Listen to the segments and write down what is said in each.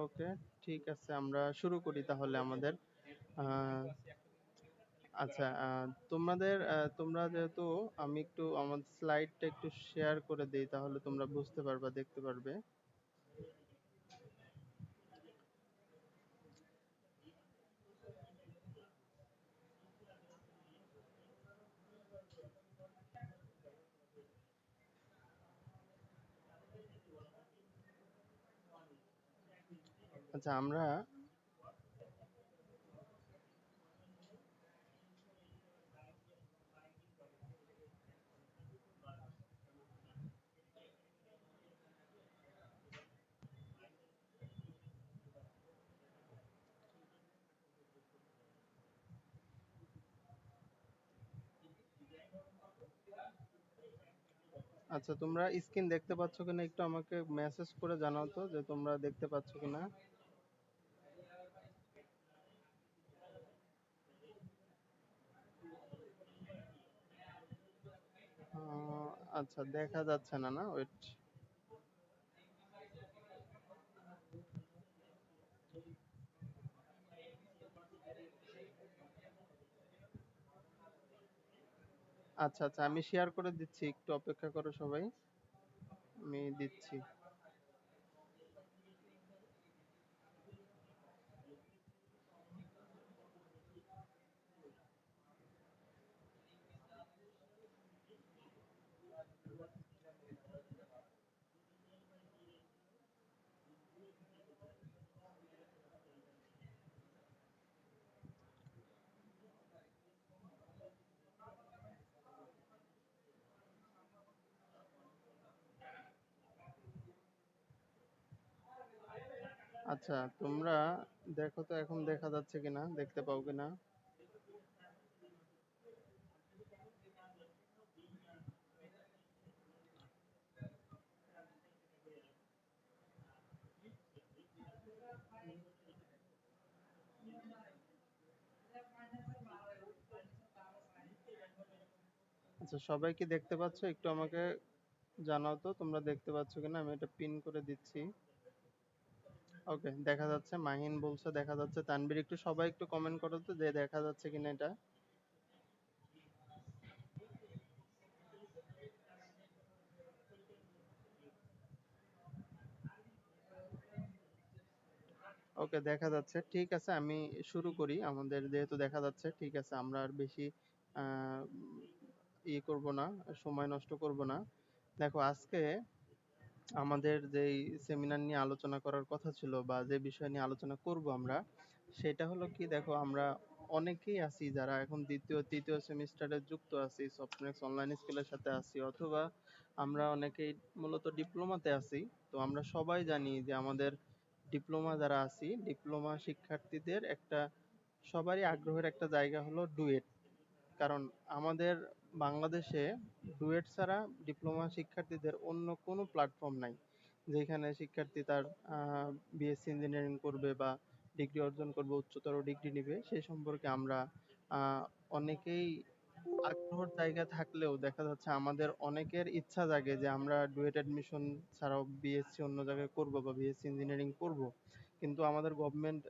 ওকে, ঠিক আছে, আমরা শুরু করি তাহলে আমাদের। আহ, আচ্ছা, তোমরা যেহেতু, আমি একটু আমার স্লাইডটা একটু শেয়ার করে দেই, তাহলে তোমরা বুঝতে পারবা, দেখতে পারবে। আচ্ছা আমরা আচ্ছা, তোমরা স্ক্রিন দেখতে পাচ্ছ কিনা একটু আমাকে মেসেজ করে জানাও তো যে তোমরা দেখতে পাচ্ছ কিনা। আচ্ছা, দেখা যাচ্ছে না, না ওয়েট। আচ্ছা আচ্ছা, আমি শেয়ার করে দিচ্ছি, একটু অপেক্ষা করো সবাই, আমি দিচ্ছি। আচ্ছা, তোমরা দেখো তো এখন দেখা যাচ্ছে কিনা, দেখতে পাও কিনা। আচ্ছা, সবাই কি দেখতে পাচ্ছ? একটু আমাকে জানাও তো তোমরা দেখতে পাচ্ছ কিনা, আমি এটা পিন করে দিচ্ছি। ওকে, দেখা যাচ্ছে, মাহিন বলছে দেখা যাচ্ছে, তানভীর, একটু সবাই একটু কমেন্ট করো তো যে দেখা যাচ্ছে কিনা এটা। ওকে, দেখা যাচ্ছে, ঠিক আছে, আমি শুরু করি। আমাদের যেহেতু দেখা যাচ্ছে, ঠিক আছে, আমরা আর বেশি আহ করব না, সময় নষ্ট করব না। দেখো, আজকে আমাদের যেই সেমিনার নিয়ে আলোচনা করার কথা ছিল, বা যে বিষয় নিয়ে আলোচনা করব আমরা, সেটা হলো কি, দেখো আমরা অনেকেই আছি যারা এখন দ্বিতীয় তৃতীয় সেমিস্টারে যুক্ত আছি, সফটনেক্স অনলাইন স্কুলের সাথে আছি, অথবা আমরা অনেকেই মূলত ডিপ্লোমাতে আছি। তো আমরা সবাই জানি যে আমাদের ডিপ্লোমা যারা আছি, ডিপ্লোমা শিক্ষার্থীদের একটা, সবারই আগ্রহের একটা জায়গা হলো ডুয়েট। কারণ আমাদের বাংলাদেশে ডুয়েট ছাড়া ডিপ্লোমা শিক্ষার্থীদের অন্য কোনো প্ল্যাটফর্ম নাই, যেখানে শিক্ষার্থী তার বিএসসি ইঞ্জিনিয়ারিং করবে বা ডিগ্রি অর্জন করবে, উচ্চতর ডিগ্রি নিবে, সেই সম্পর্কে আমরা আহ, অনেকেই আগ্রহের জায়গা থাকলেও দেখা যাচ্ছে আমাদের অনেকের ইচ্ছা জাগে যে আমরা ডুয়েট অ্যাডমিশন ছাড়াও বিএসসি অন্য জায়গায় করব বা বিএসসি ইঞ্জিনিয়ারিং করব। কিন্তু আমাদের গভর্নমেন্ট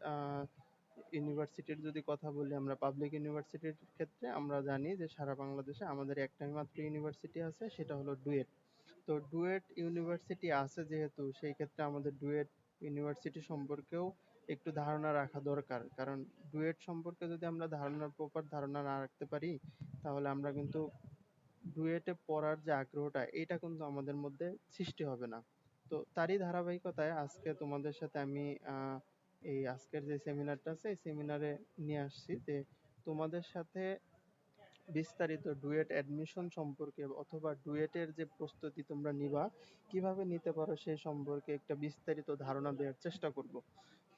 ইউনিভার্সিটির যদি কথা বলি, আমরা পাবলিক ইউনিভার্সিটির ক্ষেত্রে আমরা জানি যে সারা বাংলাদেশে আমাদের একটাই মাত্র ইউনিভার্সিটি আছে, সেটা হলো ডুয়েট। তো ডুয়েট ইউনিভার্সিটি আছে যেহেতু, সেই ক্ষেত্রে আমাদের ডুয়েট ইউনিভার্সিটি সম্পর্কেও একটু ধারণা রাখা দরকার। কারণ ডুয়েট সম্পর্কে যদি আমরা প্রপার ধারণা না রাখতে পারি, তাহলে আমরা কিন্তু ডুয়েটে পড়ার যে আগ্রহটা, এটা কিন্তু আমাদের মধ্যে সৃষ্টি হবে না। তো তারই ধারাবাহিকতায় আজকে তোমাদের সাথে আমি এই আজকের যে সেমিনারটা আছে, এই সেমিনারে নিয়ে আসছি যে তোমাদের সাথে বিস্তারিত ডুয়েট অ্যাডমিশন সম্পর্কে, অথবা ডুয়েটের যে প্রস্তুতি তোমরা নিবা, কিভাবে নিতে পারো সেই সম্পর্কে একটা বিস্তারিত ধারণা দেওয়ার চেষ্টা করব।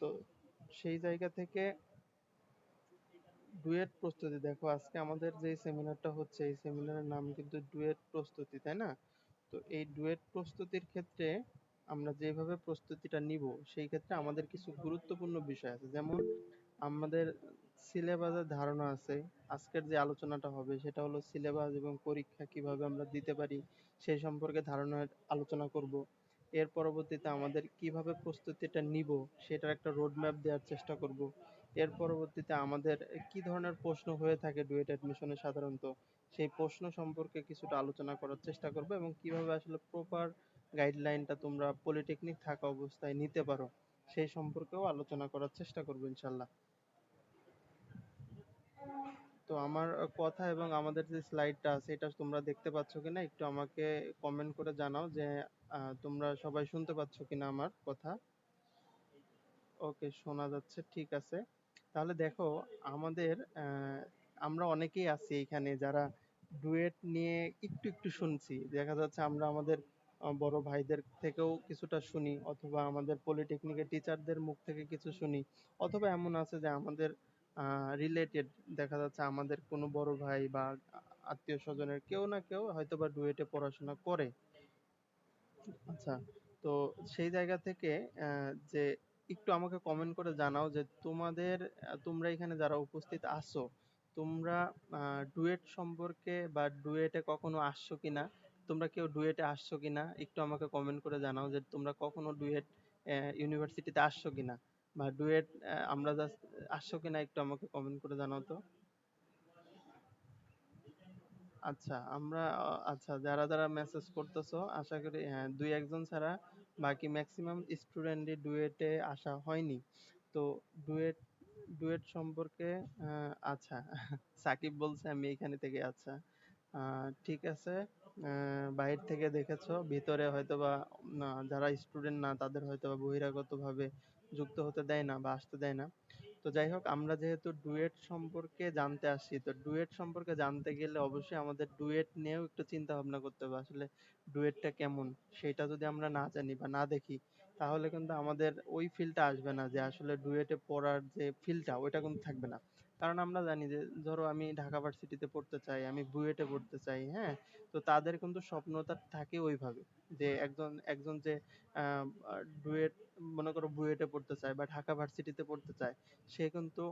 তো সেই জায়গা থেকে ডুয়েট প্রস্তুতি, দেখো আজকে আমাদের যে সেমিনারটা হচ্ছে, এই সেমিনারের নাম কিন্তু ডুয়েট প্রস্তুতি, তাই না? তো এই ডুয়েট প্রস্তুতির ক্ষেত্রে আমরা যেভাবে প্রস্তুতিটা নিব, সেই ক্ষেত্রে আমাদের কিছু গুরুত্বপূর্ণ বিষয় আছে। যেমন আমাদের সিলেবাসের ধারণা আছে। আজকের যে আলোচনাটা হবে সেটা হলো সিলেবাস এবং পরীক্ষা কিভাবে আমরা দিতে পারি সেই সম্পর্কে ধারণার আলোচনা করব। এর পরবর্তীতে আমাদের কিভাবে প্রস্তুতিটা নিব সেটার একটা রোড ম্যাপ দেওয়ার চেষ্টা করব। এর পরবর্তীতে আমাদের কি ধরনের প্রশ্ন হয়ে থাকে ডুয়েট অ্যাডমিশনে সাধারণত, সেই প্রশ্ন সম্পর্কে কিছুটা আলোচনা করার চেষ্টা করব, এবং কিভাবে আসলে প্রপার গাইডলাইনটা তোমরা পলিটেকনিক থাকা অবস্থায় নিতে পারো সেই সম্পর্কেও আলোচনা করার চেষ্টা করব ইনশাল্লাহ। তো আমার কথা এবং আমাদের যে স্লাইডটা আছে এটা তোমরা দেখতে পাচ্ছ কিনা একটু আমাকে কমেন্ট করে জানাও যে তোমরা সবাই শুনতে পাচ্ছ কিনা আমার কথা। ওকে, শোনা যাচ্ছে, ঠিক আছে। তাহলে দেখো, আমাদের আমরা অনেকেই আছি এখানে যারা ডুয়েট নিয়ে একটু একটু শুনছি। দেখা যাচ্ছে আমরা আমাদের বড় ভাইদের থেকেও কিছুটা শুনি, অথবা আমাদের পলিটেকনিকের টিচারদের মুখ থেকে কিছু শুনি, অথবা এমন আছে যে আমাদের রিলেটেড, দেখা যাচ্ছে আমাদের কোনো বড় ভাই বা আত্মীয় স্বজনের কেউ না কেউ হয়তোবা ডুয়েটে পড়াশোনা করে। আচ্ছা, তো সেই জায়গা থেকে যে একটু আমাকে কমেন্ট করে জানাও যে তোমাদের তোমরা এখানে যারা উপস্থিত আছো, তোমরা ডুয়েট সম্পর্কে বা ডুয়েটে কখনো আসছো কিনা, তোমরা কেউ ডুয়েটে আসছো কিনা একটু আমাকে কমেন্ট করে জানাও যে তোমরা কখনো ডুয়েট ইউনিভার্সিটিতে আসছো কিনা, বা ডুয়েট আমরা জাস্ট আসছো কিনা একটু আমাকে কমেন্ট করে জানাও তো। আচ্ছা, আমরা আচ্ছা, যারা যারা মেসেজ করতেছো আশা করি হ্যাঁ, দুই একজন ছাড়া বাকি ম্যাক্সিমাম স্টুডেন্টই ডুয়েটে আসা হয়নি। তো ডুয়েট ডুয়েট সম্পর্কে আচ্ছা সাকিব বলছে আমি এখানে থেকে, আচ্ছা ঠিক আছে। বাইরে থেকে দেখেছো, ভিতরে হয়তোবা যারা স্টুডেন্ট না তাদের হয়তোবা বহিরাগত ভাবে যুক্ত হতে দেয় না বা আসতে দেয় না। তো যাই হোক, আমরা যেহেতু ডুয়েট সম্পর্কে জানতে আসছি, তো ডুয়েট সম্পর্কে জানতে গেলে অবশ্যই আমাদের ডুয়েট নিয়েও একটু চিন্তা ভাবনা করতে হবে। আসলে ডুয়েটটা কেমন সেটা যদি আমরা না জানি বা না দেখি, তাহলে কিন্তু আমাদের ওই ফিলটা আসবে না, যে আসলে ডুয়েটে পড়ার যে ফিলটা ওইটা কিন্তু থাকবে না। কারণ আমরা জানি যে ধরো আমি ঢাকা ভার্সিটিতে পড়তে চাই, আমি বুয়েটে পড়তে চাই, হ্যাঁ, তো তাদের কিন্তু স্বপ্নটা থাকে ওইভাবে, যে একজন একজন যে ডুয়েট মনে করো বুয়েটে পড়তে চায় বা ঢাকা ভার্সিটিতে পড়তে চায়, সে কিন্তু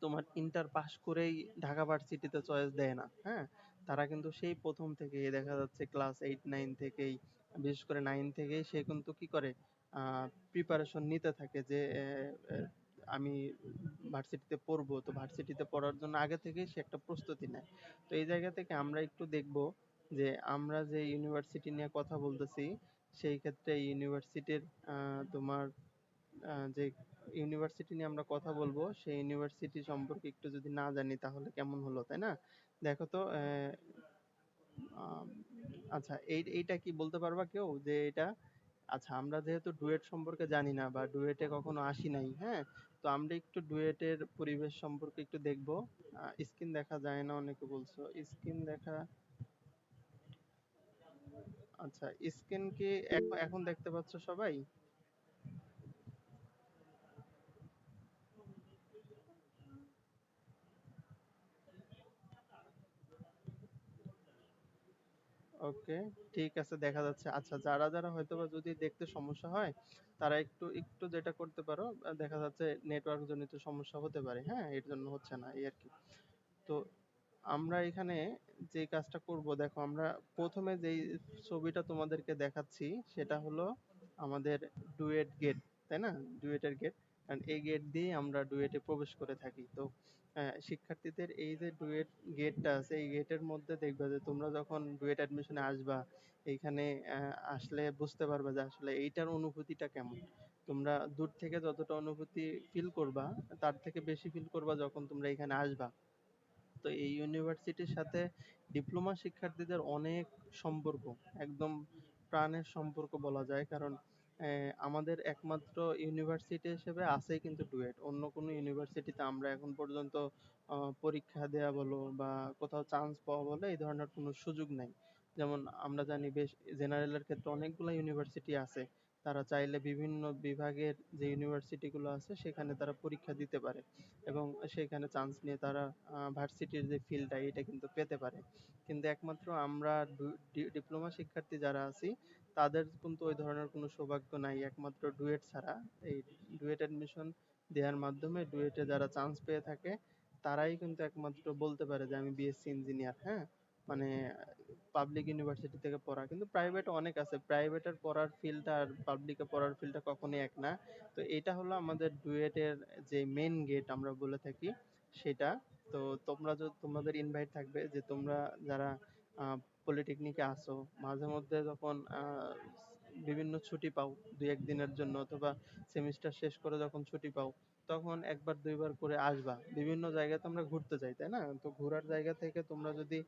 তোমার ইন্টার পাস করেই ঢাকা ভার্সিটিতে চয়েস দেয় না, হ্যাঁ। তারা কিন্তু সেই প্রথম থেকেই দেখা যাচ্ছে ক্লাস 8 9 থেকেই, বিশেষ করে 9 থেকেই সে কিন্তু কি করে প্রিপারেশন নিতে থাকে যে আমি ভার্সিটিতে পড়বো, তো ভার্সিটিতে পড়ার জন্য আগে থেকেই সে একটা প্রস্তুতি নেয়। তো এই জায়গা থেকে আমরা একটু দেখব যে আমরা যে ইউনিভার্সিটি নিয়ে কথা বলতেছি, সেই ক্ষেত্রে ইউনিভার্সিটির তোমার যে ইউনিভার্সিটি নিয়ে আমরা কথা বলবো সেই ইউনিভার্সিটি সম্পর্কে একটু যদি না জানি তাহলে কেমন হলো, তাই না? দেখো তো আম, আচ্ছা, এইটা কি বলতে পারবা কেউ যে এটা, আচ্ছা আমরা যেহেতু ডুয়েট সম্পর্কে জানি না বা ডুয়েটে কখনো আসি নাই, হ্যাঁ, তো আমরা একটু ডুয়েটের পরিবেশ সম্পর্কে একটু দেখবো। স্ক্রিন দেখা যায় না অনেকে বলছো, স্ক্রিন দেখা, আচ্ছা স্ক্রিন কি এখন এখন দেখতে পাচ্ছ সবাই? ওকে, ঠিক আছে, দেখা যাচ্ছে। আচ্ছা, যারা যারা হয়তোবা যদি দেখতে সমস্যা হয় তারা একটু একটু যেটা করতে পারো, দেখা যাচ্ছে নেটওয়ার্ক জনিত সমস্যা হতে পারে, হ্যাঁ, এর জন্য হচ্ছে না এই আর কি। তো আমরা এখানে যে কাজটা করব, দেখো আমরা প্রথমে যেই ছবিটা তোমাদেরকে দেখাচ্ছি সেটা হলো আমাদের ডুয়েট গেট, তাই না? ডুয়েটের গেট, কারণ এই গেট দিয়ে আমরা ডুয়েটে প্রবেশ করে থাকি। তো শিক্ষার্থীদের এই যে ডুয়েট গেটটা আছে, এই গেটের মধ্যে দেখবে যে তোমরা যখন ডুয়েট অ্যাডমিশনে আসবা, এইখানে আসলে বুঝতে পারবে যে আসলে এইটার অনুভূতিটা কেমন। তোমরা দূর থেকে যতটা অনুভূতি ফিল করবা, তার থেকে বেশি ফিল করবা যখন তোমরা এখানে আসবা। তো এই ইউনিভার্সিটির সাথে ডিপ্লোমা শিক্ষার্থীদের অনেক সম্পর্ক, একদম প্রাণের সম্পর্ক বলা যায়। কারণ আমাদের একমাত্র ইউনিভার্সিটি হিসেবে আছেই কিন্তু ডুয়েট, অন্য কোনো ইউনিভার্সিটিতে আমরা এখন পর্যন্ত পরীক্ষা দেয়া বলো বা কোথাও চান্স পাওয়া বলো এই ধরনের কোনো সুযোগ নাই। যেমন আমরা জানি বেশ জেনারেলের ক্ষেত্রে অনেকগুলো ইউনিভার্সিটি আছে, তারা চাইলে বিভিন্ন বিভাগের যে ইউনিভার্সিটি গুলো আছে সেখানে তারা পরীক্ষা দিতে পারে এবং সেখানে চান্স নিয়ে তারা ভার্সিটির যে ফিল্ডটা এটা কিন্তু পেতে পারে। কিন্তু একমাত্র আমরা ডিপ্লোমা শিক্ষার্থী যারা আছি তাদের কিন্তু ওই ধরনের কোনো সৌভাগ্য নাই, একমাত্র ডুয়েট ছাড়া। এই ডুয়েট অ্যাডমিশন দেওয়ার মাধ্যমে ডুয়েটে যারা চান্স পেয়ে থাকে তারাই কিন্তু একমাত্র বলতে পারে যে আমি বিএসসি ইঞ্জিনিয়ার, হ্যাঁ। মানে পাবলিক ইউনিভার্সিটি থেকে পড়া, কিন্তু প্রাইভেট অনেক আছে, প্রাইভেটের পড়ার ফিল্ডটা আর পাবলিকে পড়ার ফিল্ডটা কখনোই এক না। তো এটা হলো আমাদের ডুয়েটের যে মেন গেট আমরা বলে থাকি সেটা। তো তোমাদের ইনভাইট থাকবে যে তোমরা যারা পলিটেকনিকে আসো, মাঝে মধ্যে যখন বিভিন্ন ছুটি পাও, দুই এক দিনের জন্য অথবা সেমিস্টার শেষ করে যখন ছুটি পাও, তখন একবার দুইবার করে আসবা। বিভিন্ন জায়গায় তো আমরা ঘুরতে যাই, তাই না? তো ঘোরার জায়গা থেকে তোমরা যদি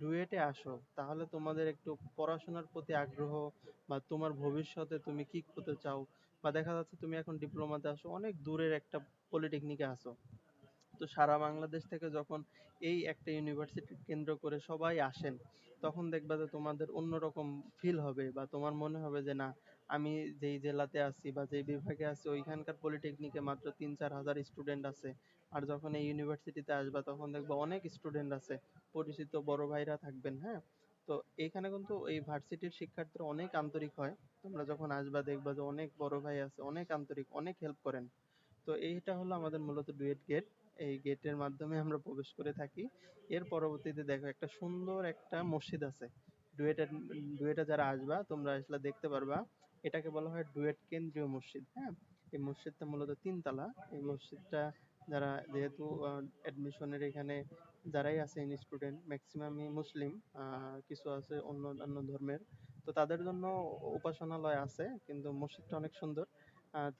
ডুয়েটে আসো, তাহলে তোমাদের একটু পড়াশোনার প্রতি আগ্রহ বা তোমার ভবিষ্যতে তুমি কি হতে চাও, বা দেখা যাচ্ছে তুমি এখন ডিপ্লোমাতে আসো, অনেক দূরের একটা পলিটেকনিকে আসো, তো সারা বাংলাদেশ থেকে যখন এই একটা ইউনিভার্সিটি কেন্দ্র করে সবাই আসেন, তখন দেখবা যে তোমাদের অন্যরকম ফিল হবে, বা তোমার মনে হবে যে না, আমি যেই জেলাতে আছি বা যেই বিভাগে আছি ওইখানকার পলিটেকনিকে মাত্র 3-4 হাজার স্টুডেন্ট আছে, আর যখন এই ইউনিভার্সিটিতে আসবা তখন দেখবা অনেক স্টুডেন্ট আছে, পরিচিত বড় ভাইরা থাকবেন, হ্যাঁ। তো এখানে কিন্তু এই ভার্সিটির শিক্ষার্থীরা অনেক আন্তরিক হয়। তোমরা যখন আসবা দেখবা যে অনেক বড় ভাই আছে, অনেক আন্তরিক, অনেক হেল্প করেন। তো এইটা হলো আমাদের মূলত ডুয়েট গেট। এই গেটের মাধ্যমে আমরা প্রবেশ করে থাকি। এর পরবর্তীতে দেখো একটা সুন্দর একটা মসজিদ আছে। ডুয়েটের ডুয়েটে যারা আসবা তোমরা আসলে দেখতে পারবা, এটাকে বলা হয় ডুয়েট কেন্দ্রীয় মসজিদ, হ্যাঁ। এই মসজিদটা মূলত 3 তলা। এই মসজিদটা যারা যেহেতু অ্যাডমিশনের এখানে যারাই আছে স্টুডেন্ট ম্যাক্সিমামই মুসলিম, কিছু আছে অন্য অন্য ধর্মের, তো তাদের জন্য উপাসনালয় আছে, কিন্তু মসজিদটা অনেক সুন্দর।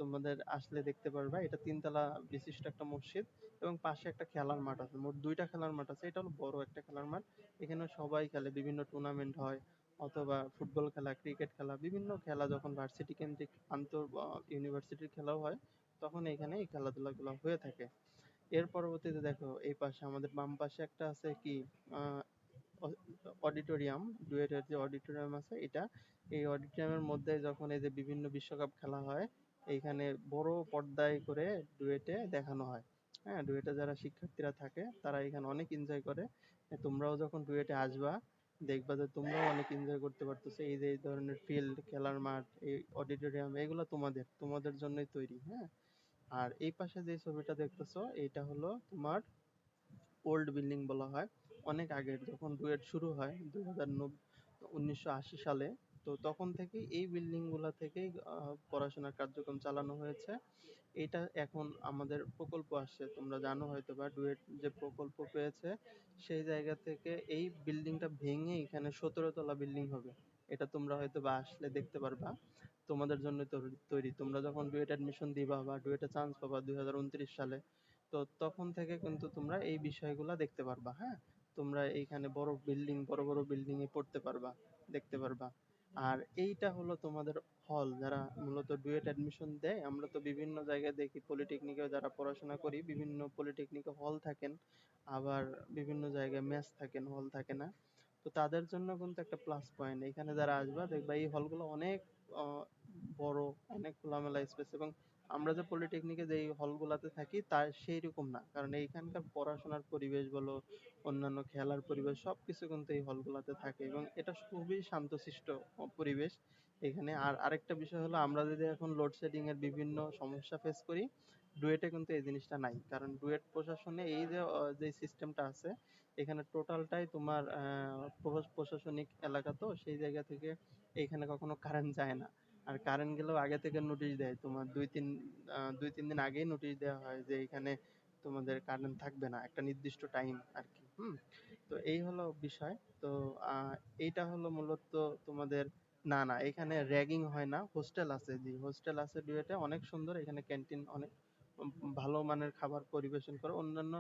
তোমাদের আসলে দেখতে পারবা, এটা 3 তলা বিশিষ্ট একটা মসজিদ, এবং পাশে একটা খেলার মাঠ আছে, মোট 2টা খেলার মাঠ আছে, এটা হলো বড় একটা খেলার মাঠ। এখানে সবাই খেলে, বিভিন্ন টুর্নামেন্ট হয়, অথবা ফুটবল খেলা, ক্রিকেট খেলা, বিভিন্ন খেলা যখন ভার্সিটি কেন্দ্রিক আন্তর ইউনিভার্সিটির খেলাও হয়, তখন এখানে এই খেলাধুলাগুলো হয়ে থাকে। এর পরবর্তীতে দেখো এই পাশে আমাদের বাম পাশে একটা আছে কি, আহ অডিটোরিয়াম, ডুয়েটের যে অডিটোরিয়াম আছে এটা। এই অডিটোরিয়ামের মধ্যে যখন এই যে বিভিন্ন বিশ্বকাপ খেলা হয়, এইখানে বড় পর্দায় করে ডুয়েটে দেখানো হয়। হ্যাঁ, ডুয়েটে যারা শিক্ষার্থীরা থাকে তারা এখানে অনেক এনজয় করে। তোমরাও যখন ডুয়েটে আসবা, দেখবা যে তোমরাও অনেক এনজয় করতে পারতেছো। এই যে এই ধরনের ফিল্ড, খেলার মাঠ, এই অডিটোরিয়াম, এগুলো তোমাদের তোমাদের জন্যই তৈরি, হ্যাঁ। আর এই পাশে যে ছবিটা দেখতেছো, এটা হলো তোমার ওল্ড বিল্ডিং বলা হয়। অনেক আগের, যখন ডুয়েট শুরু হয় 1980 সালে, তো তখন থেকেই এই বিল্ডিং গুলা থেকেই পড়াশোনার কার্যক্রম চালানো হয়েছে। এটা এখন আমাদের প্রকল্প আসছে, তোমরা জানো হয়তো বা ডুয়েট যে প্রকল্প পেয়েছে, সেই জায়গা থেকে এই বিল্ডিংটা ভেঙে এখানে 17 তলা বিল্ডিং হবে। এটা তোমরা হয়তো বা আসলে দেখতে পারবা, তোমাদের জন্য তৈরি। তোমরা যখন ডুয়েট অ্যাডমিশন দিবা বা ডুয়েটে চান্স পাবা 2029 সালে, তো তখন থেকে কিন্তু তোমরা এই বিষয়গুলা দেখতে পারবা, হ্যাঁ। তোমরা এইখানে বড় বিল্ডিং, বড় বড় বিল্ডিং এ পড়তে পারবা, দেখতে পারবা। আর এইটা হলো তোমাদের হল, যারা মূলত ডুয়েট অ্যাডমিশন দেয়। আমরা তো বিভিন্ন জায়গায় দেখি পলিটেকনিকে যারা পড়াশোনা করি, বিভিন্ন পলিটেকনিকে হল থাকেন, আবার বিভিন্ন জায়গায় মেস থাকেন, হল থাকে না। তো তাদের জন্য কিন্তু একটা প্লাস পয়েন্ট, এখানে যারা আসবা দেখবা এই হলগুলো অনেক আহ, বড়, অনেক খোলামেলা স্পেস, এবং আমরা যে পলিটেকনিকে যে হলগুলাতে থাকি তার সেই রকম না, কারণ এইখানকার পড়াশোনার পরিবেশ বলো, অন্যান্য খেলার পরিবেশ, সবকিছু কিন্তু এই হলগুলাতে থাকে, এবং এটা খুবই শান্তশিষ্ট পরিবেশ এখানে। আর আরেকটা বিষয় হলো, আমরা যদি এখন লোডশেডিং এর বিভিন্ন সমস্যা ফেস করি, ডুয়েটে কিন্তু এই জিনিসটা নাই, কারণ ডুয়েট প্রশাসনে এই যে যে সিস্টেমটা আছে, এখানে টোটালটাই তোমার প্রশাসনিক এলাকা, তো সেই জায়গা থেকে এখানে কখনো কারেন্ট যায় না। আর কারেন্ট গেলেও আগে থেকে নোটিশ দেয়, তোমার 2-3 দিন আগেই নোটিশ দেওয়া হয় যে এখানে তোমাদের কারেন্ট থাকবে না একটা নির্দিষ্ট টাইম আর কি। তো এই হলো বিষয়। তো এইটা হলো মূলত তোমাদের, না না এখানে র্যাগিং হয় না, হোস্টেল আছে, জি হোস্টেল আছে ডুয়েটে, অনেক সুন্দর, এখানে ক্যান্টিন অনেক ভালো মানের খাবার পরিবেশন করে। অন্যান্য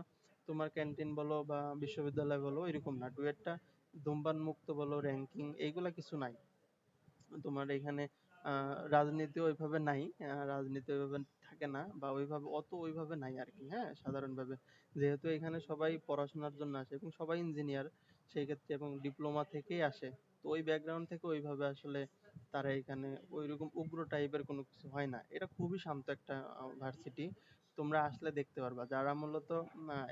তোমার ক্যান্টিন বলো বা বিশ্ববিদ্যালয় বলো এরকম না, ডুয়েটটা ধূমপান মুক্ত বলো, র্যাঙ্কিং এইগুলা কিছু নাই। তোমার এখানে রাজনীতি ওইভাবে নাই, রাজনীতি ওইভাবে থাকে না, বা ওইভাবে নাই আর কি, হ্যাঁ, সাধারণভাবে। যেহেতু এখানে সবাই পড়াশোনার জন্য আসে এবং সবাই ইঞ্জিনিয়ার, সেই ক্ষেত্রে এবং ডিপ্লোমা থেকেই আসে, তো ওই ব্যাকগ্রাউন্ড থেকে ওইভাবে আসলে তারা এখানে ওইরকম উগ্র টাইপের কোনো কিছু হয় না। এটা খুবই শান্ত একটা ভার্সিটি, তোমরা আসলে দেখতে পারবা। যারা মূলত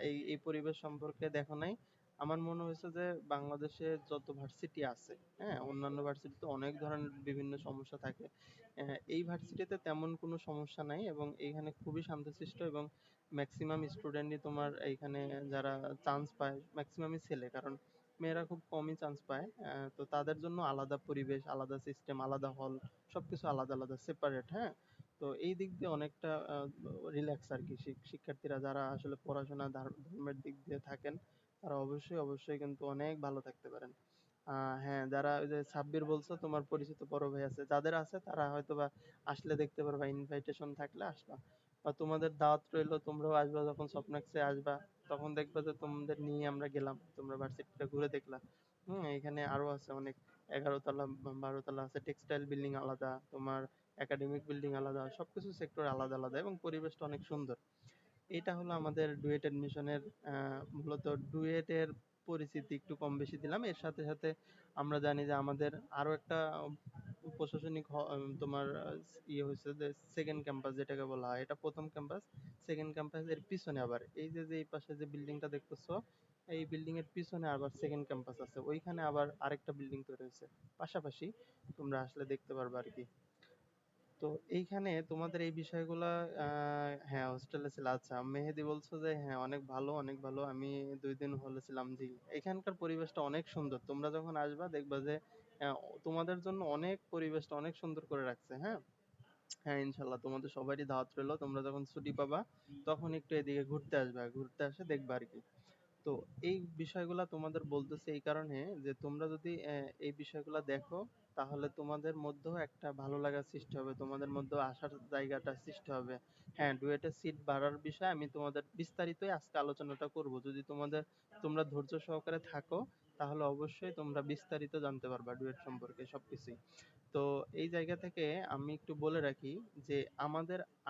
এই এই পরিবেশ সম্পর্কে দেখো নাই, আমার মনে হয়েছে যে বাংলাদেশে যত ভার্সিটি আছে, হ্যাঁ, অন্যান্য ভার্সিটিতে অনেক ধরনের বিভিন্ন সমস্যা থাকে, এই ভার্সিটিতে তেমন কোনো সমস্যা নাই, এবং এইখানে খুবই শান্তশিষ্ট, এবং ম্যাক্সিমাম স্টুডেন্টই তোমার এইখানে যারা চান্স পায় ম্যাক্সিমামই ছেলে, কারণ মেয়েরা খুব কমই চান্স পায়। তো তাদের জন্য আলাদা পরিবেশ, আলাদা সিস্টেম, আলাদা হল, সবকিছু আলাদা আলাদা সেপারেট। হ্যাঁ, তো এই দিক দিয়ে অনেকটা রিল্যাক্স আর কি। শিক্ষার্থীরা যারা আসলে পড়াশোনা ধর্মের দিক দিয়ে থাকেন, তারা অবশ্যই অবশ্যই কিন্তু অনেক ভালো থাকতে পারেন। হ্যাঁ, যারা ওই যে সাব্বির বলছো তোমার পরিচিত বড় ভাই আছে, যাদের আছে তারা হয়তো বা আসলে দেখতে পারবা, ইনভাইটেশন থাকলে আসবা, বা তোমাদের দাওয়াত রইলো, তোমরাও আসবা, যখন স্বপ্নাক্সে আসবা তখন দেখবা যে তোমাদের নিয়ে আমরা গেলাম, তোমরা ভার্সিটিটা ঘুরে দেখলা। এখানে আরো আছে অনেক, 11 তলা 12 তলা আছে, টেক্সটাইল বিল্ডিং আলাদা, তোমার একাডেমিক বিল্ডিং আলাদা, সবকিছু সেক্টর আলাদা আলাদা, এবং পরিবেশটা অনেক সুন্দর। এটা হলো আমাদের ডুয়েট এডমিশনের মূলত ডুয়েটের পরিচিতি একটু কম বেশি দিলাম। এর সাথে সাথে আমরা জানি যে আমাদের আরো একটা প্রশাসনিক তোমার ইয়ে হয়েছে, যে সেকেন্ড ক্যাম্পাস যেটাকে বলা হয়, এটা প্রথম ক্যাম্পাস। সেকেন্ড ক্যাম্পাস এর পিছনে আবার এই যে এই পাশে যে বিল্ডিংটা দেখতেছো, এই বিল্ডিং এর পিছনে আবার সেকেন্ড ক্যাম্পাস আছে, ওইখানে আবার আরেকটা বিল্ডিং তৈরি হয়েছে পাশাপাশি, তোমরা আসলে দেখতে পারবে আর কি। তো এইখানে তোমাদের এই বিষয়গুলা হ্যাঁ হোস্টেলে ছিল। আচ্ছা, মেহেদি বলছো যে হ্যাঁ অনেক ভালো অনেক ভালো, আমি 2 দিন হলে ছিলাম। জি, এখানকার পরিবেশটা অনেক সুন্দর, তোমরা যখন আসবা দেখবা যে আহ, তোমাদের জন্য অনেক পরিবেশটা অনেক সুন্দর করে রাখছে। হ্যাঁ, হ্যাঁ, ইনশাল্লাহ তোমাদের সবারই দাওয়াত রইলো, তোমরা যখন ছুটি পাবা তখন একটু এদিকে ঘুরতে আসবে, ঘুরতে আসে দেখবা আর কি। তো এই বিষয়গুলা তোমাদের বলতেছি এই কারণে যে তোমরা যদি এই বিষয়গুলা দেখো, তাহলে তোমাদের মধ্যেও একটা ভালো লাগার সৃষ্টি হবে, তোমাদের মধ্যেও আসার জায়গাটা সৃষ্টি হবে। হ্যাঁ, ডুয়েটের সিট বাড়ার বিষয়ে আমি তোমাদের বিস্তারিতই আজকে আলোচনাটা করব। যদি তোমরা ধৈর্য সহকারে থাকো, তাহলে অবশ্যই তোমরা বিস্তারিত জানতে পারবা ডুয়েট সম্পর্কে সবকিছুই। তো এই জায়গা থেকে আমি একটু বলে রাখি যে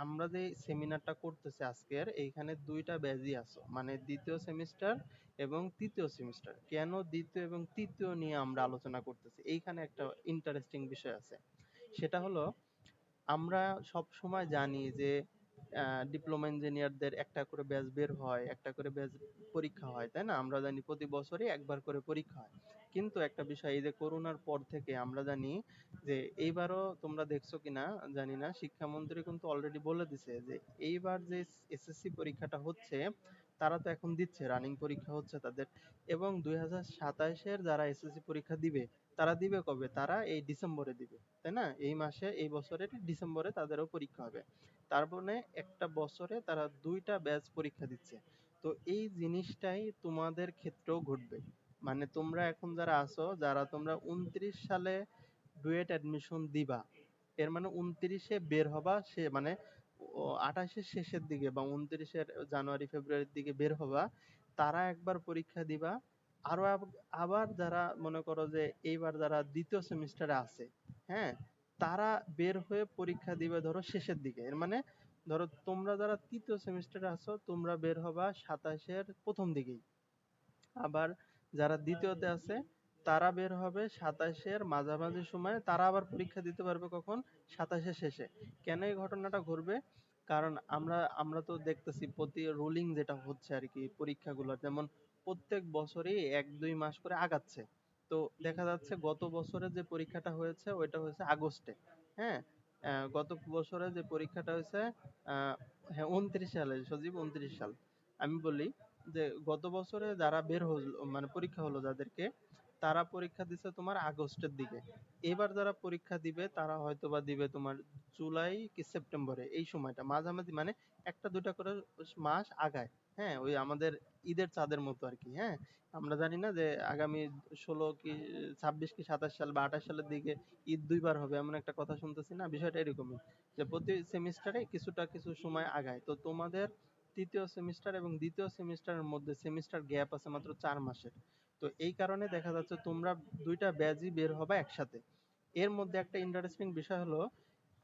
আমরা যে সেমিনারটা করতেছি আজকের, এইখানে 2টা ব্যাচই আছে, মানে দ্বিতীয় সেমিস্টার এবং তৃতীয় সেমিস্টার। কেন দ্বিতীয় এবং তৃতীয় নিয়ে আমরা আলোচনা করতেছি, এইখানে একটা ইন্টারেস্টিং বিষয় আছে। সেটা হলো, আমরা সব সময় জানি যে ডিপ্লোমা ইঞ্জিনিয়ারদের একটা করে ব্যাচ বের হয়, একটা করে ব্যাচ পরীক্ষা হয়, তাই না? আমরা জানি প্রতি বছরই একবার করে পরীক্ষা হয়। কিন্তু একটা বিষয়, এই যে করোনার পর থেকে আমরা জানি যে এইবারও তোমরা দেখছো কিনা জানি না, শিক্ষামন্ত্রী কিন্তু অলরেডি বলে দিছে যে এইবার যে এসএসসি পরীক্ষাটা হচ্ছে, তারা তো এখন দিচ্ছে, রানিং পরীক্ষা হচ্ছে তাদের। এবং 2027-এর যারা এসএসসি পরীক্ষা দিবে, তারা দিবে কবে? তারা এই ডিসেম্বরে দিবে, তাই না? এই মাসে, এই বছরের ডিসেম্বরে তাদেরও পরীক্ষা হবে। তার মানে একটা বছরে তারা 2টা ব্যাচ পরীক্ষা দিচ্ছে। তো এই জিনিসটাই তোমাদের ক্ষেত্রেও ঘটবে। মানে তোমরা এখন যারা আছো, যারা তোমরা 29 সালে ডুয়েট অ্যাডমিশন দিবা, এর মানে 29-এ বের হবা, সে মানে 28-এর শেষের দিকে বা 29-এর জানুয়ারি ফেব্রুয়ারির দিকে বের হবা, তারা একবার পরীক্ষা দিবা। আরো আবার যারা মনে করো যে এইবার যারা দ্বিতীয় সেমিস্টারে আছে, হ্যাঁ, তারা বের হয়ে পরীক্ষা দিবে ধরো শেষের দিকে। এর মানে ধরো তোমরা যারা তৃতীয় সেমিস্টারে আছো, তোমরা বের হবা 27-এর প্রথম দিকেই। আবার যারা দ্বিতীয়তে আছে, তারা বের হবে 27-এর মাঝামাঝি সময়ে, তারা আবার পরীক্ষা দিতে পারবে কখন? 27-এর শেষে। কেন এই ঘটনাটা ঘটবে? কারণ আমরা আমরা তো দেখতেছি প্রতি রুলিং যেটা হচ্ছে আর কি, পরীক্ষাগুলো যেমন প্রত্যেক বছরই 1-2 মাস করে আগাচ্ছে। তো দেখা যাচ্ছে গত বছরে যে পরীক্ষাটা হয়েছে ওইটা হয়েছে আগস্টে। হ্যাঁ, গত বছরে যে পরীক্ষাটা হয়েছে আহ হ্যাঁ 29 সালে, সজীব 29 সাল। আমি বলি যে গত বছরে যারা বের হলো, মানে পরীক্ষা হলো যাদেরকে, তারা পরীক্ষা দিছে তোমার আগস্টের দিকে। এবার যারা পরীক্ষা দিবে তারা হয়তোবা দিবে তোমার জুলাই কি সেপ্টেম্বরে, এই সময়টা মাঝামাঝি, মানে একটা দুইটা করে মাস আগায়। হ্যাঁ, ওই আমাদের ঈদের চাঁদের মতো আর কি। হ্যাঁ, আমরা জানি না যে আগামী 16 কি 26 কি 27 সাল বা 28 সালের দিকে ঈদ 2বার হবে, এমন একটা কথা শুনতেছি না? বিষয়টা এরকমই, যে প্রতি সেমিস্টারে কিছু সময় আগায়। তো তোমাদের তৃতীয় সেমিস্টার এবং দ্বিতীয় সেমিস্টারের মধ্যে সেমিস্টার গ্যাপ আছে মাত্র 4 মাসের। তো এই কারণে দেখা যাচ্ছে তোমরা 2টা ব্যাচই বের হবে একসাথে। এর মধ্যে একটা ইন্টারেস্টিং বিষয় হলো,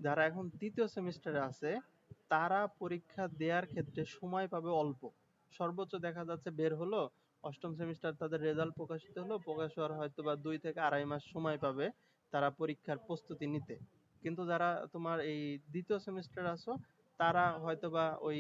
যারা এখন তৃতীয় সেমিস্টারে আছে, তারা পরীক্ষা দেওয়ার ক্ষেত্রে সময় পাবে অল্প। সর্বোচ্চ দেখা যাচ্ছে বের হলো, অষ্টম সেমিস্টার তাদের রেজাল্ট প্রকাশিত হলো, প্রকাশ হওয়ার হয়তো বা 2 থেকে 2.5 মাস সময় পাবে তারা পরীক্ষার প্রস্তুতি নিতে। কিন্তু যারা তোমার এই দ্বিতীয় সেমিস্টার আছো, তারা হয়তোবা ওই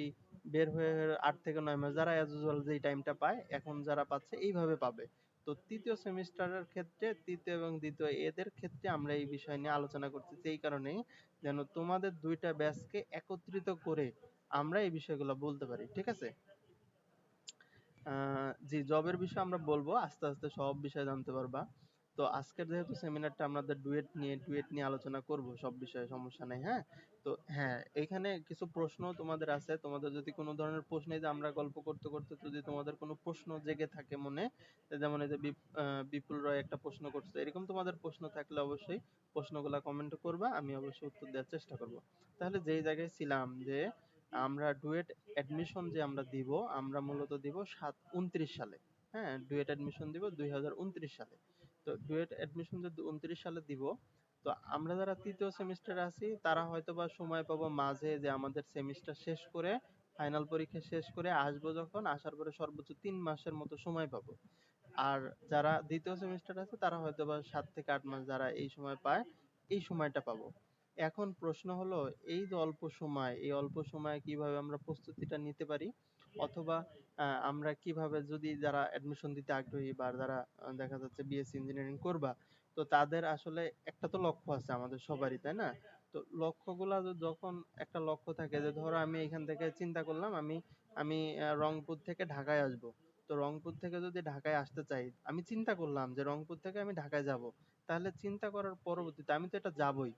বের হয়ে 8 থেকে 9 মাস, যারা অ্যাজ ইউজুয়াল যেই টাইমটা পায় এখন যারা পাচ্ছে এইভাবে পাবে। তো তৃতীয় সেমিস্টারের ক্ষেত্রে, তৃতীয় এবং দ্বিতীয় এদের ক্ষেত্রে আমরা এই বিষয় নিয়ে আলোচনা করতেছি এই কারণেই, যেন তোমাদের 2টা ব্যাচকে একত্রিত করে আমরা এই বিষয়গুলো বলতে পারি। ঠিক আছে? জি, জবের বিষয়ে আমরা বলবো, আস্তে আস্তে সব বিষয় জানতে পারবা। তো আজকের যেহেতু সেমিনারটা আমাদের ডুয়েট নিয়ে আলোচনা করব, সব বিষয়ে সমস্যা নেই, হ্যাঁ। তো হ্যাঁ, এখানে কিছু প্রশ্ন তোমাদের আছে, তোমাদের যদি কোনো ধরনের প্রশ্ন, এই যে আমরা গল্প করতে করতে যদি তোমাদের কোনো প্রশ্ন জেগে থাকে মনে, যেমন এই যে বিপুল রয় একটা প্রশ্ন করছে, এরকম তোমাদের প্রশ্ন থাকলে অবশ্যই প্রশ্নগুলা কমেন্ট করবা, আমি অবশ্যই উত্তর দেওয়ার চেষ্টা করব। তাহলে যেই জায়গায় ছিলাম, যে আমরা ডুয়েট অ্যাডমিশন যে আমরা দিব, আমরা মূলত দিব 29 সালে। হ্যাঁ, ডুয়েট অ্যাডমিশন দিব 2029 সালে। তো ডুয়েট অ্যাডমিশন যদি 29 সালে দিব, তো আমরা যারা তৃতীয় সেমিস্টারে আছি তারা হয়তো বা সময় পাবো মাঝে, যে আমাদের সেমিস্টার শেষ করে ফাইনাল পরীক্ষা শেষ করে আসবো, যখন আসার পরে সর্বোচ্চ 3 মাসের মতো সময় পাবো। আর যারা দ্বিতীয় সেমিস্টার আছে তারা হয়তো বা 7 থেকে 8 মাস, যারা এই সময় পায়, এই সময়টা পাবো। এখন প্রশ্ন হলো, এই যে অল্প সময়, এই অল্প সময়ে কিভাবে আমরা প্রস্তুতিটা নিতে পারি, অথবা আমরা কিভাবে, যদি যারা অ্যাডমিশন দিতে আগ্রহী বা যারা দেখা যাচ্ছে বিএসসি ইঞ্জিনিয়ারিং করবা, তো তাদের আসলে একটা তো লক্ষ্য আছে আমাদের সবারই, তাই না? তো লক্ষ্যগুলা যখন একটা লক্ষ্য থাকে, যে ধরো আমি এখান থেকে চিন্তা করলাম, আমি আমি রংপুর থেকে ঢাকায় আসব। তো রংপুর থেকে যদি ঢাকায় আসতে চাই, আমি চিন্তা করলাম যে রংপুর থেকে আমি ঢাকায় যাব, তাহলে চিন্তা করার পরবর্তীতে আমি তো এটা যাবই।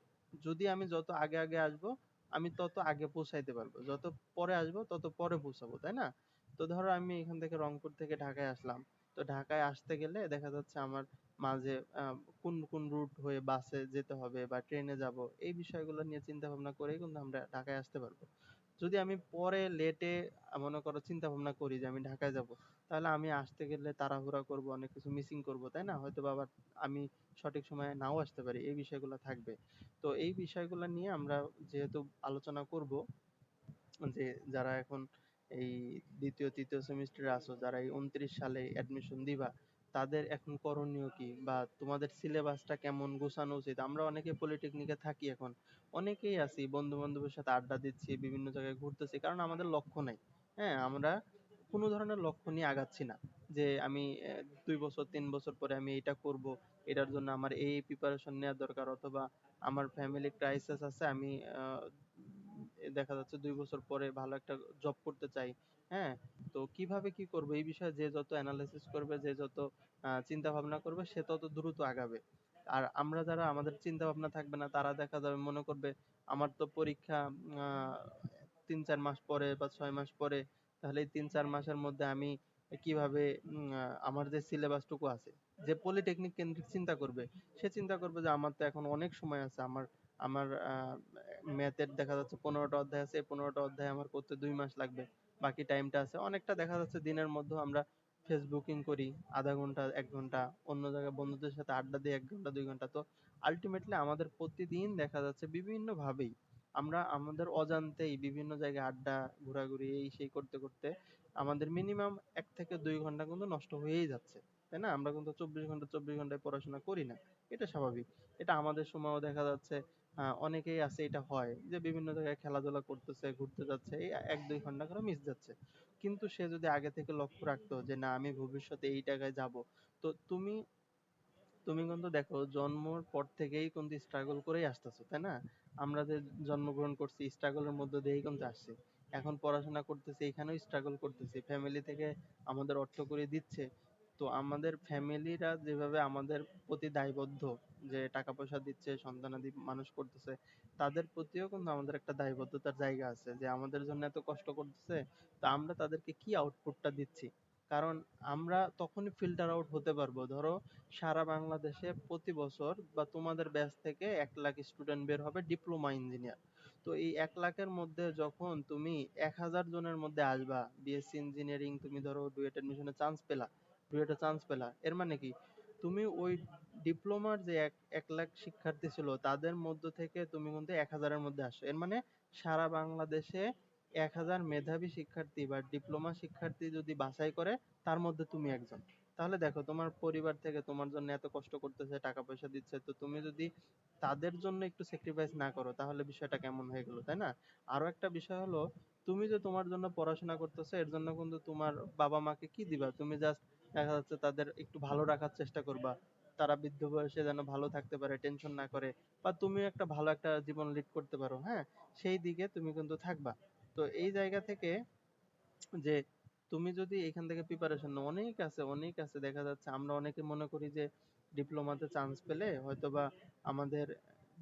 যদি আমি যত আগে আগে আসব, আমি তত আগে পৌঁছাইতে পারবো, যত পরে আসবো তত পরে পৌঁছাবো, তাই না? তো ধরো আমি এখান থেকে রংপুর থেকে ঢাকায় আসলাম, তো ঢাকায় আসতে গেলে দেখা যাচ্ছে আমার মাঝে কোন কোন রুট হয়ে বাসে যেতে হবে বা ট্রেনে যাব, এই বিষয়গুলো নিয়ে চিন্তা ভাবনা করেই কিন্তু আমরা ঢাকায় আসতে পারবো। যদি আমি পরে লেটে মনে করো চিন্তা ভাবনা করি যে আমি ঢাকায় যাব, তাহলে আমি আসতে গেলে তাড়াহুড়া করব, অনেক কিছু মিসিং করব, তাই না? হয়তো বা আবার আমি সঠিক সময়ে নাও আসতে পারি, এই বিষয়গুলো থাকবে। তো এই বিষয়গুলো নিয়ে আমরা যেহেতু আলোচনা করব, যে যারা এখন এই দ্বিতীয় তৃতীয় সেমিস্টারে আছো, যারা এই 29 সালে অ্যাডমিশন দিবা, তাদের এখন করণীয় কি, বা তোমাদের সিলেবাসটা কেমন গোছানো উচিত? আমরা অনেকে পলিটেকনিকে থাকি এখন, অনেকেই আছি বন্ধু বান্ধবের সাথে আড্ডা দিচ্ছি, বিভিন্ন জায়গায় ঘুরতেছি, কারণ আমাদের লক্ষ্য নাই। হ্যাঁ, আমরা কোনো ধরনের লক্ষ্য নিয়ে আগাচ্ছি না, যে আমি 2 বছর 3 বছর পরে আমি এটা করব, এটার জন্য আমার এই প্রিপারেশন নেওয়া দরকার, অথবা আমার ফ্যামিলি ক্রাইসিস আছে, আমি দেখা যাচ্ছে 2 বছর পরে ভালো একটা জব করতে চাই। হ্যাঁ, তো কিভাবে কি করবো, এই বিষয়ে যে যত অ্যানালাইসিস করবে, যে যত চিন্তা ভাবনা করবে, সে তত দ্রুত আগাবে। আর আমরা যারা, আমাদের চিন্তা ভাবনা থাকবে না, তারা দেখা যাবে মনে করবে আমার তো পরীক্ষা 3-4 মাস পরে বা 6 মাস পরে, তাহলে এই 3-4 মাসের মধ্যে আমি কিভাবে আমার যে সিলেবাসটুকু আছে, যে পলিটেকনিক কেন্দ্রিক চিন্তা করবে, সে চিন্তা করবে যে আমার তো এখন অনেক সময় আছে, আমার আমার ম্যাথের দেখা যাচ্ছে 15টা অধ্যায় আছে, এই 15টা অধ্যায় আমার করতে 2 মাস লাগবে, বাকি টাইমটা আছে অনেকটা। দেখা যাচ্ছে দিনের মধ্যে আমরা ফেসবুকিং করি আধা ঘন্টা 1 ঘন্টা, অন্য জায়গায় বন্ধুদের সাথে আড্ডা দিই 1 ঘন্টা 2 ঘন্টা। তো আলটিমেটলি আমাদের প্রতিদিন দেখা যাচ্ছে বিভিন্ন ভাবেই আমরা আমাদের অজান্তেই বিভিন্ন জায়গায় আড্ডা, ঘোরাঘুরি, এই সেই করতে করতে আমাদের মিনিমাম 1 থেকে 2 ঘন্টা কিন্তু নষ্ট হয়েই যাচ্ছে, তাই না? আমরা কিন্তু 24 ঘন্টায় পড়াশোনা করি না, এটা স্বাভাবিক। এটা আমাদের সময়ও দেখা যাচ্ছে অনেকেই আছে, এটা হয় যে বিভিন্ন জায়গায় খেলাধুলা করতেছে, ঘুরতে যাচ্ছে, এই 1-2 ঘন্টা করে মিস যাচ্ছে। কিন্তু সে যদি আগে থেকে লক্ষ্য রাখতো যে না, আমি ভবিষ্যতে এই জায়গায় যাব, তো তুমি তুমি কিন্তু দেখো জন্মর পর থেকেই কিন্তু স্ট্রাগল করেই আসতেছো, তাই না? আমরা যে জন্মগ্রহণ করছি স্ট্রাগলের মধ্যে দিয়েই কিন্তু আসছি, এখন পড়াশোনা করতেছি, এখানেও স্ট্রাগল করতেছি, ফ্যামিলি থেকে আমাদের অর্থ করে দিচ্ছে। তো আমাদের ফ্যামিলিরা যেভাবে আমাদের প্রতি দায়বদ্ধ, যে টাকা পয়সা দিচ্ছে, সন্তানাদি মানুষ করতেছে, তাদের প্রতিও কিন্তু আমাদের একটা দায়বদ্ধতার জায়গা আছে, যে আমাদের জন্য এত কষ্ট করতেছে, তো আমরা তাদেরকে কি আউটপুটটা দিচ্ছি। কারণ আমরা তখনই ফিল্টার আউট হতে পারবো। ধরো সারা বাংলাদেশে প্রতি বছর বা তোমাদের ব্যাচ থেকে 1 লাখ স্টুডেন্ট বের হবে ডিপ্লোমা ইঞ্জিনিয়ার। তো এই 1 লাখের মধ্যে যখন তুমি 1000 জনের মধ্যে আসবা বিএসসি ইঞ্জিনিয়ারিং, তুমি ধরো ডুয়েট এডমিশনে চান্স পেলা, ডুয়েটে চান্স পেলা, এর মানে কি, তুমি ওই ডিপ্লোমার যে 1 লাখ শিক্ষার্থী ছিল তাদের মধ্য থেকে তুমি কিন্তু 1000-এর মধ্যে আসো। এর মানে সারা বাংলাদেশে 1000 মেধাবী শিক্ষার্থী বা ডিপ্লোমা শিক্ষার্থী যদি বাছাই করে, তার মধ্যে তুমি একজন। তাহলে দেখো, তোমার পরিবার থেকে তোমার জন্য এত কষ্ট করতেছে, টাকা পয়সা দিচ্ছে, তো তুমি যদি তাদের জন্য একটু স্যাক্রিফাইস না করো, তাহলে বিষয়টা কেমন হয়ে গেল, তাই না? আরো একটা বিষয় হলো, তুমি যে তোমার জন্য পড়াশোনা করতেছো, এর জন্য কিন্তু তোমার বাবা মাকে কি দিবা? তুমি জাস্ট দেখা যাচ্ছে তাদের একটু ভালো রাখার চেষ্টা করবা, তারা বৃদ্ধ বয়সে যেন ভালো থাকতে পারে, টেনশন না করে, বা তুমিও একটা ভালো একটা জীবন লিড করতে পারো, হ্যাঁ, সেই দিকে তুমি কিন্তু থাকবা। তো এই জায়গা থেকে, যে তুমি যদি এখান থেকে প্রিপারেশন নাও, অনেক আছে দেখা যাচ্ছে। আমরা অনেকে মনে করি যে ডিপ্লোমাতে চান্স পেলে হয়তোবা আমাদের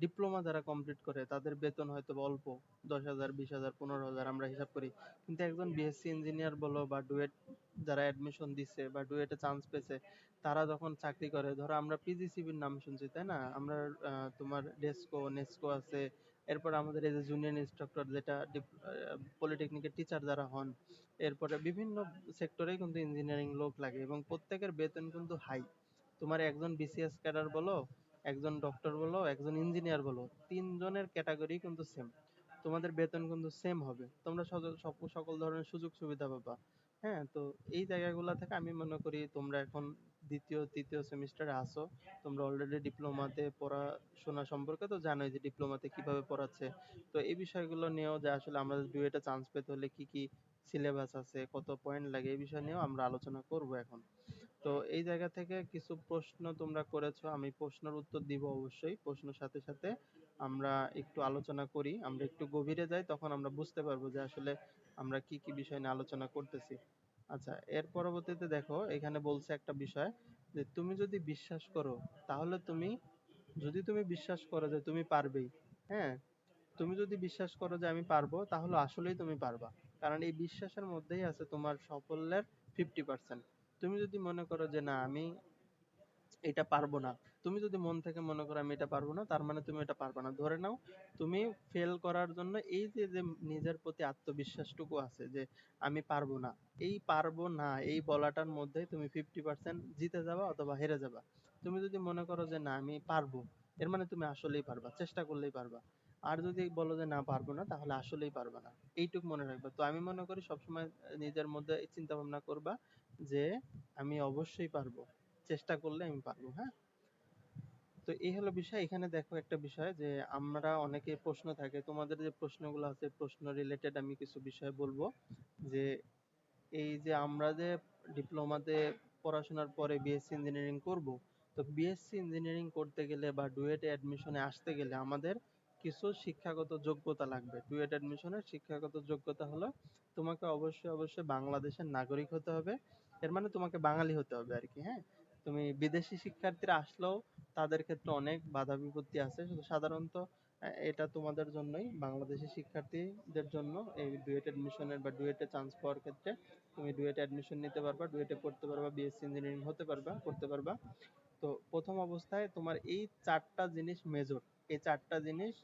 ডিপ্লোমা যারা কমপ্লিট করে তাদের বেতন হয়তো অল্প, 10,000, 20,000, 15,000 আমরা হিসাব করি। কিন্তু একজন বিএসসি ইঞ্জিনিয়ার বলো বা ডুয়েট যারা অ্যাডমিশন দিচ্ছে বা ডুয়েটে চান্স পেয়েছে, তারা যখন চাকরি করে, ধরো আমরা পিজিসিবির নাম শুনছি তাই না, আমরা তোমার ডেস্কো নেস্কো আছে, এরপর আমাদের এই যে জুনিয়র ইনস্ট্রাক্টর যেটা পলিটেকনিকের টিচার যারা হন, এরপরে বিভিন্ন সেক্টরেই কিন্তু ইঞ্জিনিয়ারিং লোক লাগে এবং প্রত্যেকের বেতন কিন্তু হাই। তোমার একজন বিসিএস ক্যাডার বলো, একজন ডক্টর বলো, একজন ইঞ্জিনিয়ার বলো, তিনজনের ক্যাটাগরি কিন্তু সেম। তোমাদের বেতন কিন্তু সেম হবে, তোমরা সকল ধরনের সুযোগ সুবিধা পাবা। হ্যাঁ, তো এই জায়গাগুলো থেকে আমি মনে করি তোমরা এখন দ্বিতীয় তৃতীয় সেমিস্টারে আসো, তোমরা অলরেডি ডিপ্লোমাতে পড়াশোনা সম্পর্কে তো জানোই যে ডিপ্লোমাতে কিভাবে পড়াচ্ছে। তো এই বিষয়গুলো নিয়েও যে আসলে আমরা ডুয়েটে চান্স পেতে হলে কি কি সিলেবাস আছে, কত পয়েন্ট লাগে, এই বিষয় নিয়েও আমরা আলোচনা করব এখন। তো এই জায়গা থেকে কিছু প্রশ্ন তোমরা করেছো, আমি প্রশ্নের উত্তর দিব অবশ্যই। প্রশ্নের সাথে সাথে আমরা একটু আলোচনা করি, আমরা একটু গভীরে যাই, তখন আমরা বুঝতে পারবো যে আসলে আমরা কি কি বিষয় নিয়ে আলোচনা করতেছি। আচ্ছা, এর পরবর্তীতে দেখো এখানে বলছে একটা বিষয়, যে তুমি যদি বিশ্বাস করো তাহলে তুমি, যদি তুমি বিশ্বাস করো যে তুমি পারবেই, হ্যাঁ, তুমি যদি বিশ্বাস করো যে আমি পারবো, তাহলে আসলেই তুমি পারবা। কারণ এই বিশ্বাসের মধ্যেই আছে তোমার সাফল্যের 50%। তুমি যদি মনে করো যে না আমি এটা পারবো না, তুমি যদি মন থেকে মনে করো আমি এটা পারবো না, তার মানে তুমি এটা পারবে না। ধরে নাও তুমি ফেল করার জন্য এই যে যে নিজের প্রতি আত্মবিশ্বাসটুকু আছে যে আমি পারবো না, এই পারবো না এই বলাটার মধ্যে তুমি 50% জিতে যাবা অথবা হেরে যাবা। তুমি যদি মনে করো যে না আমি পারবো, এর মানে তুমি আসলেই পারবা, চেষ্টা করলেই পারবা। আর যদি বলো যে না পারবো না, তাহলে আসলেই পারবা না। এইটুক মনে রাখবা। তো আমি মনে করি সবসময় নিজের মধ্যে এই চিন্তা ভাবনা করবা যে আমি অবশ্যই পারবো, চেষ্টা করলে আমি পারবো। হ্যাঁ, তো এই হলো বিষয়। এখানে দেখো একটা বিষয় যে আমরা অনেকে প্রশ্ন থাকে, তোমাদের যে প্রশ্নগুলো আছে প্রশ্ন রিলেটেড আমি কিছু বিষয় বলবো। যে এই যে আমরা যে ডিপ্লোমাতে পড়াশোনার পরে বিএসসি ইঞ্জিনিয়ারিং করব, তো বিএসসি ইঞ্জিনিয়ারিং করতে গেলে বা ডুয়েটে অ্যাডমিশনে আসতে গেলে আমাদের কিছু শিক্ষাগত যোগ্যতা লাগবে। ডুয়েট অ্যাডমিশনের শিক্ষাগত যোগ্যতা হলো তোমাকে অবশ্যই বাংলাদেশের নাগরিক হতে হবে। এর মানে তোমাকে বাঙালি হতে হবে আর কি। হ্যাঁ, তুমি বিদেশি শিক্ষার্থীরা আসলেও তাদের ক্ষেত্রে অনেক বাধা বিপত্তি আছে, শুধু সাধারণত এটা তোমাদের জন্যই, বাংলাদেশি শিক্ষার্থীদের জন্য এই ডুয়েট অ্যাডমিশনের বা ডুয়েটে চান্স পাওয়ার ক্ষেত্রে তুমি ডুয়েটে অ্যাডমিশন নিতে পারবা, ডুয়েটে পড়তে পারবা, বিএসসি ইঞ্জিনিয়ারিং হতে পারবা, করতে পারবা। তো প্রথম অবস্থায় তোমার এই চারটা জিনিস মেজর, এই চারটা জিনিস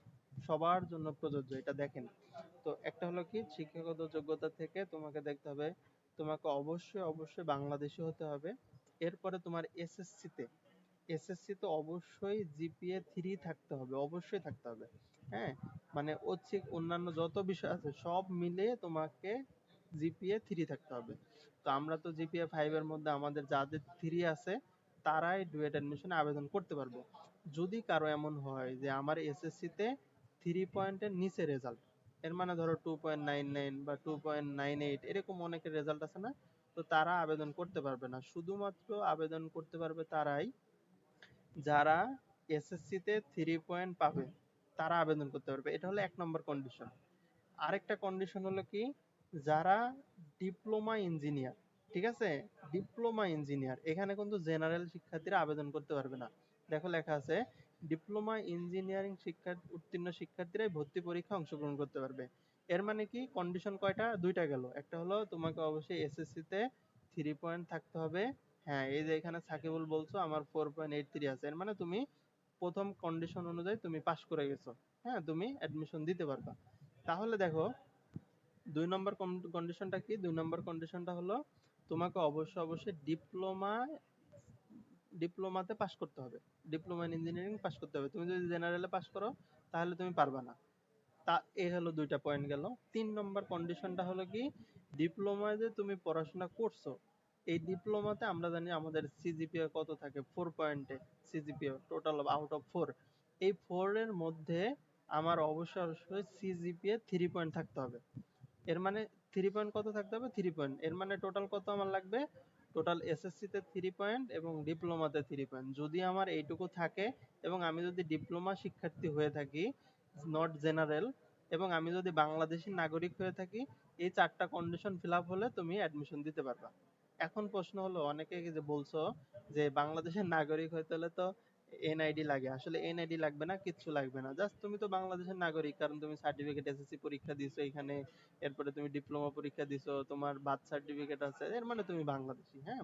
সবার জন্য প্রযোজ্য, এটা দেখেন। তো একটা হলো কি, শিক্ষাগত যোগ্যতা থেকে তোমাকে দেখতে হবে তোমাকে অবশ্যই বাংলাদেশী হতে হবে। এরপরে তোমার এসএসসি তে অবশ্যই জিপিএ 3 থাকতে হবে, অবশ্যই থাকতে হবে। হ্যাঁ, মানে ঐচ্ছিক অন্যান্য যত বিষয় আছে সব মিলে তোমাকে জিপিএ 3 থাকতে হবে। তো আমরা তো জিপিএ 5 এর মধ্যে আমাদের যাদের 3 আছে তারাই ডুয়েট অ্যাডমিশনে আবেদন করতে পারবো। যদি কারো এমন হয় যে আমার এসএসসি তে 3 পয়েন্টের নিচে রেজাল্ট, এর মানে ধরো 2.99 বা 2.98 এরকম অনেকের রেজাল্ট আছে না, তো তারা আবেদন করতে পারবে না। শুধুমাত্র আবেদন করতে পারবে তারাই যারা এসএসসি তে 3 পয়েন্ট পাবে, তারা আবেদন করতে পারবে। এটা হলো 1 নম্বর কন্ডিশন। আরেকটা কন্ডিশন হলো কি, যারা ডিপ্লোমা ইঞ্জিনিয়ার, ঠিক আছে, ডিপ্লোমা ইঞ্জিনিয়ার, এখানে কিন্তু জেনারেল শিক্ষার্থীরা আবেদন করতে পারবে না। দেখো লেখা আছে ডিপ্লোমা ইঞ্জিনিয়ারিং শিক্ষা উত্তীর্ণ শিক্ষার্থীরাই ভর্তি পরীক্ষায় অংশগ্রহণ করতে পারবে। এর মানে কি, কন্ডিশন কয়টা, দুইটা গেল। একটা হলো তোমাকে অবশ্যই এসএসসি তে 3 পয়েন্ট থাকতে হবে। হ্যাঁ, এই যে এখানে সাকিবুল বলছো আমার 4.83 আছে, এর মানে তুমি প্রথম কন্ডিশন অনুযায়ী তুমি পাস করে গেছো। হ্যাঁ, তুমি অ্যাডমিশন দিতে পারবা। তাহলে দেখো 2 নম্বর কন্ডিশনটা কি, 2 নম্বর কন্ডিশনটা হলো তোমাকে অবশ্যই ডিপ্লোমাতে পাস করতে হবে, ডিপ্লোমা ইন ইঞ্জিনিয়ারিং পাস করতে হবে। তুমি যদি জেনারেলে পাস করো তাহলে তুমি পারবা না। তা এই হলো 2টা পয়েন্ট গেল। 3 নম্বর কন্ডিশনটা হলো কি, ডিপ্লোমায় যে তুমি পড়াশোনা করছো, এই ডিপ্লোমাতে আমরা জানি আমাদের সিজিপিএ কত থাকে, 4 পয়েন্টে সিজিপিএ, টোটাল আউট অফ 4। এই 4 এর মধ্যে আমার অবশ্যই সিজিপিএ 3 পয়েন্ট থাকতে হবে। এর মানে 3 পয়েন্ট কত থাকতে হবে, 3 পয়েন্ট, এর মানে টোটাল কত আমার লাগবে, টোটাল এসএসসি তে 3 পয়েন্ট এবং ডিপ্লোমাতে 3 পয়েন্ট। যদি আমার এইটুকু থাকে এবং আমি যদি ডিপ্লোমা শিক্ষার্থী হয়ে থাকি, নট জেনারেল, এবং আমি যদি বাংলাদেশী নাগরিক হয়ে থাকি, এই 4টা কন্ডিশন ফিল আপ হলে তুমি অ্যাডমিশন দিতে পারবা। এখন প্রশ্ন হলো, অনেকে যে বলছো যে বাংলাদেশের নাগরিক হইতে হলে তো এনআইডি লাগে। আসলে এনআইডি লাগবে না, কিচ্ছু লাগবে না। জাস্ট তুমি তো বাংলাদেশের নাগরিক, কারণ তুমি সার্টিফিকেট এসএসসি পরীক্ষা দিছো এখানে, এরপরে তুমি ডিপ্লোমা পরীক্ষা দিছো, তোমার বার্থ সার্টিফিকেট আছে, এর মানে তুমি বাংলাদেশী। হ্যাঁ,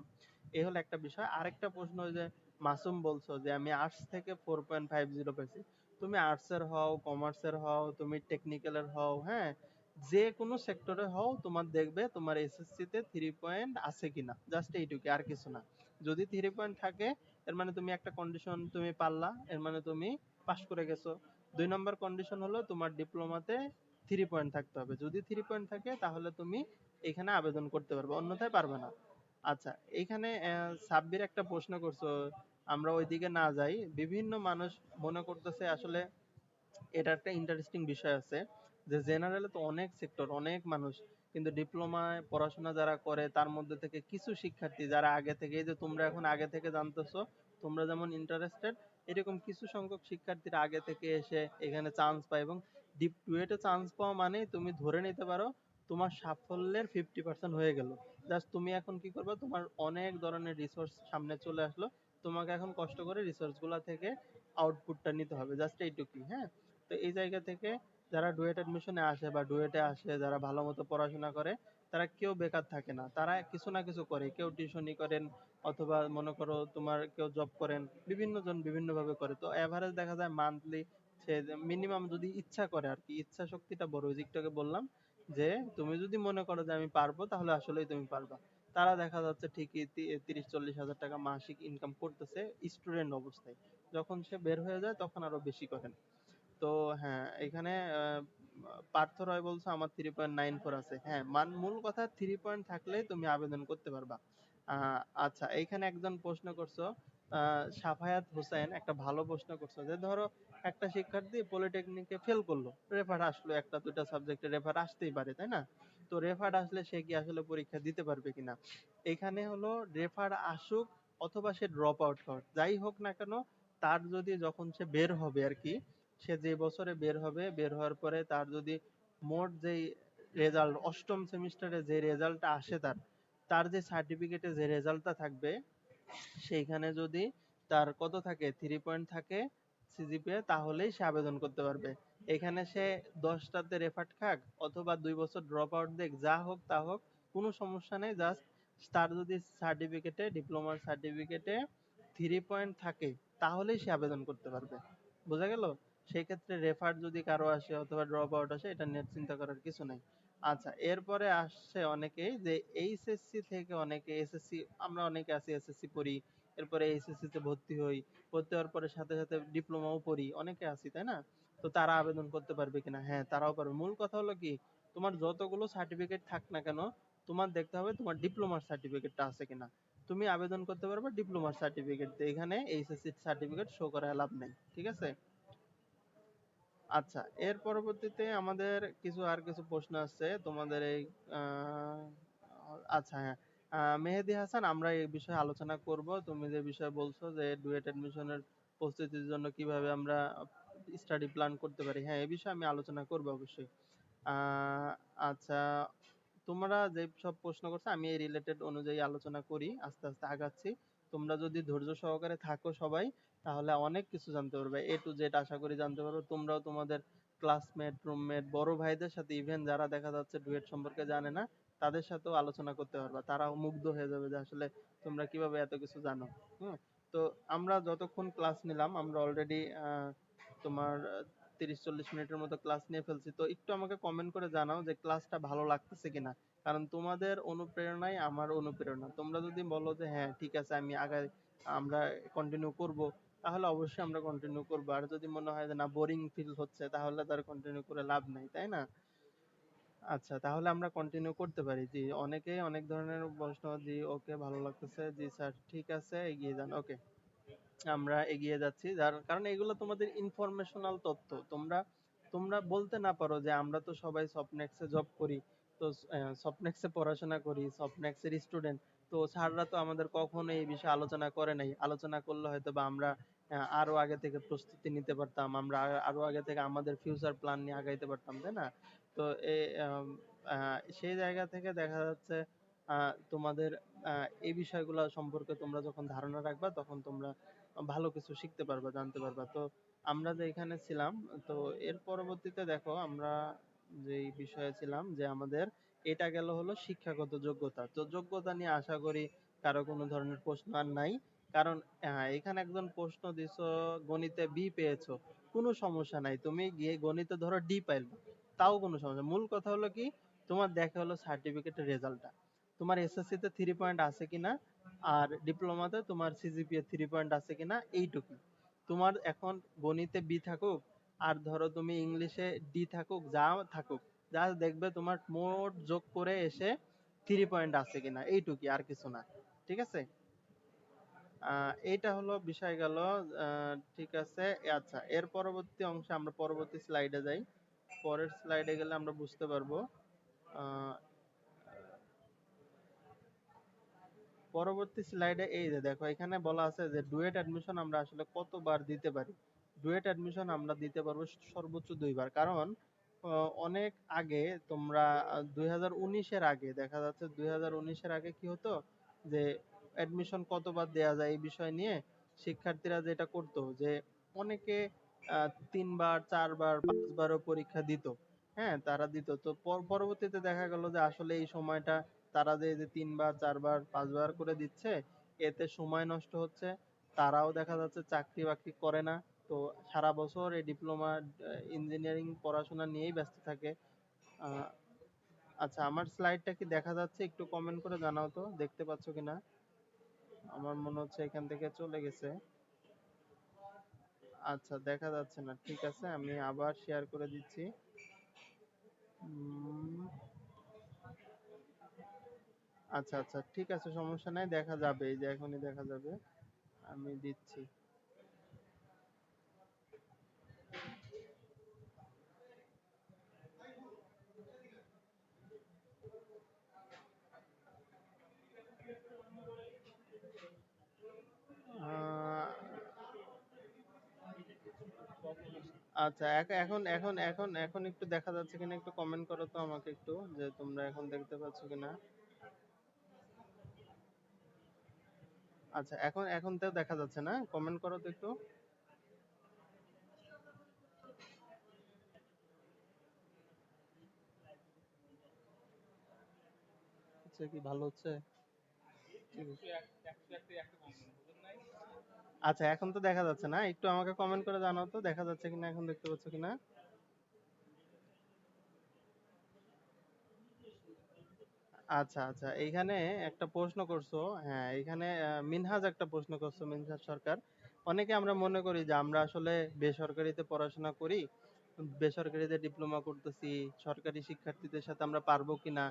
এই হলো একটা বিষয়। আরেকটা প্রশ্ন ওই যে মাসুম বলছো যে আমি আর্টস থেকে 4.50 পেয়েছি। তুমি আর্টসের হও, কমার্সের হও, তুমি টেকনিক্যালের হও, হ্যাঁ, যে কোনো সেক্টরে হও, তোমার দেখবে তোমার এসএসসি তে 3 পয়েন্ট আছে কিনা, জাস্ট এইটুকু, আর কিছু না। যদি 3 পয়েন্ট থাকে, এর মানে তুমি একটা কন্ডিশন তুমি পারলা, এর মানে তুমি পাস করে গেছো। 2 নম্বর কন্ডিশন হলো তোমার ডিপ্লোমাতে 3 পয়েন্ট থাকতে হবে। যদি 3 পয়েন্ট থাকে তাহলে তুমি এখানে আবেদন করতে পারবে, অন্যথায় পারবে না। আচ্ছা, এইখানে সাব্বির একটা প্রশ্ন করছো, আমরা ওইদিকে না যাই। বিভিন্ন মানুষ মনে করতেছে আসলে এটা একটা ইন্টারেস্টিং বিষয় আছে যে জেনারেলে তো অনেক সেক্টর, অনেক মানুষ, কিন্তু ডিপ্লোমায় পড়াশোনা যারা করে তার মধ্যে থেকে কিছু শিক্ষার্থী যারা আগে থেকে, এই যে তোমরা এখন আগে থেকে জানতেছো, তোমরা যেমন ইন্টারেস্টেড, এরকম কিছু সংখ্যক শিক্ষার্থীরা আগে থেকে এসে এখানে চান্স পায়। এবং ডিপ টুয়েটে চান্স পাওয়া মানে তুমি ধরে নিতে পারো তোমার সাফল্যের 50% হয়ে গেল। জাস্ট তুমি এখন কি করবে, তোমার অনেক ধরনের রিসোর্স সামনে চলে আসলো, তোমাকে এখন কষ্ট করে রিসোর্স গুলা থেকে আউটপুটটা নিতে হবে, জাস্ট এইটুকুই। হ্যাঁ, তো এই জায়গা থেকে যারা ডুয়েট অ্যাডমিশনে আসে বা ডুয়েটে আসে, যারা ভালো মতো পড়াশোনা করে, তারা কেউ বেকার থাকে না, তারা কিছু না কিছু করে। কেউ টিউশনি করেন, অথবা মনে করো তোমার কেউ জব করেন, বিভিন্ন জন বিভিন্ন ভাবে করে। তো এভারেজ দেখা যায় মান্থলি সে মিনিমাম, যদি ইচ্ছা করে আর কি, ইচ্ছা শক্তিটা বড়। ওই দিকটাকে বললাম যে তুমি যদি মনে করো যে আমি পারবো, তাহলে আসলেই তুমি পারবা। তারা দেখা যাচ্ছে ঠিকই 30-40 হাজার টাকা মাসিক ইনকাম করতেছে স্টুডেন্ট অবস্থায়। যখন সে বের হয়ে যায় তখন আরো বেশি করেন। তো হ্যাঁ, এখানে পার্থ রয় বলছে আমার 3.94 আছে। হ্যাঁ, মূল কথা 3 পয়েন্ট থাকলেই তুমি আবেদন করতে পারবা। আচ্ছা, এইখানে একজন প্রশ্ন করছো, সাফায়াত হোসেন একটা ভালো প্রশ্ন করছো, যে ধরো একটা শিক্ষার্থী পলিটেকনিকে ফেল করলো, রেফার আসলো, একটা দুইটা সাবজেক্টে রেফার আসতেই পারে, তাই না? তো রেফার আসলে সে কি আসলে পরীক্ষা দিতে পারবে কিনা? এখানে হলো রেফার আসুক অথবা সে ড্রপ আউট হোক, যাই হোক না কেন, তার যদি যখন সে বের হবে আর কি, সে যে বছরে বের হবে, বের হওয়ার পরে তার যদি মোট যেই রেজাল্ট, অষ্টম সেমিস্টারে যে রেজাল্টটা আসে, তার তার যে সার্টিফিকেটে যে রেজাল্টটা থাকবে, সেইখানে যদি তার কত থাকে, 3 পয়েন্ট থাকে সিজিপিএ, তাহলেই সে আবেদন করতে পারবে। এখানে সে 10টাতে রেফার খাক অথবা 2 বছর ড্রপ আউট দেখ, যা হোক তা হোক, কোনো সমস্যা নেই। জাস্ট তার যদি সার্টিফিকেটে, ডিপ্লোমার সার্টিফিকেটে 3 পয়েন্ট থাকে, তাহলেই সে আবেদন করতে পারবে। বোঝা গেল? সেই ক্ষেত্রে রেফার যদি কারো আসে অথবা ড্রপ আউট আসে, এটা নিয়ে চিন্তা করার কিছু নাই। আচ্ছা, এরপরে আসছে অনেকেই যে এইচএসসি থেকে, অনেকে এসএসসি, আমরা অনেকে আছি এসএসসি পড়ি, এরপরে এইচএসসি তে ভর্তি হই, ভর্তি হওয়ার পরে সাথে সাথে ডিপ্লোমাও পড়ি, অনেকে আছি, তাই না? তো তারা আবেদন করতে পারবে কিনা? হ্যাঁ, তারাও পারবে। মূল কথা হলো কি, তোমার যতগুলো সার্টিফিকেট থাক না কেন, তোমার দেখতে হবে তোমার ডিপ্লোমার সার্টিফিকেটটা আছে কিনা। তুমি আবেদন করতে পারবে ডিপ্লোমার সার্টিফিকেট দিয়ে, এখানে এইচএসসি সার্টিফিকেট শো করার লাভ নেই, ঠিক আছে? আচ্ছা, এর পরবর্তীতে আমাদের কিছু প্রশ্ন আছে তোমাদের এই আহ, আচ্ছা, হ্যাঁ, মেহেদী হাসান, আমরা এই বিষয়ে আলোচনা করব। তুমি যে বিষয় বলছো যে ডুয়েট এডমিশনের প্রস্তুতির জন্য কিভাবে আমরা স্টাডি প্ল্যান করতে পারি, হ্যাঁ, এই বিষয়ে আমি আলোচনা করব অবশ্যই। আহ, আচ্ছা, তোমরা যে সব প্রশ্ন করছো আমি এই রিলেটেড অনুযায়ী আলোচনা করি, আস্তে আস্তে আগাচ্ছি। তোমরা যদি ধৈর্য সহকারে থাকো সবাই, তাহলে অনেক কিছু জানতে পারবে, এ টু জেড আশা করি জানতে পারবে। তোমরাও তোমাদের ক্লাসমেট, রুমমেট, বড় ভাইদের সাথে, ইভেন যারা দেখা যাচ্ছে ডুয়েট সম্পর্কে জানে না, তাদের সাথেও আলোচনা করতে পারবা। তারাও মুগ্ধ হয়ে যাবে যে আসলে তোমরা কিভাবে এত কিছু জানো। হুম। তো আমরা যতক্ষণ ক্লাস নিলাম, আমরা অলরেডি তোমার 30-40 মিনিটের মতো ক্লাস নিয়ে ফেলছি। তো একটু আমাকে কমেন্ট করে জানাও যে ক্লাসটা ভালো লাগতেছে কিনা, কারণ তোমাদের অনুপ্রেরণাই আমার অনুপ্রেরণা। তোমরা যদি বলো যে হ্যাঁ ঠিক আছে, আমি আগাই, আমরা কন্টিনিউ করব, তাহলে অবশ্যই আমরা কন্টিনিউ করবো। আর যদি মনে হয় যে না, বোরিং ফিল হচ্ছে, তাহলে তার কন্টিনিউ করে লাভ নাই, তাই না? আচ্ছা, তাহলে আমরা কন্টিনিউ করতে পারি। জি, অনেকেই অনেক ধরনের প্রশ্ন। জি, ওকে, ভালো লাগতেছে। জি স্যার, ঠিক আছে, এগিয়ে যান। ওকে, আমরা এগিয়ে যাচ্ছি। যার কারণ এগুলো তোমাদের ইনফরমেশনাল তথ্য। তোমরা তোমরা বলতে না পারো যে আমরা তো সবাই সফটনেক্সে জব করি, তো সফটনেক্সে পড়াশোনা করি, সফটনেক্সের স্টুডেন্ট, তো স্যাররা তো আমাদের কখনো এই বিষয়ে আলোচনা করে নাই। আলোচনা করলে হয়তো বা আমরা আরো আগে থেকে প্রস্তুতি নিতে পারতাম, আমরা আরো আগে থেকে আমাদের ফিউচার প্ল্যান নিয়ে আগাইতে পারতাম, তাই না? তো সেই জায়গা থেকে দেখা যাচ্ছে তোমাদের এই বিষয়গুলো সম্পর্কে তোমরা যখন ধারণা রাখবা তখন তোমরা ভালো কিছু শিখতে পারবা, জানতে পারবা। তো আমরা যে এখানে ছিলাম, তো এর পরবর্তীতে দেখো আমরা যেই বিষয়ে ছিলাম যে আমাদের এটা গেল হলো শিক্ষাগত যোগ্যতা। তো যোগ্যতা নিয়ে আশা করি কারো কোনো ধরনের প্রশ্ন আর নাই। কারণ এখানে একজন প্রশ্ন দিছো গণিতে বি পেয়েছো, কোনো সমস্যা নাই, তুমি গিয়ে গণিতে ধরো ডি পাইলো, তাও কোনো সমস্যা না। মূল কথা হলো কি, তোমার দেখা হলো সার্টিফিকেটের রেজাল্টটা, তোমার এসএসসি তে 3 পয়েন্ট আছে কিনা, আর ডিপ্লোমাতে তোমার সিজিপিএ 3 পয়েন্ট আছে কিনা, এইটুকুই। তোমার এখন গণিতে বি থাকুক আর ধরো তুমি ইংলিশে ডি থাকুক, যা থাকুক, যা দেখবে তোমার মোট যোগ করে এসে 3 পয়েন্ট আছে কিনা, এইটুকুই, আর কিছু না। ঠিক আছে? এইটা হলো বিষয় গেল। ঠিক আছে। আচ্ছা, এর পরবর্তী অংশে আমরা পরবর্তী স্লাইডে যাই। পরের স্লাইডে গেলে আমরা বুঝতে পারবো। আহ, পরবর্তী স্লাইডে এই যে দেখো, এখানে বলা আছে যে ডুয়েট অ্যাডমিশন আমরা আসলে কতবার দিতে পারি। ডুয়েট অ্যাডমিশন আমরা দিতে পারবো সর্বোচ্চ 2 বার। কারণ অনেক আগে তোমরা 2019-এর আগে দেখা যাচ্ছে, 2019-এর আগে কি হতো যে অ্যাডমিশন কতবার দেয়া যায় এই বিষয় নিয়ে শিক্ষার্থীরা যেটা করতো যে অনেকে 3 বার 4 বার 5বারও পরীক্ষা দিত। হ্যাঁ, তারা দিত। তো পরবর্তীতে দেখা গেল যে আসলে এই সময়টা তারা যে 3 বার 4 বার 5 বার করে দিচ্ছে, এতে সময় নষ্ট হচ্ছে। তারাও দেখা যাচ্ছে চাকরি বাকরি করে না। তো সারা বছর এই ডিপ্লোমা ইঞ্জিনিয়ারিং পড়াশোনা নিয়েই ব্যস্ত থাকে। আহ, আচ্ছা, আমার স্লাইডটা কি দেখা যাচ্ছে? একটু কমেন্ট করে জানাও তো, দেখতে পাচ্ছ কিনা। আমার মনে হচ্ছে এখান থেকে চলে গেছে। আচ্ছা, দেখা যাচ্ছে না, ঠিক আছে, আমি আবার শেয়ার করে দিচ্ছি। উম, আচ্ছা আচ্ছা, ঠিক আছে, সমস্যা নাই, দেখা যাবে, এই যে এখনই দেখা যাবে, আমি দিচ্ছি। আহ, আচ্ছা, এখন এখন এখন এখন একটু দেখা যাচ্ছে কিনা একটু কমেন্ট করো তো আমাকে একটু, যে তোমরা এখন দেখতে পাচ্ছ কিনা। আচ্ছা, এখন এখন তো দেখা যাচ্ছে না, কমেন্ট করো তো একটু। আচ্ছা, কি ভালো হচ্ছে? আচ্ছা, এখন তো দেখা যাচ্ছে না, একটু আমাকে কমেন্ট করে জানাও তো দেখা যাচ্ছে কিনা, এখন দেখতে পাচ্ছ কিনা। আচ্ছা আচ্ছা, এইখানে একটা প্রশ্ন করছো। হ্যাঁ, এখানে মিনহাজ একটা প্রশ্ন করছো, মিনহাজ সরকার। অনেকে আমরা মনে করি যে আমরা আসলে বেসরকারিতে পড়াশোনা করি, বেসরকারিতে ডিপ্লোমা করতেছি, সরকারি শিক্ষার্থীদের সাথে আমরা পারবো কিনা।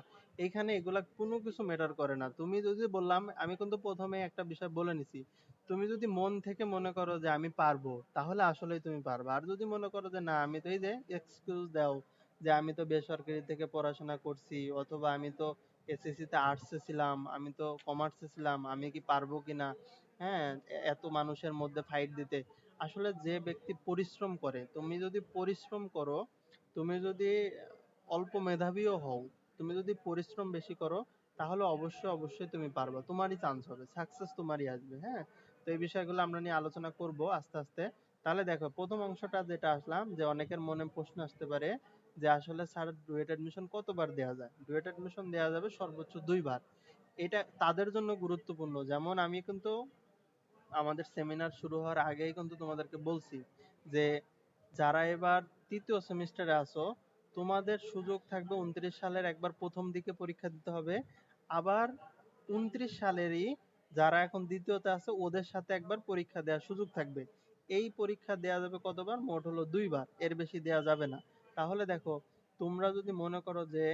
এইখানে এগুলা কোনো কিছু ম্যাটার করে না। তুমি যদি, বললাম আমি কিন্তু প্রথমে একটা বিষয় বলে নিছি, তুমি যদি মন থেকে মনে করো যে আমি পারবো, তাহলে আসলেই তুমি পারবা। আর যদি মনে করো যে না, আমি তো, এই যে এক্সকিউজ দাও যে আমি তো বেসরকারি থেকে পড়াশোনা করছি, অথবা আমি তো এসএসসি তে আর্টসে ছিলাম, আমি তো কমার্সে ছিলাম, আমি কি পারবো কিনা, হ্যাঁ, এত মানুষের মধ্যে ফাইট দিতে। আসলে যে ব্যক্তি পরিশ্রম করে, তুমি যদি পরিশ্রম করো, তুমি যদি অল্প মেধাবীও হও, তুমি যদি পরিশ্রম বেশি করো, তাহলে অবশ্যই অবশ্যই তুমি পারবা, তোমারই চান্স হবে, সাকসেস তোমারই আসবে। হ্যাঁ, তো এই বিষয়গুলো আমরা নিয়ে আলোচনা করব আস্তে আস্তে। তাহলে দেখো, প্রথম অংশটা যেটা আসলাম, যে অনেকের মনে প্রশ্ন আসতে পারে যে আসলে স্যার ডুয়েট অ্যাডমিশন কতবার দেওয়া যায়। ডুয়েট অ্যাডমিশন দেওয়া যাবে সর্বোচ্চ 2 বার। এটা তাদের জন্য গুরুত্বপূর্ণ। যেমন আমি কিন্তু আমাদের সেমিনার শুরু হওয়ার আগেই কিন্তু তোমাদেরকে বলছি যে যারা এবার তৃতীয় সেমিস্টারে আছো, তোমাদের সুযোগ থাকবে 29 সালের একবার প্রথম দিকে পরীক্ষা দিতে হবে, আবার 29 সালেরই যারা এখন দ্বিতীয়তে আছে ওদের সাথে একবার পরীক্ষা দেওয়ার সুযোগ থাকবে। এই পরীক্ষা দেওয়া যাবে কতবার? মোট হলো 2 বার, এর বেশি দেওয়া যাবে না। তাহলে দেখো, তোমরা যদি মনে করো যে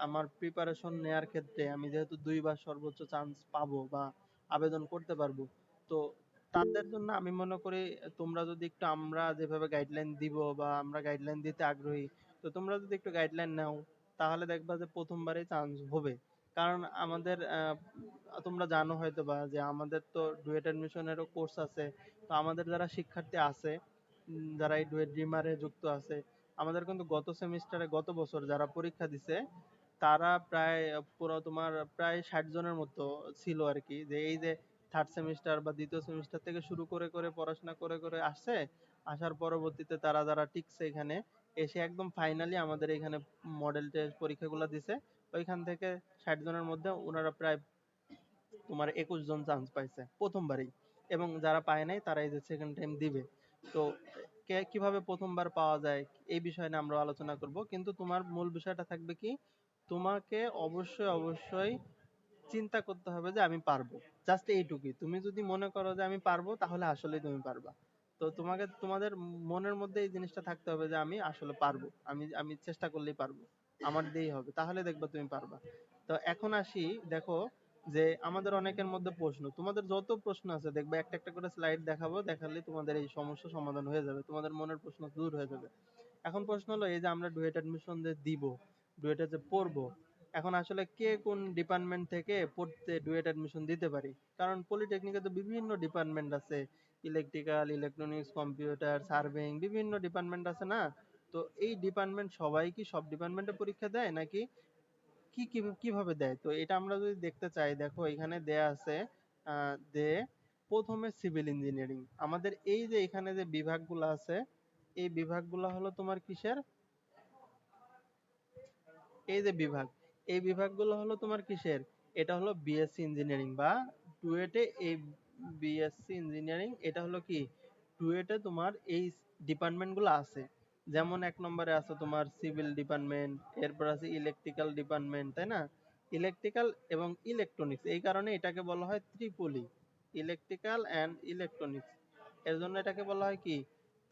আমার প্রিপারেশন নেওয়ার ক্ষেত্রে আমি যেহেতু 2 বার সর্বোচ্চ চান্স পাবো বা আবেদন করতে পারবো, তো তাদের জন্য আমি মনে করি তোমরা যদি একটু, আমরা যেভাবে গাইডলাইন দিব বা আমরা গাইডলাইন দিতে আগ্রহী, তো তোমরা যদি একটু গাইডলাইন নাও, তাহলে দেখবা যে প্রথমবারে চান্স হবে। কারণ আমাদের তোমরা জানো হয়তো বা যে আমাদের তো ডুয়েট অ্যাডমিশনেরও কোর্স আছে। তো আমাদের যারা শিক্ষার্থী আছে, যারা এই ডুয়েট ড্রিমারে যুক্ত আছে, আমাদের কিন্তু গত সেমিস্টারে গত বছর যারা পরীক্ষা দিছে তারা প্রায় পুরো তোমার প্রায় 60 জনের মতো ছিল আর কি, যে এই যে থার্ড সেমিস্টার বা দ্বিতীয় সেমিস্টার থেকে শুরু করে করে পড়াশোনা করে করে আসছে। আসার পরবর্তীতে তারা যারা টিকছে এখানে এসে একদম ফাইনালি আমাদের এখানে মডেল টেস্ট পরীক্ষাগুলো দিছে। ওইখান থেকে 60 জনের মধ্যে ওনারা প্রায় তোমার 21 জন চান্স পাইছে প্রথমবারই, এবং যারা পায় নাই তারা এই যে সেকেন্ড টাইম দিবে। তো কে কিভাবে প্রথমবার পাওয়া যায় এই বিষয় নিয়ে আমরা আলোচনা করব, কিন্তু তোমার মূল বিষয়টা থাকবে কি, তোমাকে অবশ্যই অবশ্যই চিন্তা করতে হবে যে আমি পারবো। জাস্ট এইটুকুই, তুমি যদি মনে করো যে আমি পারবো তাহলে আসলেই তুমি পারবা। তো তোমাকে তোমাদের মনের মধ্যে এই জিনিসটা থাকতে হবে যে আমি আসলে পারবো, আমি আমি চেষ্টা করলেই পারবো, আমার দিয়েই হবে, তাহলে দেখবা তুমি পারবা। তো এখন আসি, দেখো যে আমাদের অনেকের মধ্যে প্রশ্ন, তোমাদের যত প্রশ্ন আছে দেখবে একটা একটা করে স্লাইড দেখাবো, দেখালে তোমাদের এই সমস্যা সমাধান হয়ে যাবে, তোমাদের মনের প্রশ্ন দূর হয়ে যাবে। এখন প্রশ্ন হলো এই যে আমরা ডুয়েট অ্যাডমিশন যে দিব, ডুয়েটে যে পড়বো, এখন আসলে কে কোন ডিপার্টমেন্ট থেকে পড়তে ডুয়েট অ্যাডমিশন দিতে পারি? কারণ পলিটেকনিকে তো বিভিন্ন ডিপার্টমেন্ট আছে, ইলেকট্রিক্যাল, ইলেকট্রনিক্স, কম্পিউটার, সার্ভেইং, বিভিন্ন ডিপার্টমেন্ট আছে না? তো এই ডিপার্টমেন্ট সবাই কি সব ডিপার্টমেন্টে পরীক্ষা দেয়, নাকি কিভাবে দেয়? তো এটা আমরা যদি দেখতে চাই, দেখো এখানে দেয়া আছে যে প্রথমে সিভিল ইঞ্জিনিয়ারিং, আমাদের এই যে এখানে যে বিভাগগুলো আছে, এই বিভাগগুলো হলো তোমার কিসের, এই যে বিভাগ, এই বিভাগগুলো হলো তোমার কিসের, এটা হলো বিএসসি ইঞ্জিনিয়ারিং বা ডুয়েটে এই বিএসসি ইঞ্জিনিয়ারিং, এটা হলো কি ডুয়েটে তোমার এই ডিপার্টমেন্টগুলো আছে। যেমন এক নম্বরে আছে তোমার সিভিল ডিপার্টমেন্ট, এরপর আছে ইলেকট্রিক্যাল ডিপার্টমেন্ট, তাই না? ইলেকট্রিক্যাল এবং ইলেকট্রনিক্স, এই কারণে এটাকে বলা হয় ত্রিপলি, ইলেকট্রিক্যাল অ্যান্ড ইলেকট্রনিক্স। এর জন্য এটাকে বলা হয় কি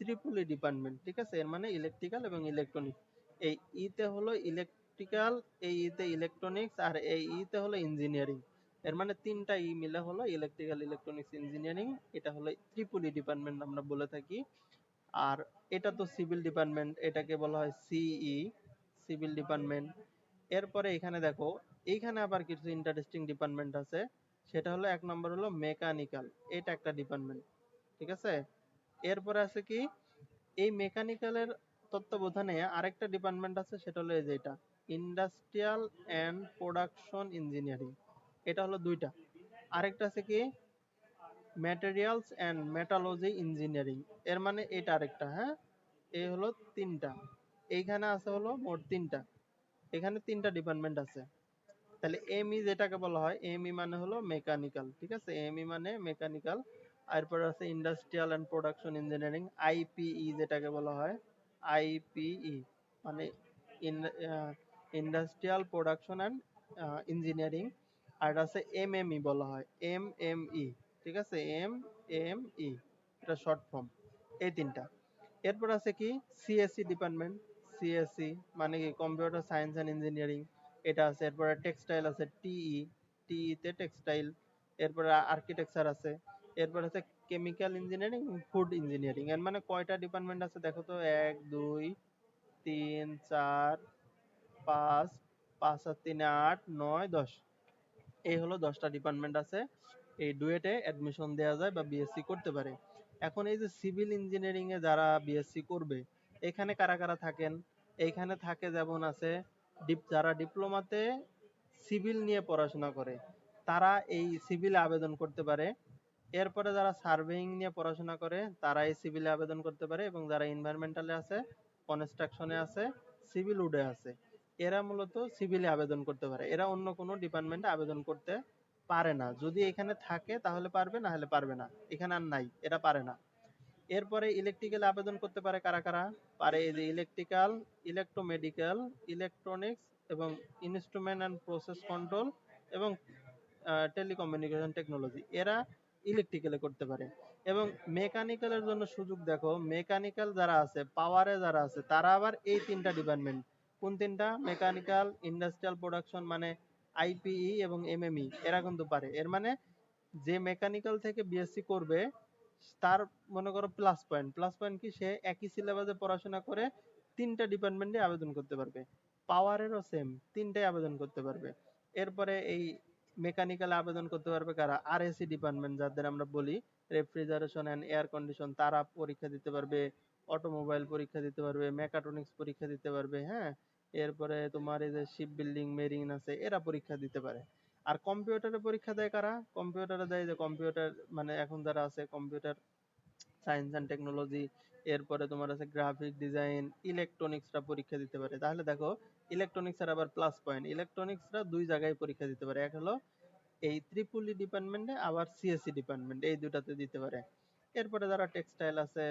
ত্রিপলি ডিপার্টমেন্ট, ঠিক আছে? এর মানে ইলেকট্রিক্যাল এবং ইলেকট্রনিক্স। এই ইতে হলো ইলেকট্রিক্যাল, এই ইতে ইলেকট্রনিক্স, আর এই ইতে হলো ইঞ্জিনিয়ারিং। এর মানে তিনটা ই মিলে হলো ইলেকট্রিক্যাল, ইলেকট্রনিক্স, ইঞ্জিনিয়ারিং। এটা হলো ত্রিপলি ডিপার্টমেন্ট আমরা বলে থাকি। আর এটা তো সিভিল ডিপার্টমেন্ট, এটাকে বলা হয় সিই, সিভিল ডিপার্টমেন্ট। এরপরে এখানে দেখো, এইখানে আবার কিছু ইন্টারেস্টিং ডিপার্টমেন্ট আছে। সেটা হলো এক নম্বর হলো মেকানিক্যাল, এটা একটা ডিপার্টমেন্ট, ঠিক আছে? এরপরে আছে কি, এই মেকানিক্যালের তত্ত্বাবধানে আরেকটা ডিপার্টমেন্ট আছে, সেটা হলো এই যে এটা ইন্ডাস্ট্রিয়াল অ্যান্ড প্রোডাকশন ইঞ্জিনিয়ারিং, এটা হলো দুইটা। আরেকটা আছে কি ম্যাটেরিয়ালস অ্যান্ড মেটালজি ইঞ্জিনিয়ারিং, এর মানে এটা আরেকটা, হ্যাঁ? এই হলো তিনটা, এইখানে আছে হলো মোট তিনটা, এখানে তিনটা ডিপার্টমেন্ট আছে। তাহলে এমই যেটাকে বলা হয়, এমই মানে হলো মেকানিক্যাল, ঠিক আছে? এমই মানে মেকানিক্যাল। এরপর আছে industrial and production engineering, IPE যেটাকে বলা হয়, আইপিই মানে ইন্ডাস্ট্রিয়াল প্রোডাকশন এন্ড ইঞ্জিনিয়ারিং। আর আছে এমএমই বলা হয়, এমএমই, ঠিক আছে? এমএমই, এটা শর্ট ফর্ম। এই তিনটা। এরপর আছে কি সিএসসি ডিপার্টমেন্ট, সিএসসি মানে কি কম্পিউটার সায়েন্স এন্ড ইঞ্জিনিয়ারিং, এটা আছে। এরপরে টেক্সটাইল আছে, টিই, টিই তে টেক্সটাইল। এরপরে আর্কিটেকচার আছে। এরপর আছে কেমিক্যাল ইঞ্জিনিয়ারিং, ফুড ইঞ্জিনিয়ারিং। এর মানে কয়টা ডিপার্টমেন্ট আছে দেখো তো, 1 2 3 4 5, 5 আর 3 8 9 10, এই হলো 10টা ডিপার্টমেন্ট আছে। এই ডুয়েটে অ্যাডমিশন দেওয়া যায় বা বিএসসি করতে পারে। এখন এই যে সিভিল ইঞ্জিনিয়ারিং এ যারা বিএসসি করবে, এখানে কারা কারা থাকেন? এইখানে থাকে যেমন আছে যারা ডিপ্লোমাতে সিভিল নিয়ে পড়াশোনা করে, তারা এই সিভিলে আবেদন করতে পারে। এরপরে যারা সার্ভেইং নিয়ে পড়াশোনা করে তারা এই সিভিলে আবেদন করতে পারে, এবং যারা এনভায়রনমেন্টালে আছে, কনস্ট্রাকশনে আছে, সিভিল উডে আছে, এরা মূলত সিভিলে আবেদন করতে পারে। এরা অন্য কোনো ডিপার্টমেন্টে আবেদন করতে পারে না। যদি এখানে থাকে তাহলে পারবে, না হলে পারবে না। এখানে আর নাই, এরা পারে না। এরপরে ইলেকট্রিক্যাল আবেদন করতে পারে কারা কারা? পারে এই যে ইলেকট্রিক্যাল, ইলেকট্রোমেডিক্যাল, ইলেকট্রনিক্স এবং ইনস্ট্রুমেন্ট অ্যান্ড প্রসেস কন্ট্রোল এবং টেলিকমিউনিকেশন টেকনোলজি, এরা ইলেকট্রিক্যালে করতে পারে। এবং মেকানিক্যালের জন্য সুযোগ দেখো, মেকানিক্যাল যারা আছে, পাওয়ারে যারা আছে, তারা আবার এই তিনটা ডিপার্টমেন্ট, কোন তিনটা? মেকানিক্যাল, ইন্ডাস্ট্রিয়াল প্রোডাকশন মানে আইপিই এবং এমএমই, এরা কিন্তু পারে। এর মানে যে মেকানিক্যাল থেকে বিএসসি করবে তার মনে করো প্লাস পয়েন্ট, প্লাস পয়েন্ট কি, সে একই সিলেবাসে পড়াশোনা করে তিনটা ডিপার্টমেন্টে আবেদন করতে পারবে। পাওয়ারেরও সেম, তিনটায় আবেদন করতে পারবে। এরপরে এই মেকানিক্যাল আবেদন করতে পারবে কারা? আরএসি ডিপার্টমেন্ট, যাদের আমরা বলি রেফ্রিজারেশন এন্ড এয়ার কন্ডিশন, তারা পরীক্ষা দিতে পারবে। অটোমোবাইল পরীক্ষা দিতে পারবে, মেকাট্রনিক্স পরীক্ষা দিতে পারবে, হ্যাঁ। এরপরে তোমার এই যে শিপ বিল্ডিং, মেরিন আছে, এরা পরীক্ষা দিতে পারে। আর কম্পিউটারে পরীক্ষা দেয় কারা? কম্পিউটারে দেয় যে কম্পিউটার মানে এখন যারা আছে কম্পিউটার সায়েন্স অ্যান্ড টেকনোলজি, এরপরে তোমার আছে গ্রাফিক ডিজাইন, ইলেকট্রনিক্সরা পরীক্ষা দিতে পারে। তাহলে দেখো ইলেকট্রনিক্সের আবার প্লাস পয়েন্ট, ইলেকট্রনিক্সরা দুই জায়গায় পরীক্ষা দিতে পারে। এক হলো এই ত্রিপুলি ডিপার্টমেন্টে, আবার সিএসসি ডিপার্টমেন্ট, এই দুটাতে দিতে পারে। এরপরে যারা টেক্সটাইল আছে,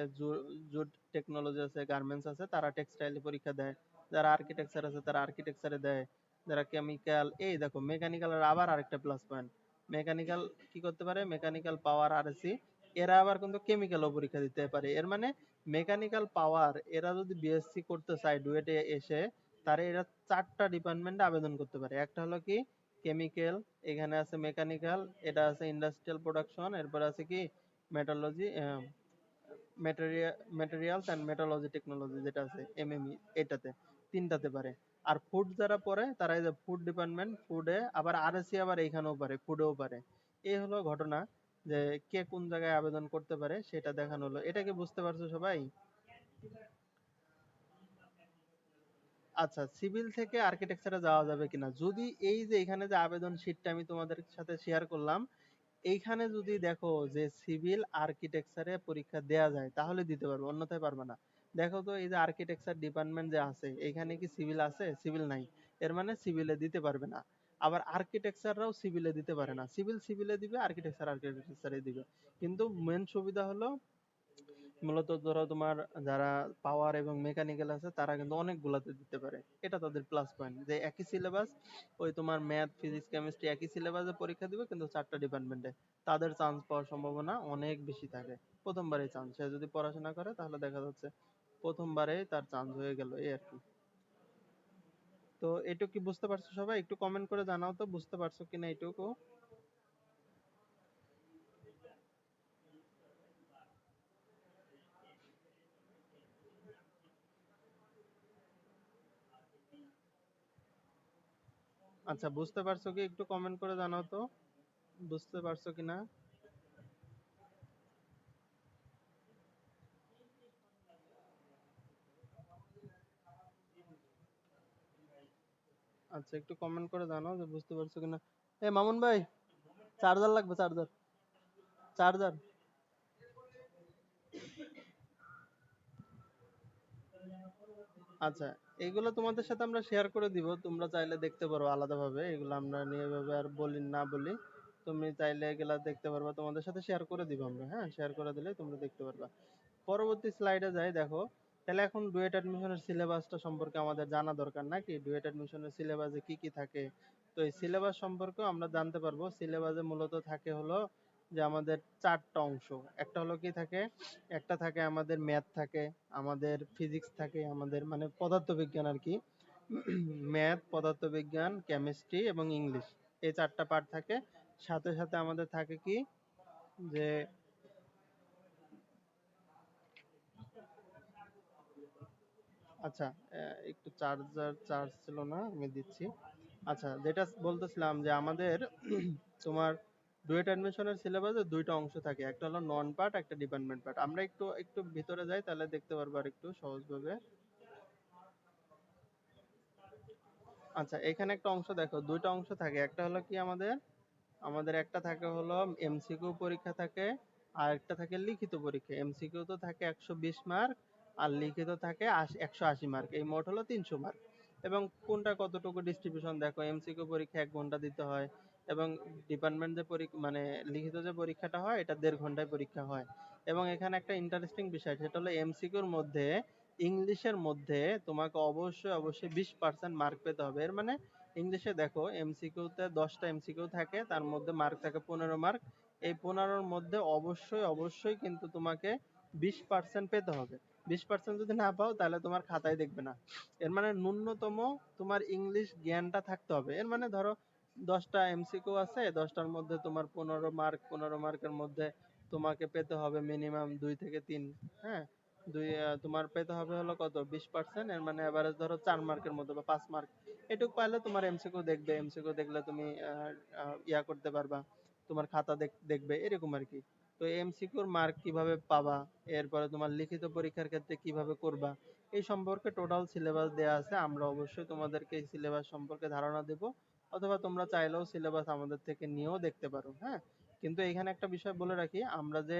জুট টেকনোলজি আছে, গার্মেন্টস আছে, তারা টেক্সটাইলে পরীক্ষা দেয়। যারা আর্কিটেকচার আছে তারা আর্কিটেকচারে দেয়। যারা কেমিক্যাল, এই দেখো মেকানিক্যালের আবার আরেকটা প্লাস পয়েন্ট, মেকানিক্যাল কি করতে পারে? মেকানিক্যাল পাওয়ার, আরএসি, এরা আবার কিন্তু কেমিক্যালও পরীক্ষা দিতে পারে। এর মানে মেকানিক্যাল পাওয়ার এরা যদি বিএসসি করতে চায় ডুয়েটে এসে, তারা এরা চারটা ডিপার্টমেন্টে আবেদন করতে পারে। একটা হলো কি কেমিক্যাল, এখানে আছে মেকানিক্যাল, এটা আছে ইন্ডাস্ট্রিয়াল প্রোডাকশন, এরপর আছে কি মেটালজি, ম্যাটেরিয়ালস অ্যান্ড মেটালজি টেকনোলজি, যেটা আছে এমএমই, এটাতে তিনটাতে পারে। আর ফুড যারা পড়ে তারা এই যে ফুড ডিপার্টমেন্ট, ফুডে আবার আরএসসি আবার এইখানেও পারে, ফুডেও পারে। এই হলো ঘটনা, যে কে কোন জায়গায় আবেদন করতে পারে সেটা দেখানো হলো। এটা কি বুঝতে পারছো সবাই? আচ্ছা, সিভিল থেকে আর্কিটেকচারে যাওয়া যাবে কিনা, যদি এই যে এখানে যে আবেদন শিটটা আমি তোমাদের সাথে শেয়ার করলাম, এইখানে যদি দেখো যে সিভিল আর্কিটেকচারে পরীক্ষা দেয়া যায় তাহলে দিতে পারবে, অন্যথায় পারবে না। দেখো তো এই যে আর্কিটেকচার ডিপার্টমেন্ট যে আছে, এখানে কি সিভিল আছে? সিভিল নাই। এর মানে সিভিলে দিতে পারবে না। আবার আর্কিটেকচাররাও সিভিলে দিতে পারে না, সিভিল সিভিলে দিবে, আর্কিটেকচার আর্কিটেকচারে দিবে। কিন্তু মেন সুবিধা হলো মূলত ধরো তোমার যারা পাওয়ার এবং মেকানিক্যাল আছে তারা কিন্তু অনেকগুলাতে দিতে পারে। এটা তাদের প্লাস পয়েন্ট, যে একই সিলেবাস, ওই তোমার ম্যাথ, ফিজিক্স, কেমিস্ট্রি একই সিলেবাসে পরীক্ষা দিবে, কিন্তু চারটা ডিপার্টমেন্টে। তাদের চান্স পাওয়ার সম্ভাবনা অনেক বেশি থাকে। প্রথমবারে চান্স, সে যদি পড়াশোনা করে তাহলে দেখা যাচ্ছে প্রথমবারে তার চান্স হয়ে গেল, এই আর কি। তো এটুকু কি বুঝতে পারছো সবাই? একটু কমেন্ট করে জানাও তো বুঝতে পারছো কিনা এটুকু। আচ্ছা, বুঝতে পারছো কি? একটু কমেন্ট করে জানাও তো বুঝতে পারছো কিনা। আচ্ছা, একটু কমেন্ট করে জানাও যে বুঝতে পারছো কিনা। এ মামুন ভাই, চার্জার লাগবে, চার্জার, চার্জার। আচ্ছা, এইগুলো তোমাদের সাথে আমরা শেয়ার করে দিব, তোমরা চাইলে দেখতে পারো আলাদাভাবে, এগুলো আমরা নিয়ে এভাবে আর বলি না বলি। তুমি চাইলে এগুলা দেখতে পারবা, তোমাদের সাথে শেয়ার করে দিব আমরা, হ্যাঁ, শেয়ার করে দিলে তোমরা দেখতে পারবা। পরবর্তী স্লাইডে যাই, দেখো। তাহলে এখন ডুয়েট অ্যাডমিশনের সিলেবাসটা সম্পর্কে আমাদের জানা দরকার নাকি? ডুয়েট অ্যাডমিশনের সিলেবাসে কি কি থাকে? তো এই সিলেবাস সম্পর্কেও আমরা জানতে পারবো। সিলেবাসে মূলত থাকে হলো যে আমাদের চারটা অংশ। একটা হলো কি থাকে, একটা থাকে আমাদের ম্যাথ থাকে, আমাদের ফিজিক্স থাকে, আমাদের মানে পদার্থবিজ্ঞান আর কি। ম্যাথ, পদার্থবিজ্ঞান, কেমিস্ট্রি এবং ইংলিশ, এই চারটা পার্ট থাকে। সাথে সাথে আমাদের থাকে কি, যে আচ্ছা, একটু চার্জার চার্জ ছিল না, আমি দিচ্ছি। আচ্ছা, যেটা বলতেছিলাম যে আমাদের তোমার ডুয়েট অ্যাডমিশনের সিলেবাসে দুইটা অংশ থাকে, একটা হলো নন পার্ট, একটা ডিপার্টমেন্ট পার্ট। আমরা একটু একটু ভিতরে যাই, তাহলে দেখতে পারবো আর একটু সহজভাবে। আচ্ছা, এখানে একটা অংশ দেখো, দুইটা অংশ থাকে। একটা হলো কি আমাদের, আমাদের একটা থাকে হলো এমসিকিউ পরীক্ষা থাকে, আর একটা থাকে লিখিত পরীক্ষা। এমসিকিউ তো থাকে 120 মার্ক, আর লিখিত থাকে 180 মার্ক, এই মোট হলো 300 মার্ক। এবং কোনটা কতটুকু ডিস্ট্রিবিউশন দেখো, এমসিকিউ পরীক্ষা 1 ঘন্টা দিতে হয়, এবং ডিপার্টমেন্ট যে পরীক্ষা মানে লিখিত যে পরীক্ষাটা হয় এটা 1.5 ঘন্টায় পরীক্ষা হয়। এবং এখানে একটা ইন্টারেস্টিং বিষয়, সেটা হলো এমসিকিউর মধ্যে, ইংলিশের মধ্যে তোমাকে অবশ্যই অবশ্যই 20% মার্ক পেতে হবে। এর মানে ইংলিশে দেখো এমসিকিউতে 10টা এমসিকিউ থাকে, তার মধ্যে মার্ক থাকে 15 মার্ক। এই 15-র মধ্যে অবশ্যই অবশ্যই কিন্তু তোমাকে 20% পেতে হবে। 20% যদি না পাও তাহলে তোমার খাতায় দেখবে না। এর মানে ন্যূনতম তোমার ইংলিশ জ্ঞানটা থাকতে হবে। এর মানে ধরো 10টা এমসিকিউ আছে, 10টার মধ্যে তোমার 15 মার্ক, 15 মার্কের মধ্যে তোমাকে পেতে হবে মিনিমাম 2 থেকে 3, হ্যাঁ। তোমার পেতে হবে হলো কত 20%, এর মানে এভারেজ ধরো 4 মার্কের মতো বা 5 মার্ক। এটুক পাইলে তোমার এমসিকিউ দেখবে, এমসিকিউ দেখলে তুমি ইয়া করতে পারবা, তোমার খাতা দেখবে এরকম আর কি। তো এমসিকিউর মার্ক কিভাবে পাবা, এরপরে তোমার লিখিত পরীক্ষার ক্ষেত্রে কিভাবে করবা, এই সম্পর্কে টোটাল সিলেবাস দেয়া আছে। আমরা অবশ্যই তোমাদেরকে এই সিলেবাস সম্পর্কে ধারণা দেব, অথবা তোমরা চাইলেও সিলেবাস আমাদের থেকে নিয়েও দেখতে পারো। হ্যাঁ, কিন্তু এখানে একটা বিষয় বলে রাখি, আমরা যে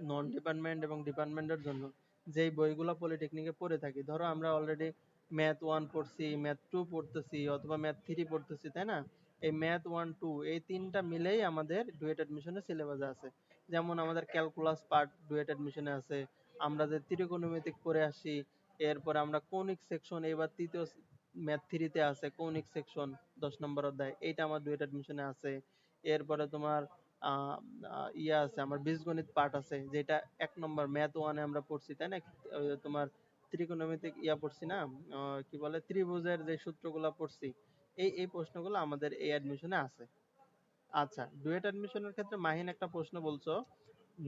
নন ডিপার্টমেন্ট এবং ডিপার্টমেন্টের জন্য যেই বইগুলো পলিটেকনিকে পড়ে থাকি, ধরো আমরা অলরেডি ম্যাথ 1 পড়ছি, ম্যাথ 2 পড়তেছি, অথবা ম্যাথ 3 পড়তেছি, তাই না? এই ম্যাথ 1 2 এই তিনটা মিলেই আমাদের ডুয়েট অ্যাডমিশনের সিলেবাসে আছে। যেমন আমাদের ক্যালকুলাস পার্ট ডুয়েট অ্যাডমিশনে আছে, আমরা যে ত্রিকোণমিতিক পড়ে আসি, এরপরে আমরা কৌণিক সেকশন, এবার তৃতীয় ম্যাথ 3 তে আছে কৌণিক সেকশন, 10 নম্বর অধ্যায়, এইটা আমার ডুয়েট অ্যাডমিশনে আছে। এরপরে তোমার আহ ইয়া আছে, আমার বীজগণিত পার্ট আছে, যেটা 1 নম্বর ম্যাথ 1 এ আমরা পড়ছি, তাই না? তোমার ত্রিকোণমিতিক ইয়া পড়ছি না, কি বলে, ত্রিভুজের যে সূত্রগুলো পড়ছি, এই প্রশ্নগুলো আমাদের এই অ্যাডমিশনে আছে। আচ্ছা, ডুয়েট অ্যাডমিশনের ক্ষেত্রে মাহিন একটা প্রশ্ন বলছো,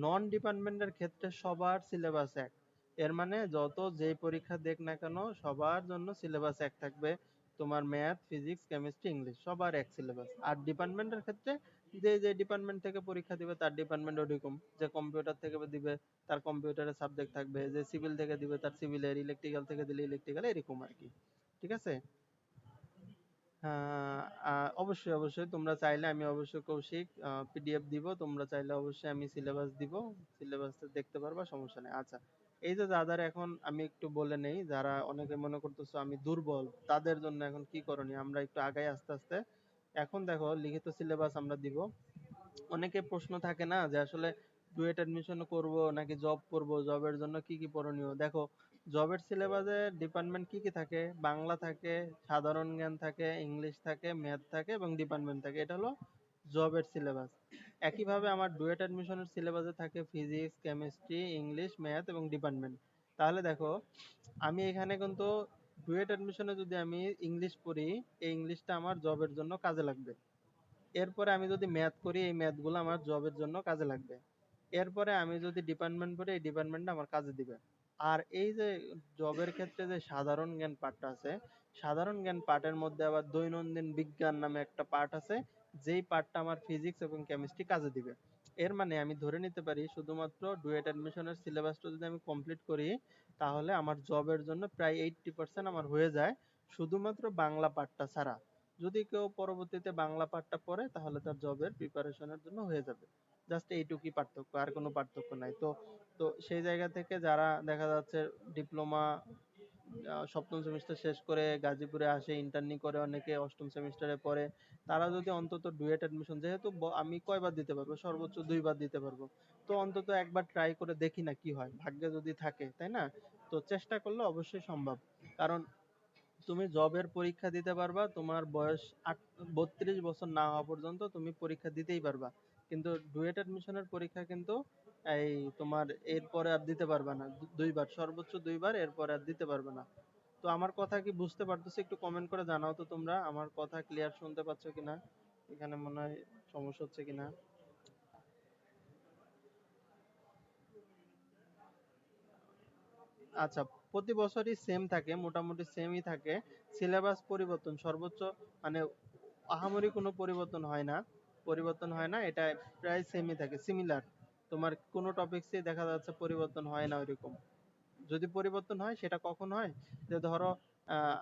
নন ডিপার্টমেন্টের ক্ষেত্রে সবার সিলেবাস এক, এর মানে যত যেই পরীক্ষা দেখ না কেন সবার জন্য সিলেবাস এক থাকবে। তোমার ম্যাথ, ফিজিক্স, কেমিস্ট্রি, ইংলিশ সবার এক সিলেবাস। আর ডিপার্টমেন্টের ক্ষেত্রে যে যে ডিপার্টমেন্ট থেকে পরীক্ষা দিবে তার ডিপার্টমেন্ট ওরকম, যে কম্পিউটার থেকে দিবে তার কম্পিউটারের সাবজেক্ট থাকবে, যে সিভিল থেকে দিবে তার সিভিলের, ইলেকট্রিক্যাল থেকে দিলে ইলেকট্রিক্যাল, এরকম আর কি। ঠিক আছে? হ্যাঁ, অবশ্যই অবশ্যই তোমরা চাইলে আমি অবশ্যই কৌশিক পিডিএফ দিব, তোমরা চাইলে অবশ্যই আমি সিলেবাস দিব, সিলেবাস দেখতে পারবা, সমস্যা নেই। আচ্ছা, এই যে যাদের এখন আমি একটু বলে নেই, যারা অনেকে মনে করতেছো আমি দুর্বল, তাদের জন্য এখন কি করণীয়, আমরা একটু আগাই আস্তে আস্তে। এখন দেখো, লিখিত সিলেবাস আমরা দিব। অনেকে প্রশ্ন থাকে না যে আসলে ডুয়েট অ্যাডমিশন করব নাকি জব করব, জবের জন্য কি কি করণীয়। দেখো, জবের সিলেবাসে ডিপার্টমেন্ট কি কি থাকে, বাংলা থাকে, সাধারণ জ্ঞান থাকে, ইংলিশ থাকে, ম্যাথ থাকে এবং ডিপার্টমেন্ট থাকে, এটা হলো জবের সিলেবাস। একইভাবে আমার ডুয়েট অ্যাডমিশনের সিলেবাসে থাকে ফিজিক্স, কেমিস্ট্রি, ইংলিশ, ম্যাথ এবং ডিপার্টমেন্ট। তাহলে দেখো, আমি এখানে কিন্তু ডুয়েট অ্যাডমিশনে যদি আমি ইংলিশ পড়ি, এই ইংলিশটা আমার জবের জন্য কাজে লাগবে। এরপরে আমি যদি ম্যাথ করি, এই ম্যাথগুলো আমার জবের জন্য কাজে লাগবে। এরপরে আমি যদি ডিপার্টমেন্ট পড়ি, এই ডিপার্টমেন্টটা আমার কাজে দিবে। আর এই যে জবের ক্ষেত্রে যে সাধারণ জ্ঞান পার্টটা আছে, সাধারণ জ্ঞান পার্টের মধ্যে আবার দৈনন্দিন বিজ্ঞান নামে একটা পার্ট আছে, যেই পার্টটা আমার ফিজিক্স এবং কেমিস্ট্রি কাজে দিবে। এর মানে আমি ধরে নিতে পারি, শুধুমাত্র ডুয়েট অ্যাডমিশনের সিলেবাসটা যদি আমি কমপ্লিট করি, তাহলে আমার জবের জন্য প্রায় 80% আমার হয়ে যায়, শুধুমাত্র বাংলা পার্টটা ছাড়া। যদি কেউ পরবর্তীতে বাংলা পার্টটা পড়ে, তাহলে তার জবের প্রিপারেশনের জন্য হয়ে যাবে। জাস্ট এইটুকুই পার্থক্য, আর কোনো পার্থক্য নাই। তো তো সেই জায়গা থেকে যারা দেখা যাচ্ছে ডিপ্লোমা সপ্তম সেমিস্টার শেষ করে গাজীপুরে আসে, ইন্টার্নি করে, অনেকে অষ্টম সেমিস্টারে পড়ে, তারা যদি অন্তত ডুয়েট অ্যাডমিশন, যেহেতু আমি কয়বার দিতে পারবো, সর্বোচ্চ 2বার দিতে পারবো, তো অন্তত একবার ট্রাই করে দেখি না কি হয়, ভাগ্যে যদি থাকে, তাই না? তো চেষ্টা করলে অবশ্যই সম্ভব। কারণ তুমি জবের পরীক্ষা দিতে পারবা, তোমার বয়স 32 বছর না হওয়া পর্যন্ত তুমি পরীক্ষা দিতেই পারবা। কিন্তু ডুয়েট অ্যাডমিশনের পরীক্ষা কিন্তু এই তোমার এরপরে আর দিতে পারবা না, 2বার, সর্বোচ্চ 2বার, এরপরে আর দিতে পারবে না। তো আমার কথা কি বুঝতে পারতেছো? একটু কমেন্ট করে জানাও তো তোমরা, আমার কথা ক্লিয়ার শুনতে পাচ্ছ কিনা, এখানে মনে হয় সমস্যা হচ্ছে কিনা। আচ্ছা, প্রতি বছরই সেম থাকে, মোটামুটি সেমই থাকে। সিলেবাস পরিবর্তন সর্বোচ্চ, মানে আহামরি কোনো পরিবর্তন হয় না, পরিবর্তন হয় না, এটা প্রায় সেমই থাকে, সিমিলার। তোমার কোনো টপিকসই দেখা যাচ্ছে পরিবর্তন হয় না ওইরকম। যদি পরিবর্তন হয় সেটা কখন হয়, যে ধরো আহ,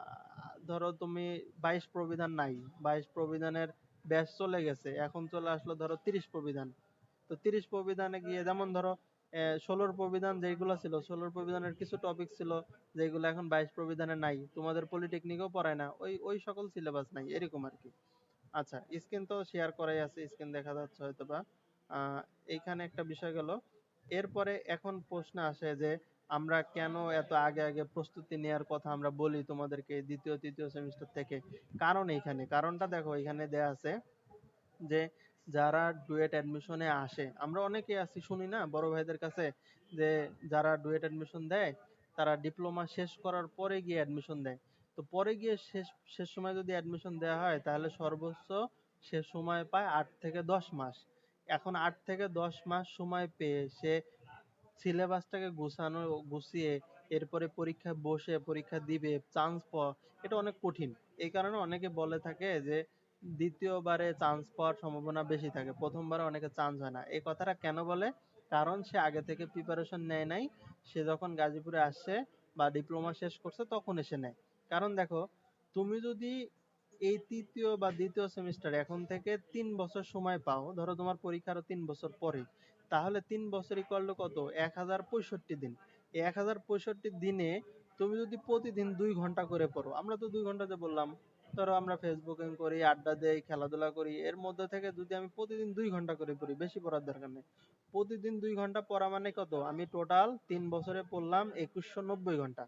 ধরো তুমি 22 প্রবিধান নাই, 22 প্রবিধানের ব্যাস চলে গেছে, এখন চলে আসলো ধরো 30 প্রবিধান। তো 30 প্রবিধানে গিয়ে, যেমন ধরো 16 প্রবিধান যেগুলো ছিল, 16 প্রবিধানের কিছু টপিক ছিল যেগুলো এখন 22 প্রবিধানে নাই, তোমাদের পলিটেকনিকেও পড়ায় না, ওই ওই সকল সিলেবাস নাই, এরকম আর কি। আচ্ছা, স্ক্রিন তো শেয়ার করাই আছে, স্ক্রিন দেখা যাচ্ছে হয়তোবা। আহ এইখানে একটা বিষয় গেল। এরপরে এখন প্রশ্ন আসে যে আমরা কেন এত আগে আগে প্রস্তুতি নেওয়ার কথা আমরা বলি তোমাদেরকে দ্বিতীয় তৃতীয় সেমিস্টার থেকে। কারণ এইখানে কারণটা দেখো, এখানে দেয়া আছে যে যারা ডুয়েট অ্যাডমিশনে আসে, আমরা অনেকেই আছি শুনি না বড় ভাইদের কাছে, যে যারা ডুয়েট অ্যাডমিশন দেয় তারা ডিপ্লোমা শেষ করার পরে গিয়ে অ্যাডমিশন দেয়। তো পরে গিয়ে শেষ শেষ সময় যদি অ্যাডমিশন দেওয়া হয়, তাহলে সর্বোচ্চ সে সময় পায় 8 থেকে 10 মাস। এখন 8 থেকে 10 মাস সময় পেয়ে সে সিলেবাসটাকে গুছিয়ে এরপরে পরীক্ষায় বসে পরীক্ষা দিবে, চান্স পাওয়া এটা অনেক কঠিন। এই কারণে অনেকে বলে থাকে যে দ্বিতীয়বারে চান্স পাওয়ার সম্ভাবনা বেশি থাকে, প্রথমবারে অনেকে চান্স হয় না। এই কথাটা কেন বলে? কারণ সে আগে থেকে প্রিপারেশন নেয় নাই, সে যখন গাজীপুরে আসছে বা ডিপ্লোমা শেষ করছে তখন এসে নেয়। কারণ দেখো, তুমি যদি এই তৃতীয় বা দ্বিতীয় সেমিস্টারে এখন থেকে ৩ বছর সময় পাও, ধরো তোমার পরীক্ষা আরো ৩ বছর পরে, তাহলে ৩ বছর ইকুয়াল টু কত? ১০৬৫ দিন। এই ১০৬৫ দিনে তুমি যদি প্রতিদিন ২ ঘন্টা করে পড়ো, আমরা তো ২ ঘন্টাতে বললাম, ধরো আমরা ফেসবুকিং করি, আড্ডা দেই, খেলাধুলা করি, এর মধ্যে থেকে যদি আমি প্রতিদিন ২ ঘন্টা করে পড়ি, বেশি পড়ার দরকার নেই, প্রতিদিন ২ ঘন্টা পড়া মানে কত? আমি টোটাল ৩ বছরে পড়লাম ২১৯০ ঘন্টা।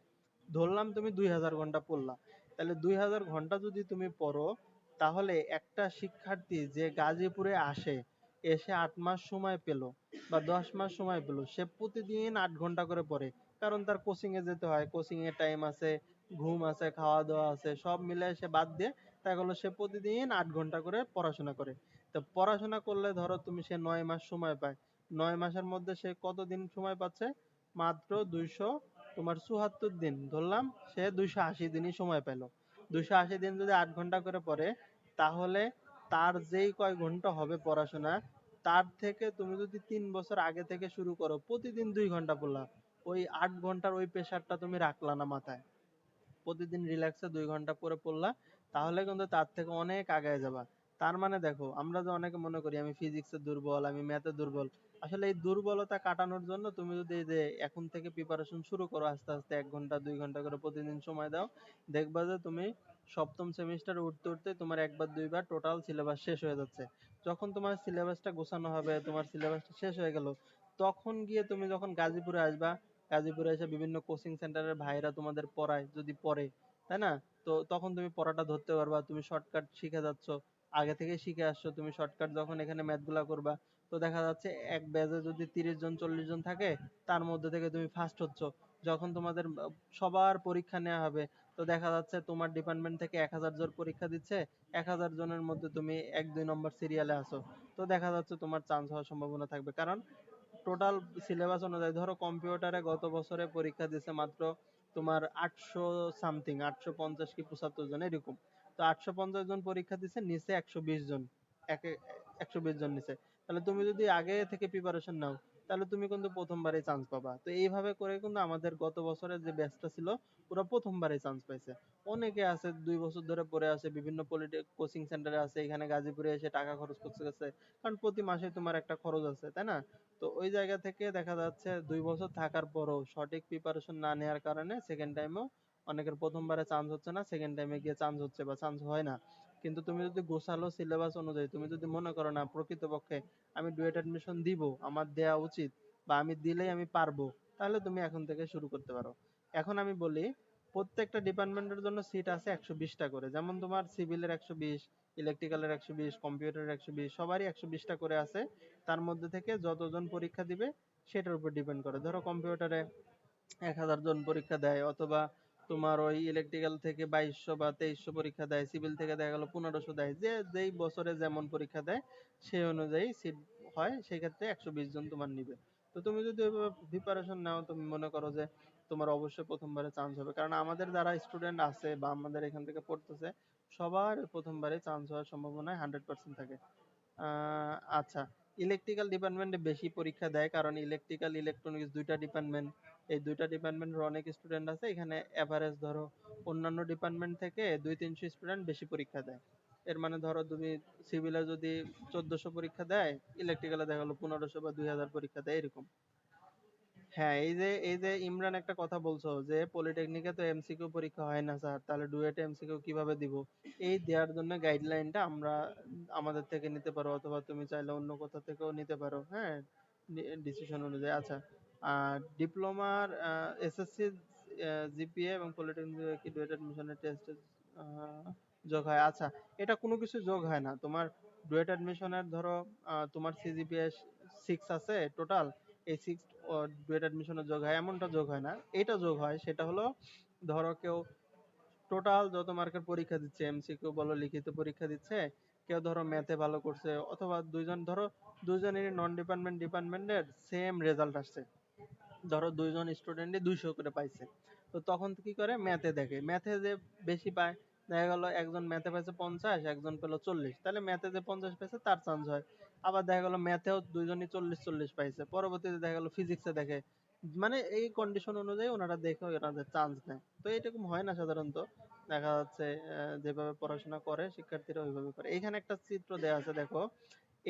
ধরলাম তুমি ২০০০ ঘন্টা পড়লা, তাহলে ২০০০ ঘন্টা যদি তুমি পড়ো, তাহলে একটা শিক্ষার্থী যে গাজীপুরে আসে, এসে ৮ মাস সময় পেল বা ১০ মাস সময় পেল, সে প্রতিদিন ৮ ঘন্টা করে পড়ে। কারণ তার কোচিং এ যেতে হয়, কোচিং এর টাইম আছে, ঘুম আছে, খাওয়া দাওয়া আছে, সব মিলে সে বাদ দিয়ে দেখা গেলো সে প্রতিদিন ৮ ঘন্টা করে পড়াশোনা করে। তো পড়াশোনা করলে ধরো তুমি, সে ৯ মাস সময় পায়, ৯ মাসের মধ্যে সে কতদিন সময় পাচ্ছে? মাত্র ২৭৪ দিন। ধরলাম সে ২৮০ দিনই সময় পেল। ২৮০ দিন যদি ৮ ঘন্টা করে পড়ে, তাহলে তার যেই কয় ঘন্টা হবে পড়াশোনা, তার থেকে তুমি যদি ৩ বছর আগে থেকে শুরু করো, প্রতিদিন ২ ঘন্টা পড়লা, ওই ৮ ঘন্টার ওই প্রেশারটা তুমি রাখলা না মাথায়, প্রতিদিন রিল্যাক্সে ২ ঘন্টা করে পড়লা, তাহলে কিন্তু তার থেকে অনেক আগায় যাবা। তার মানে দেখো, আমরা যে অনেকে মনে করি আমি ফিজিক্সে দুর্বল, আমি ম্যাথে দুর্বল, আসলে এই দুর্বলতা কাটানোর জন্য তুমি যদি এই যে এখন থেকে প্রিপারেশন শুরু করো, আস্তে আস্তে ১ ঘন্টা ২ ঘন্টা করে প্রতিদিন সময় দাও, দেখবা যে তুমি সপ্তম সেমিস্টারে উঠতে উঠতে তোমার একবার দুইবার টোটাল সিলেবাস শেষ হয়ে যাচ্ছে। যখন তোমার সিলেবাসটা গোছানো হবে, তোমার সিলেবাসটা শেষ হয়ে গেল, তখন গিয়ে তুমি যখন গাজীপুরে আসবা, গাজীপুরে এসে বিভিন্ন কোচিং সেন্টারের ভাইরা তোমাদের পড়ায়, যদি পড়ে, তাই না? তো তখন তুমি পড়াটা ধরতে পারবা, তুমি শর্টকাট শিখে যাচ্ছ, আগে থেকে শিখে আসছো তুমি শর্টকাট, যখন এখানে ম্যাথগুলা করবা, তো দেখা যাচ্ছে এক ব্যাচে যদি ৩০ জন ৪০ জন থাকে, তার মধ্যে থেকে তুমি ফার্স্ট হচ্ছ। যখন তোমাদের সবার পরীক্ষা নেওয়া হবে, তো দেখা যাচ্ছে তোমার ডিপার্টমেন্ট থেকে ১০০০ জন পরীক্ষা দিচ্ছে, ১০০০ জনের মধ্যে তুমি ১-২ নম্বর সিরিয়ালে আছো, তো দেখা যাচ্ছে তোমার চান্স হওয়ার সম্ভাবনা থাকবে। কারণ টোটাল সিলেবাস অনুযায়ী, ধরো কম্পিউটারে গত বছরে পরীক্ষা দিছে মাত্র তোমার ৮০০ সামথিং, ৮৫০ কি ৭৫ জন এরকম। তো ৮৫০ জন পরীক্ষা দিছে, নিচে ১২০ জন, একে ১২০ জন নিচে। তাহলে তুমি যদি আগে থেকে প্রিপারেশন নাও, তাহলে তুমি কিন্তু প্রথমবারে চান্স পাবা। তো এইভাবে করে কিন্তু আমাদের গত বছরের যে ব্যাচটা ছিল, ওরা প্রথমবারে চান্স পাইছে। অনেকে আছে ২ বছর ধরে পড়ে আছে, বিভিন্ন কোচিং সেন্টারে আছে, এখানে গাজীপুরে এসে টাকা খরচ করতে গেছে, কারণ প্রতি মাসে তোমার একটা খরচ আছে, তাই না? তো ওই জায়গা থেকে দেখা যাচ্ছে ২ বছর থাকার পরও সঠিক প্রিপারেশন না নেওয়ার কারণে সেকেন্ড টাইমেও অনেকের প্রথমবারে চান্স হচ্ছে না, সেকেন্ড টাইমে গিয়ে চান্স হচ্ছে বা চান্স হয় না। কিন্তু তুমি যদি গোছালো সিলেবাস অনুযায়ী, তুমি যদি মনে করো না প্রকৃতপক্ষে আমি ডুয়েট অ্যাডমিশন দিব, আমার দেওয়া উচিত বা আমি দিলেই আমি পারবো, তাহলে তুমি এখন থেকে শুরু করতে পারো। এখন আমি বলি, প্রত্যেকটা ডিপার্টমেন্টের জন্য সিট আছে ১২০টা করে, যেমন তোমার সিভিলের ১২০, ইলেকট্রিক্যালের ১২০, কম্পিউটারের ১২০, সবারই ১২০টা করে আছে। তার মধ্যে থেকে যতজন পরীক্ষা দিবে সেটার উপর ডিপেন্ড করে। ধরো কম্পিউটারে ১০০০ জন পরীক্ষা দেয়, অথবা তোমার ওই ইলেকট্রিক্যাল থেকে ২২০০ বা ২৩০০ পরীক্ষা দেয়, সিভিল থেকে দেখা গেল ১৫০০ দেয়, যে যেই বছরে যেমন পরীক্ষা দেয় সেই অনুযায়ী সিট হয়, সেই ক্ষেত্রে ১২০ জন তোমার নিবে। তো তুমি যদি ওইভাবে প্রিপারেশন নাও, তুমি মনে করো যে তোমার অবশ্যই প্রথমবারে চান্স হবে। কারণ আমাদের যারা স্টুডেন্ট আছে বা আমাদের এখান থেকে পড়তেছে, সবার প্রথমবারে চান্স হওয়ার সম্ভাবনা ১০০% থাকে। আচ্ছা, ইলেকট্রিক্যাল ডিপার্টমেন্টে বেশি পরীক্ষা দেয়, কারণ ইলেকট্রিক্যাল ইলেকট্রনিক্স দুইটা ডিপার্টমেন্ট, এই দুইটা ডিপার্টমেন্টের অনেক স্টুডেন্ট আছে এখানে। এভারেজ ধরো অন্যান্য ডিপার্টমেন্ট থেকে ২-৩০০ স্টুডেন্ট বেশি পরীক্ষা দেয়। এর মানে ধরো তুমি সিভিলে যদি ১৪০০ পরীক্ষা দেয়, ইলেকট্রিক্যালে দেখা গেলো ১৫০০ বা ২০০০ পরীক্ষা দেয় এরকম। হ্যাঁ, এই যে ইমরান একটা কথা বলছো যে পলিটেকনিকে তো এমসিকিউ পরীক্ষা হয় না স্যার, তাহলে ডুয়েটে এমসিকিউ কিভাবে দিব? এই দেওয়ার জন্য গাইডলাইনটা আমরা আমাদের থেকে নিতে পারো, অথবা তুমি চাইলে অন্য কোথা থেকেও নিতে পারো, হ্যাঁ, ডিসিশন অনুযায়ী। আচ্ছা, ডিপ্লোমার এসএসসি জিপিএ এবং পলিটেকনিক কি ডুয়েট অ্যাডমিশনের টেস্টে যোগ হয়? আচ্ছা, এটা কোনো কিছু যোগ হয় না তোমার। ডুয়েট অ্যাডমিশনের ধরো তোমার সিজিপিএ 6 আছে টোটাল, এই 6 ডুয়েট অ্যাডমিশনের যোগ হয় এমনটা যোগ হয় না। এটা যোগ হয়, সেটা হলো ধরো কেউ টোটাল যত মার্কের পরীক্ষা দিচ্ছে, এমসিকিউ বলো লিখিত পরীক্ষা দিচ্ছে, কেউ ধরো ম্যাথে ভালো করছে, অথবা দুইজন ধরো দুইজনেরই নন ডিপার্টমেন্টের সেম রেজাল্ট আসছে, ধরো 2 জন স্টুডেন্টই 200 করে পাইছে, তো তখন কি করে ম্যাথে দেখে, ম্যাথে যে বেশি পায়, দেখা গেল একজন ম্যাথে পাইছে 50, একজন পেলো 40, তাহলে ম্যাথে যে 50 পাইছে তার চান্স হয়। আবার দেখা গেল ম্যাথেও 2 জনই 40 40 পাইছে, পরবর্তীতে দেখা গেল ফিজিক্সে দেখে, মানে এই কন্ডিশন অনুযায়ী ওনারা দেখে ওনাদের চান্স নেয়। তো এরকম হয় না সাধারণত, দেখা যাচ্ছে যেভাবে পড়াশোনা করে শিক্ষার্থীরা ওইভাবে করে। এখানে একটা চিত্র দেওয়া আছে দেখো,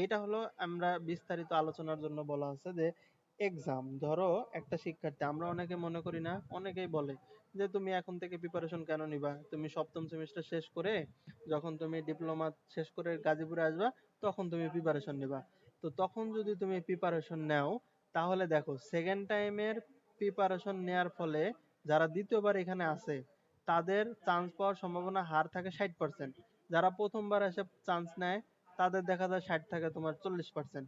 এটা হলো আমরা বিস্তারিত আলোচনার জন্য বলা আছে যে এক্সাম, ধরো একটা শিক্ষার্থী, আমরা অনেকে মনে করি না, অনেকেই বলে যে তুমি এখন থেকে প্রিপারেশন কেন নিবা, তুমি সপ্তম সেমিস্টার শেষ করে যখন তুমি ডিপ্লোমা শেষ করে গাজীপুরে আসবা তখন তুমি প্রিপারেশন নিবা। তো তখন যদি তুমি প্রিপারেশন নাও, তাহলে দেখো সেকেন্ড টাইমের প্রিপারেশন নেওয়ার ফলে যারা দ্বিতীয়বার এখানে আসে তাদের চান্স পাওয়ার সম্ভাবনা হার থাকে 60%। যারা প্রথমবার এসে চান্স নেয় তাদের দেখা যায় 60 থাকে তোমার 40%।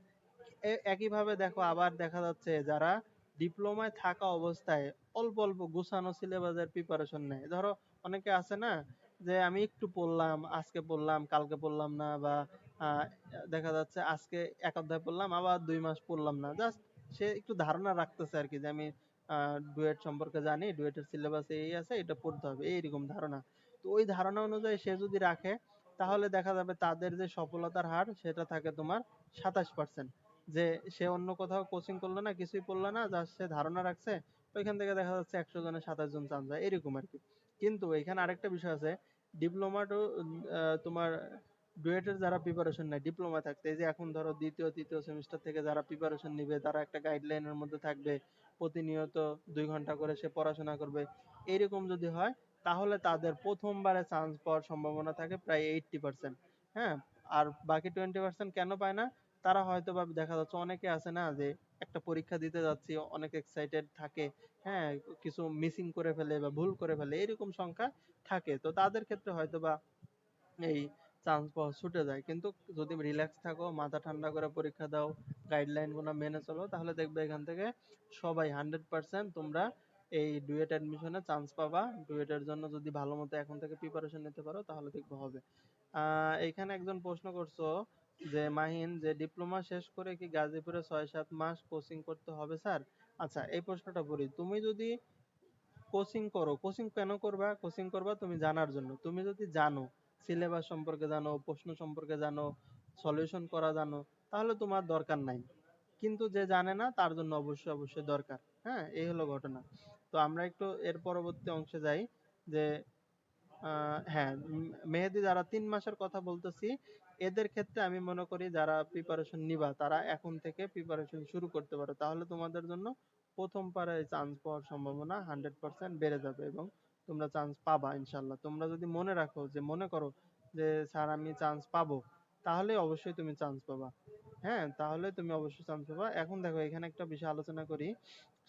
একইভাবে দেখো আবার দেখা যাচ্ছে যারা ডিপ্লোমায় থাকা অবস্থায় অল্প অল্প গুছানো সিলেবাসের প্রিপারেশন নেয়, ধরো অনেকে আছে না যে আমি একটু পড়লাম, আজকে পড়লাম কালকে পড়লাম না, বা আহ, দেখা যাচ্ছে আজকে এক অধ্যায় পড়লাম আবার 2 মাস পড়লাম না, জাস্ট সে একটু ধারণা রাখতেছে আর কি, যে আমি ডুয়েট সম্পর্কে জানি, ডুয়েটের সিলেবাস এই আছে, এটা পড়তে হবে, এইরকম ধারণা। তো ওই ধারণা অনুযায়ী সে যদি রাখে তাহলে দেখা যাবে তাদের যে সফলতার হার সেটা থাকে তোমার 27%। যে সে অন্য কোথাও কোচিং করলো না, কিছুই পড়লো না, জাস্ট সে ধারণা রাখছে, ওইখান থেকে দেখা যাচ্ছে 100 জনের 27 জন চান্স হয়, এরকম আর কি। কিন্তু এখানে আরেকটা বিষয় আছে, ডিপ্লোমা টু তোমার ডুয়েটের যারা প্রিপারেশন নেয় ডিপ্লোমা থাকতে, এই যে এখন ধরো দ্বিতীয় তৃতীয় সেমিস্টার থেকে যারা প্রিপারেশন নিবে তারা একটা গাইডলাইনের মধ্যে থাকবে, প্রতিনিয়ত 2 ঘন্টা করে সে পড়াশোনা করবে, এইরকম যদি হয় তাহলে তাদের প্রথমবারে চান্স পাওয়ার সম্ভাবনা থাকে প্রায় 80%। হ্যাঁ, আর বাকি 20% কেন পায় না, তারা হয়তো বা দেখা যাচ্ছে অনেকে আছে না যে একটা পরীক্ষা দিতে যাচ্ছি অনেক এক্সাইটেড থাকে, হ্যাঁ, কিছু মিসিং করে ফেলে বা ভুল করে ফেলে, এরকম সংখ্যা থাকে, তো তাদের ক্ষেত্রে হয়তো বা এই চান্স পাওয়া ছুটে যায়। কিন্তু যদি রিল্যাক্স থাকো, মাথা ঠান্ডা করে পরীক্ষা দাও, গাইডলাইন গুলো মেনে চলো, তাহলে দেখবে এখান থেকে সবাই 100% তোমরা এই ডুয়েট অ্যাডমিশনে চান্স পাবা। ডুয়েটের জন্য যদি ভালো মতো এখন থেকে প্রিপারেশন নিতে পারো তাহলে দেখবে হবে। এখানে একজন প্রশ্ন করছো যে মাহিন, যে ডিপ্লোমা শেষ করে কি গাজীপুরে 6-7 মাস কোচিং করতে হবে স্যার? আচ্ছা, এই প্রশ্নটা বলি, তুমি যদি কোচিং করো, কোচিং কেন করবা? কোচিং করবা তুমি জানার জন্য। তুমি যদি জানো, সিলেবাস সম্পর্কে জানো, প্রশ্ন সম্পর্কে জানো, সলিউশন করা জানো, তাহলে তোমার দরকার নাই। কিন্তু যে জানে না তার জন্য অবশ্যই অবশ্যই দরকার। হ্যাঁ, এই হলো ঘটনা। তো আমরা একটু এর পরবর্তী অংশে যাই, যে হ্যাঁ, মেহেদী যারা 3 মাসের কথা বলতেছি, এদের ক্ষেত্রে আমি মনে করি যারা প্রিপারেশন নিবা তারা এখন থেকে প্রিপারেশন শুরু করতে পারো, তাহলে তোমাদের জন্য প্রথম পারায় চান্স পাওয়ার সম্ভাবনা 100% বেড়ে যাবে এবং তোমরা চান্স পাবা ইনশাল্লাহ। তোমরা যদি মনে রাখো, যে মনে করো যে স্যার আমি চান্স পাবো, তাহলে অবশ্যই তুমি চান্স পাবা। হ্যাঁ, তাহলে তুমি অবশ্যই চান্স পাবা। এখন দেখো এখানে একটা বিষয় আলোচনা করি,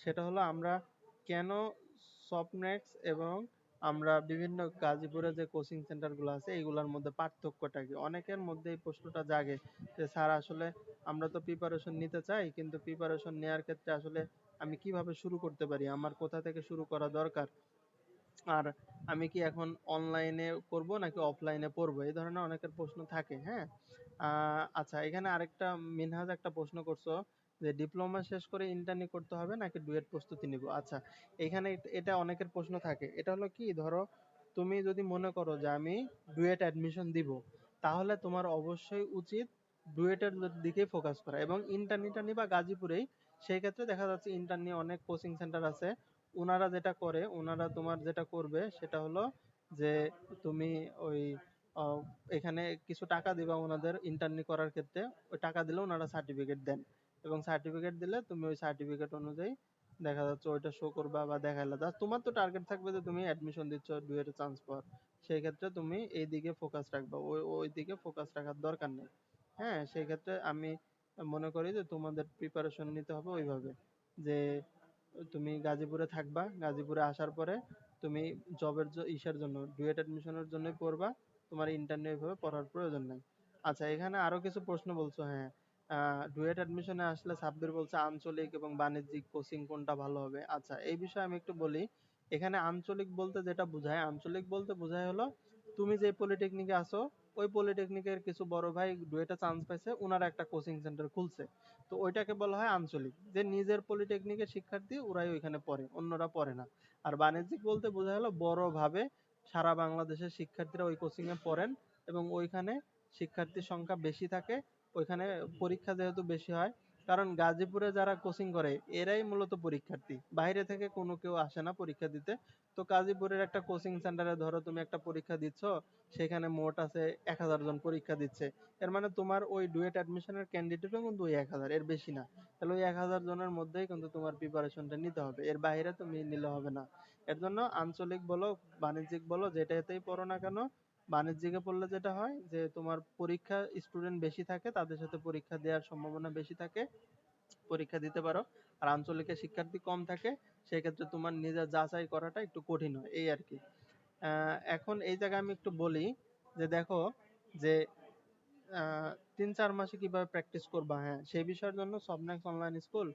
সেটা হলো আমরা কেন সফটনেক্স এবং আমরা বিভিন্ন গাজীপুরে যে কোচিং সেন্টার গুলো আছে এইগুলোর মধ্যে পার্থক্যটা কি, অনেকের মধ্যে এই প্রশ্নটা জাগে যে স্যার আসলে আমরা তো প্রিপারেশন নিতে চাই, কিন্তু প্রিপারেশন নেওয়ার ক্ষেত্রে আসলে আমি কিভাবে শুরু করতে পারি, আমার কোথা থেকে শুরু করা দরকার, আর আমি কি এখন অনলাইনে করব নাকি অফলাইনে পড়বো, এই ধরনের অনেকের প্রশ্ন থাকে। হ্যাঁ, আচ্ছা, এখানে আরেকটা মিনহাজ একটা প্রশ্ন করছো যে ডিপ্লোমা শেষ করে ইন্টার্নি করতে হবে নাকি ডুয়েট প্রস্তুতি নিব। আচ্ছা, এখানে এটা অনেকের প্রশ্ন থাকে, এটা হলো কি, ধরো তুমি যদি মনে করো যে আমি ডুয়েট অ্যাডমিশন দিব, তাহলে তোমার অবশ্যই উচিত ডুয়েটের দিকে ফোকাস করা এবং ইন্টার্নিটা নিবা গাজীপুরেই। সেই ক্ষেত্রে দেখা যাচ্ছে ইন্টার্নি অনেক কোচিং সেন্টার আছে, ওনারা যেটা করে, ওনারা তোমার যেটা করবে সেটা হলো যে তুমি ওই আহ, এখানে কিছু টাকা দিবা ওনাদের ইন্টার্নি করার ক্ষেত্রে, ওই টাকা দিলে ওনারা সার্টিফিকেট দেন, এবং সার্টিফিকেট দিলে তুমি ওই সার্টিফিকেট অনুযায়ী দেখা যাচ্ছে ওইটা শো করবা বা দেখাইলা, জাস্ট তোমার তো টার্গেট থাকবে যে তুমি অ্যাডমিশন দিচ্ছ ডুয়েটে চান্স পাওয়ার, সেই ক্ষেত্রে তুমি এই দিকে ফোকাস রাখবা, ওই ওই দিকে ফোকাস রাখার দরকার নেই। হ্যাঁ, সেই ক্ষেত্রে আমি মনে করি যে তোমাদের প্রিপারেশন নিতে হবে ওইভাবে, যে তুমি গাজীপুরে থাকবা, গাজীপুরে আসার পরে তুমি জবের ইসের জন্য ডুয়েট অ্যাডমিশনের জন্য পড়বা, তোমার ইন্টারনেট ভাবে পড়ার প্রয়োজন নাই। আচ্ছা, এখানে আরো কিছু প্রশ্ন বলছো। হ্যাঁ, ডুয়েট অ্যাডমিশনে আসলে সাব্বির বলছে আঞ্চলিক এবং বাণিজ্যিক কোচিং কোনটা ভালো হবে। আচ্ছা, এই বিষয়ে আমি একটু বলি। এখানে আঞ্চলিক বলতে যেটা বোঝায়, আঞ্চলিক বলতে বোঝায় হলো তুমি যে পলিটেকনিকে আছো ওই পলিটেকনিকের কিছু বড় ভাই ডুয়েটে চান্স পাইছে, ওনারা একটা কোচিং সেন্টার খুলছে, তো ওইটাকে বলা হয় আঞ্চলিক। যে নিজের পলিটেকনিকের শিক্ষার্থী ওরাই ওইখানে পড়ে, অন্যরা পড়ে না। আর বাণিজ্যিক বলতে বোঝা গেল বড় ভাবে সারা বাংলাদেশের শিক্ষার্থীরা ওই কোচিং এ পড়েন, এবং ওইখানে শিক্ষার্থীর সংখ্যা বেশি থাকে। ওইখানে পরীক্ষা যেহেতু বেশি হয়, কারণ গাজীপুরে যারা কোচিং করে এরাই মূলত পরীক্ষার্থী, বাইরে থেকে কোনো কেউ আসে না পরীক্ষা দিতে। তো গাজীপুরের একটা কোচিং সেন্টারে ধরো তুমি একটা পরীক্ষা দিচ্ছ, সেখানে মোট আছে 1000 জন পরীক্ষা দিচ্ছে, এর মানে তোমার ওই ডুয়েট অ্যাডমিশনের ক্যান্ডিডেটও কিন্তু ওই 1000, এর বেশি না। তাহলে ওই 1000 জনের মধ্যেই কিন্তু তোমার প্রিপারেশনটা নিতে হবে, এর বাইরে তুমি নিলে হবে না। এর জন্য আঞ্চলিক বলো বাণিজ্যিক বলো যেটাতেই পড়ো না কেন, বাণিজ্যিকে পড়লে যেটা হয় যে তোমার পরীক্ষা স্টুডেন্ট বেশি থাকে, তাদের সাথে পরীক্ষা দেওয়ার সম্ভাবনা বেশি থাকে, পরীক্ষা দিতে পারো। আর আঞ্চলিকে শিক্ষার্থী কম থাকে, সেক্ষেত্রে তোমার নিজের যাচাই করাটা একটু কঠিন হয়, এই আর কি। এখন এই জায়গায় আমি একটু বলি যে দেখো যে 3-4 মাসে কিভাবে প্র্যাকটিস করবা, হ্যাঁ সেই বিষয়ের জন্য সফটনেক্স অনলাইন স্কুল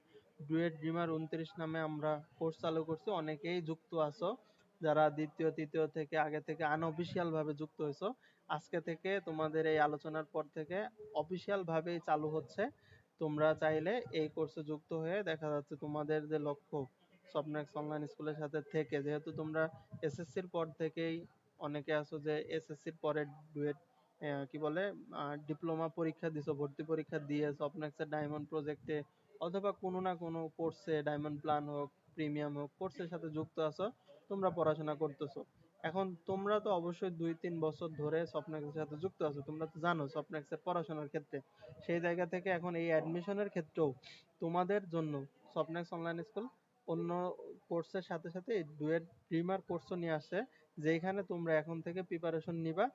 ডুয়েট ড্রিমার 29 নামে আমরা কোর্স চালু করছি। অনেকেই যুক্ত আছো, যারা দ্বিতীয় তৃতীয় থেকে আগে থেকে আনঅফিসিয়াল ভাবে যুক্ত হয়েছো, আজকে থেকে তোমাদের এই আলোচনার পর থেকে অফিসিয়াল ভাবেই চালু হচ্ছে। তোমরা চাইলে এই কোর্সে যুক্ত হয়ে দেখা যাচ্ছে তোমাদের যে লক্ষ্য সফটনেক্স অনলাইন স্কুলের সাথে থেকে, যেহেতু তোমরা এসএসসির পর থেকেই অনেকে আছো যে এসএসসির পরে ডুয়েট কি বলে ডিপ্লোমা পরীক্ষা দিছো, ভর্তি পরীক্ষা দিয়ে সফটনেক্সের ডায়মন্ড প্রজেক্টে অথবা কোনো না কোনো কোর্সে, ডায়মন্ড প্ল্যান হোক প্রিমিয়াম হোক, কোর্সের সাথে যুক্ত আছো, তোমরা পড়াশোনা করতেছো। এখন তোমরা তো অবশ্যই 2-3 বছর ধরে সফটনেক্সের সাথে যুক্ত আছো, তোমরা তো জানো সফটনেক্সের পড়াশোনার ক্ষেত্রে। সেই জায়গা থেকে এখন এই অ্যাডমিশনের ক্ষেত্রেও তোমাদের জন্য সফটনেক্স অনলাইন স্কুল অন্য কোর্সের সাথে সাথে ডুয়েট ড্রিমার কোর্সও নিয়ে আসে, যেখানে তোমরা এখন থেকে প্রিপারেশন নিবা,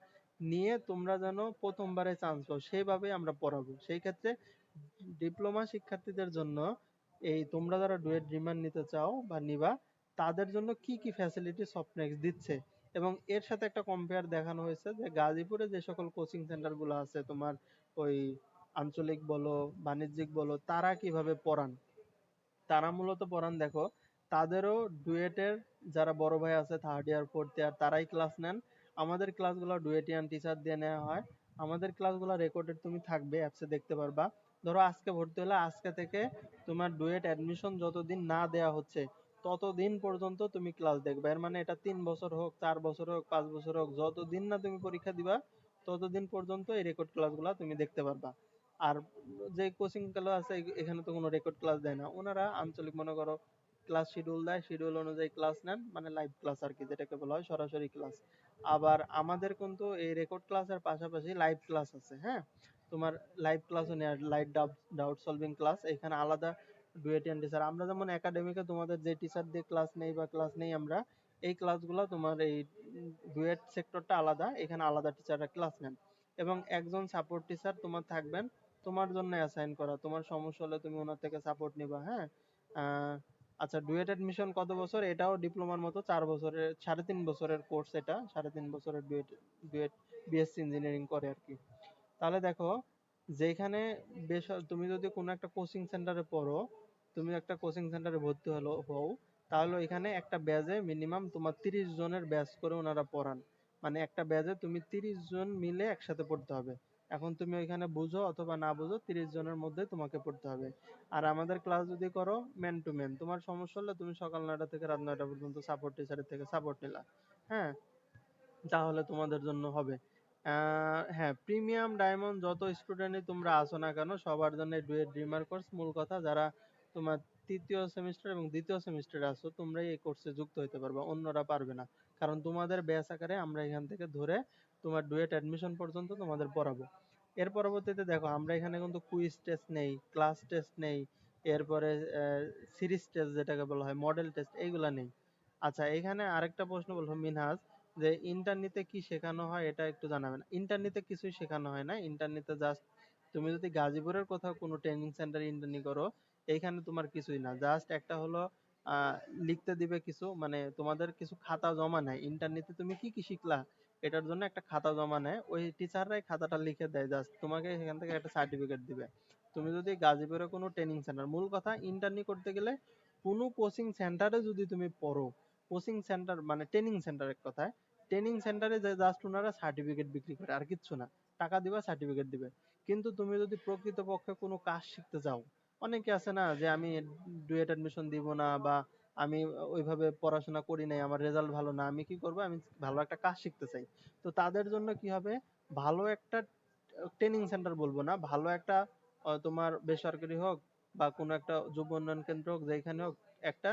নিয়ে তোমরা যেন প্রথমবারে চান্স পাও সেইভাবে আমরা পড়াবো। সেই ক্ষেত্রে ডিপ্লোমা শিক্ষার্থীদের জন্য এই তোমরা যারা ডুয়েট ড্রিমার নিতে চাও বা নিবা, তাদের জন্য কি কি ফ্যাসিলিটি সফটনেক্স দিচ্ছে, এবং এর সাথে একটা কম্পেয়ার দেখানো হয়েছে যে গাজীপুরে যে সকল কোচিং সেন্টার গুলো আছে তোমার ওই আঞ্চলিক বলো বাণিজ্যিক বলো, তারা কিভাবে পড়ান। তারা মূলত পড়ান দেখো, তাদেরও ডুয়েটের যারা বড় ভাই আছে থার্ড ইয়ার ফোর্থ ইয়ার তারাই ক্লাস নেন। আমাদের ক্লাসগুলো ডুয়েটিয়ান টিচার দিয়ে নেওয়া হয়। আমাদের ক্লাসগুলো রেকর্ডেড তুমি থাকবে, অ্যাপসে দেখতে পারবা। ধরো আজকে ভর্তি হলে আজকে থেকে তোমার ডুয়েট অ্যাডমিশন যতদিন না দেয়া হচ্ছে ততদিন পর্যন্ত তুমি ক্লাস দেখবে। এর মানে এটা 3 বছর হোক, 4 বছর হোক, 5 বছর হোক, যতদিন না তুমি পরীক্ষা দিবা ততদিন পর্যন্ত এই রেকর্ড ক্লাসগুলো তুমি দেখতে পারবা। আর যে কোচিং গুলো আছে এখানে তো কোনো রেকর্ড ক্লাস দেয় না, ওনারা আঞ্চলিক মনে করো ক্লাস শিডিউল দেয়, শিডিউল অনুযায়ী ক্লাস নেন, মানে লাইভ ক্লাস আর কি, যেটাকে বলা হয় সরাসরি ক্লাস। আবার আমাদের কিন্তু এই রেকর্ড ক্লাসের পাশাপাশি লাইভ ক্লাস আছে, হ্যাঁ তোমার লাইভ ক্লাসও নেয়, লাইভ ডাউট সলভিং ক্লাস, এখানে আলাদা ডুয়েটিয়ান টিচার। আমরা যেমন একাডেমিকে তোমাদের যে টিচার দিয়ে ক্লাস নেই বা ক্লাস নেই আমরা, এই ক্লাসগুলো তোমার এই ডুয়েট সেক্টরটা আলাদা, এখানে আলাদা টিচাররা ক্লাস নেন। এবং একজন সাপোর্ট টিচার তোমার থাকবেন, তোমার জন্য অ্যাসাইন করা, তোমার সমস্যা হলে তুমি ওনার থেকে সাপোর্ট নিবা, হ্যাঁ। আচ্ছা, ডুয়েট অ্যাডমিশন কত বছর? এটাও ডিপ্লোমার মতো 4 বছরের, 3.5 বছরের কোর্স, এটা 3.5 বছরের ডুয়েট। ডুয়েট বিএসসি ইঞ্জিনিয়ারিং করে আর কি। তাহলে দেখো, যেখানে বেশ তুমি যদি কোনো একটা কোচিং সেন্টারে পড়ো, তুমি একটা কোচিং সেন্টারে ভর্তি হও, তাহলে এখানে একটা ব্যাচে মিনিমাম তোমার 30 জনের ব্যাচ করে ওনারা পড়ান। মানে একটা ব্যাচে তুমি 30 জন মিলে একসাথে পড়তে হবে। এখন তুমি ওইখানে বুঝো অথবা না বুঝো, 30 জনের মধ্যে তোমাকে পড়তে হবে। আর আমাদের ক্লাস যদি করো ম্যান টু ম্যান, তোমার সমস্যা হলে তুমি সকাল 9টা থেকে রাত 9টা পর্যন্ত সাপোর্ট টিচারের থেকে সাপোর্ট নিলা, হ্যাঁ, তাহলে তোমাদের জন্য হবে। হ্যাঁ, প্রিমিয়াম ডায়মন্ড যত স্টুডেন্টই তোমরা আসো না কেন, সবার জন্য ডুয়েট ড্রিমার কোর্স। মূল কথা, যারা তোমার তৃতীয় সেমিস্টার এবং দ্বিতীয় সেমিস্টারে আসো তোমরাই এই কোর্সে যুক্ত হতে পারবে, অন্যরা পারবে না। কারণ তোমাদের ব্যাচ আকারে আমরা এখান থেকে ধরে তোমার ডুয়েট অ্যাডমিশন পর্যন্ত তোমাদের পড়াবো। এর পরবর্তীতে দেখো, আমরা এখানে কিন্তু কুইজ টেস্ট নেই, ক্লাস টেস্ট নেই, এরপরে সিরিজ টেস্ট যেটাকে বলা হয়, মডেল টেস্ট, এইগুলা নেই। আচ্ছা, এখানে আরেকটা প্রশ্ন বলবো মিনহাজ, যে ইন্টারনেটে কি শেখানো হয় এটা একটু জানাবেন। ইন্টারনেটে কিছুই শেখানো হয় না, ইন্টারনেটে জাস্ট তুমি যদি গাজীপুরের কোথাও কোনো ট্রেনিং সেন্টারে ইন্টার্নি করো, এইখানে তোমার কিছুই না, জাস্ট একটা হলো আহ, লিখতে দিবে কিছু, মানে তোমাদের কিছু খাতা জমা নেয় ইন্টারনেটে, তুমি কি কি শিখলা এটার জন্য একটা খাতা জমা নেয়, ওই টিচাররাই খাতাটা লিখে দেয়, জাস্ট তোমাকে সেখান থেকে একটা সার্টিফিকেট দিবে। তুমি যদি গাজীপুরে কোনো ট্রেনিং সেন্টার, মূল কথা ইন্টার্নি করতে গেলে কোনো কোচিং সেন্টারে যদি তুমি পড়ো, কোচিং সেন্টার মানে ট্রেনিং সেন্টার এক কথায়, ট্রেনিং সেন্টারে যে জাস্ট ওনারা সার্টিফিকেট বিক্রি করে, আর কিচ্ছু না। টাকা দিবা, সার্টিফিকেট দিবে। কিন্তু তুমি যদি প্রকৃতপক্ষে কোনো কাজ শিখতে যাও, অনেকে আছে না যে আমি ডুয়েট অ্যাডমিশন দিব না, বা আমি ওইভাবে পড়াশোনা করি নাই, আমার রেজাল্ট ভালো না, আমি কি করব, আমি ভালো একটা কাজ শিখতে চাই। তো তাদের জন্য কি হবে, ভালো একটা ট্রেনিং সেন্টার বলবো না, ভালো একটা তোমার বেসরকারি হোক বা কোনো একটা যুব উন্নয়ন কেন্দ্র হোক, যেখানে হোক, একটা